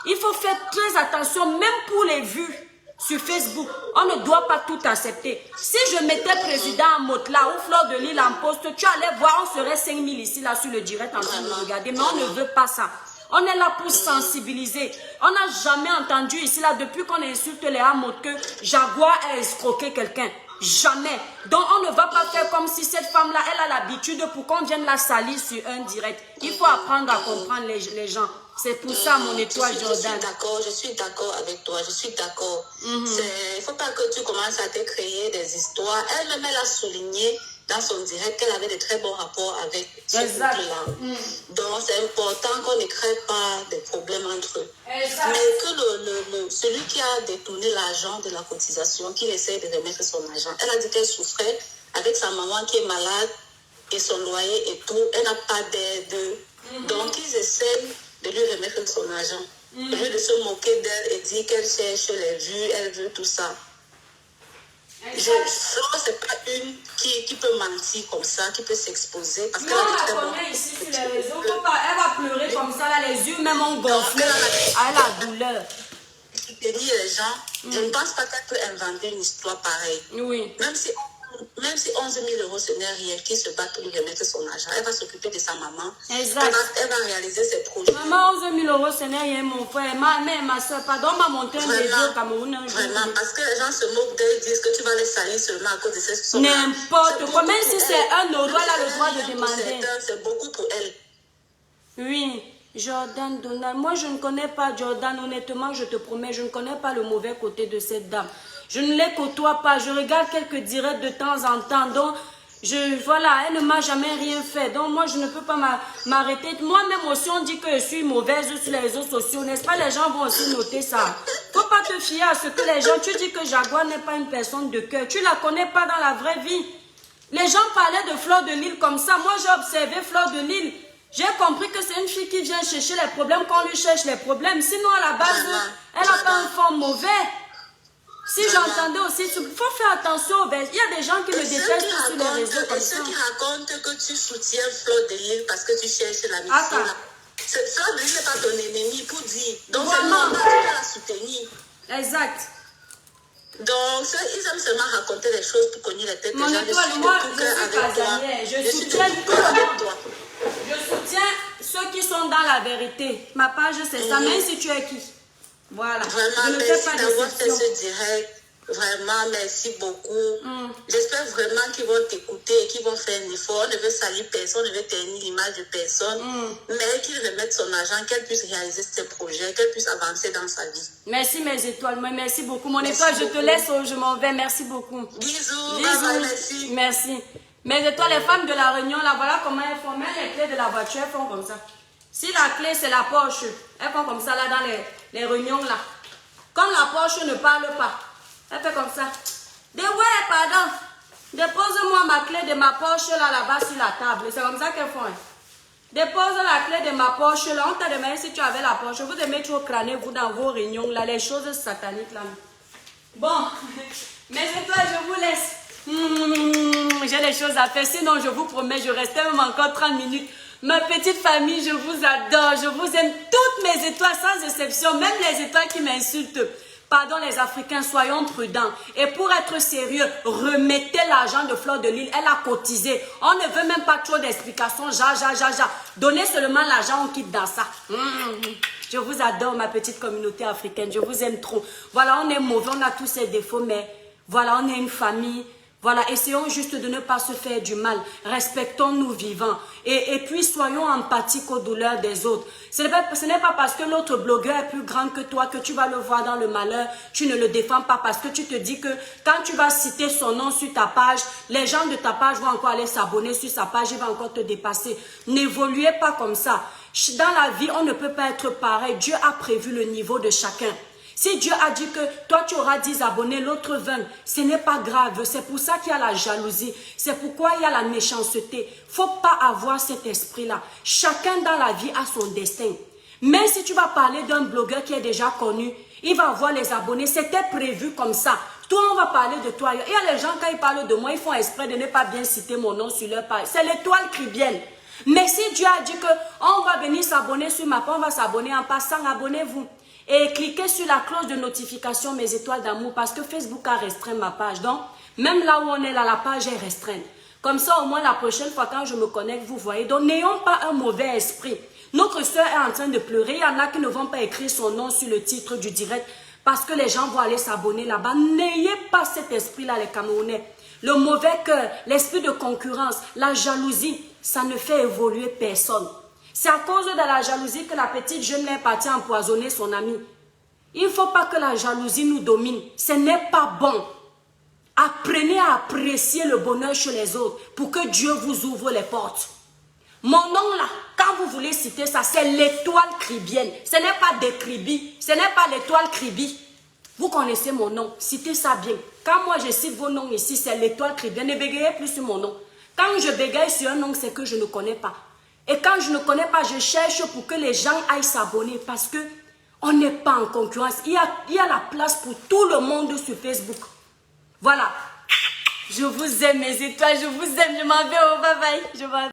Il faut faire très attention, même pour les vues sur Facebook. On ne doit pas tout accepter. Si je mettais président en mode là ou Fleur de Lys en poste, tu allais voir, on serait 5 000 ici là sur le direct en train de regarder. Mais on ne veut pas ça. On est là pour sensibiliser. On n'a jamais entendu ici là, depuis qu'on insulte les Hamotes, que Jaguar a escroqué quelqu'un. Jamais. Donc on ne va pas faire comme si cette femme-là, elle a l'habitude pour qu'on vienne la salir sur un direct. Il faut apprendre à comprendre les gens. C'est pour ça, mon étoile, Jordan. Je suis d'accord avec toi, je suis d'accord. Il ne faut pas que tu commences à te créer des histoires. Elle-même, elle a souligné dans son direct qu'elle avait de très bons rapports avec ce couple-là. Donc, c'est important qu'on ne crée pas de problèmes entre eux. Exact. Mais que celui qui a détourné l'argent de la cotisation, qu'il essaie de remettre son argent, elle a dit qu'elle souffrait avec sa maman qui est malade et son loyer et tout. Elle n'a pas d'aide. Donc, ils essaient de lui remettre son argent. Au lieu de se moquer d'elle et dire qu'elle cherche les vues, elle veut tout ça. C'est pas une qui peut mentir comme ça, qui peut s'exposer. Parce Non, on la connaît ici sur les réseaux. Elle va pleurer comme ça, là, les yeux même ont gonflé. Elle a la douleur. Soutenir les gens, je ne pense pas qu'elle peut inventer une histoire pareille. Oui. Même si 11 000 euros ce n'est rien, qui se bat pour lui remettre son argent, elle va s'occuper de sa maman. Exact. Elle va réaliser ses projets. Maman, 11 000 euros, ce n'est rien, mon frère. Ma mère, ma soeur, pardon, m'a monté un bébé au Cameroun. Vraiment, parce que les gens se moquent d'elle, ils disent que tu vas les salir seulement à cause de ces sommes. N'importe quoi, même si c'est 1 euro, elle a le droit de demander. C'est beaucoup pour elle. Oui, Jordan Donald. Moi, je ne connais pas Jordan. Honnêtement, je te promets, je ne connais pas le mauvais côté de cette dame. Je ne les côtoie pas. Je regarde quelques directs de temps en temps. Donc, voilà, elle ne m'a jamais rien fait. Donc, moi, je ne peux pas m'arrêter. Moi-même aussi, on dit que je suis mauvaise sur les réseaux sociaux. N'est-ce pas? Les gens vont aussi noter ça. Faut pas te fier à ce que les gens... Tu dis que Jaguar n'est pas une personne de cœur. Tu la connais pas dans la vraie vie. Les gens parlaient de Fleur de Lille comme ça. Moi, j'ai observé Fleur de Lille. J'ai compris que c'est une fille qui vient chercher les problèmes quand on lui cherche les problèmes. Sinon, à la base, elle n'a pas un fond mauvais. Si j'entendais aussi, il faut faire attention aux verges. Il y a des gens qui me détestent sur les réseaux comme ça. Ceux qui racontent que tu soutiens Fleur de Lille parce que tu cherches la mission. Fleur de Lille n'est pas ton ennemi pour dire. Donc, c'est normal de la soutenir. Exact. Donc, ils aiment seulement raconter des choses pour cogner la tête des gens. Moi, je suis casanière. Je soutiens tout le monde. Je soutiens ceux qui sont dans la vérité. Ma page, c'est ça. Même si tu es qui. Voilà. Vraiment, merci d'avoir fait ce direct. Vraiment, merci beaucoup. J'espère vraiment qu'ils vont t'écouter et qu'ils vont faire un effort. On ne veut salir personne, on ne veut ternir l'image de personne. Mais qu'ils remettent son argent, qu'elle puisse réaliser ses projets, qu'elle puisse avancer dans sa vie. Merci mes étoiles. Merci beaucoup. Mon étoile, je te laisse, je m'en vais. Merci beaucoup. Bisous. Bisous. Bye, merci. Merci. Mes étoiles, les femmes de la Réunion, là, voilà comment elles font. Même les clés de la voiture, elles font comme ça. Si la clé, c'est la Porsche, elles font comme ça, là, dans les réunions, là. Comme la Porsche ne parle pas, elle fait comme ça. Ouais, pardon. Dépose-moi ma clé de ma Porsche, là-bas, sur la table. C'est comme ça qu'elles font. Dépose la clé de ma Porsche, là. On t'a demandé si tu avais la Porsche. Vous aimez trop crâner, vous, dans vos réunions, là, les choses sataniques, là. Bon, mes étoiles, je vous laisse. J'ai des choses à faire, sinon je vous promets, je restais même encore 30 minutes. Ma petite famille, je vous adore, je vous aime, toutes mes étoiles sans exception, même les étoiles qui m'insultent. Pardon les Africains, soyons prudents. Et pour être sérieux, remettez l'argent de Fleur de Lille, elle a cotisé. On ne veut même pas trop d'explications, Donnez seulement l'argent, on quitte dans ça. Je vous adore ma petite communauté africaine, je vous aime trop. Voilà, on est mauvais, on a tous ces défauts, mais voilà, on est une famille. Voilà, essayons juste de ne pas se faire du mal. Respectons-nous vivants. Et puis, soyons empathiques aux douleurs des autres. Ce n'est pas parce que l'autre blogueur est plus grand que toi que tu vas le voir dans le malheur. Tu ne le défends pas parce que tu te dis que quand tu vas citer son nom sur ta page, les gens de ta page vont encore aller s'abonner sur sa page, il va encore te dépasser. N'évoluez pas comme ça. Dans la vie, on ne peut pas être pareil. Dieu a prévu le niveau de chacun. Si Dieu a dit que toi tu auras 10 abonnés, l'autre 20, ce n'est pas grave. C'est pour ça qu'il y a la jalousie. C'est pourquoi il y a la méchanceté. Il ne faut pas avoir cet esprit-là. Chacun dans la vie a son destin. Même si tu vas parler d'un blogueur qui est déjà connu, il va avoir les abonnés. C'était prévu comme ça. Toi, on va parler de toi. Il y a les gens, quand ils parlent de moi, ils font exprès de ne pas bien citer mon nom sur leur page. C'est l'étoile cribienne. Mais si Dieu a dit qu'on va venir s'abonner sur ma page, on va s'abonner en passant, abonnez-vous. Et cliquez sur la cloche de notification Mes étoiles d'amour parce que Facebook a restreint ma page. Donc, même là où on est là, la page est restreinte. Comme ça, au moins la prochaine fois quand je me connecte, vous voyez. Donc, n'ayons pas un mauvais esprit. Notre soeur est en train de pleurer. Il y en a qui ne vont pas écrire son nom sur le titre du direct parce que les gens vont aller s'abonner là-bas. N'ayez pas cet esprit-là, les Camerounais. Le mauvais cœur, l'esprit de concurrence, la jalousie, ça ne fait évoluer personne. C'est à cause de la jalousie que la petite jeune est partie empoisonner son ami. Il ne faut pas que la jalousie nous domine. Ce n'est pas bon. Apprenez à apprécier le bonheur chez les autres pour que Dieu vous ouvre les portes. Mon nom là, quand vous voulez citer ça, c'est l'étoile cribienne. Ce n'est pas des cribis. Ce n'est pas l'étoile cribi. Vous connaissez mon nom. Citez ça bien. Quand moi je cite vos noms ici, c'est l'étoile cribienne. Ne bégayez plus sur mon nom. Quand je bégaye sur un nom, c'est que je ne connais pas. Et quand je ne connais pas, je cherche pour que les gens aillent s'abonner parce que on n'est pas en concurrence. Il y a la place pour tout le monde sur Facebook. Voilà. Je vous aime, mes étoiles. Je vous aime. Je m'en vais. Oh, bye bye. Je m'en vais.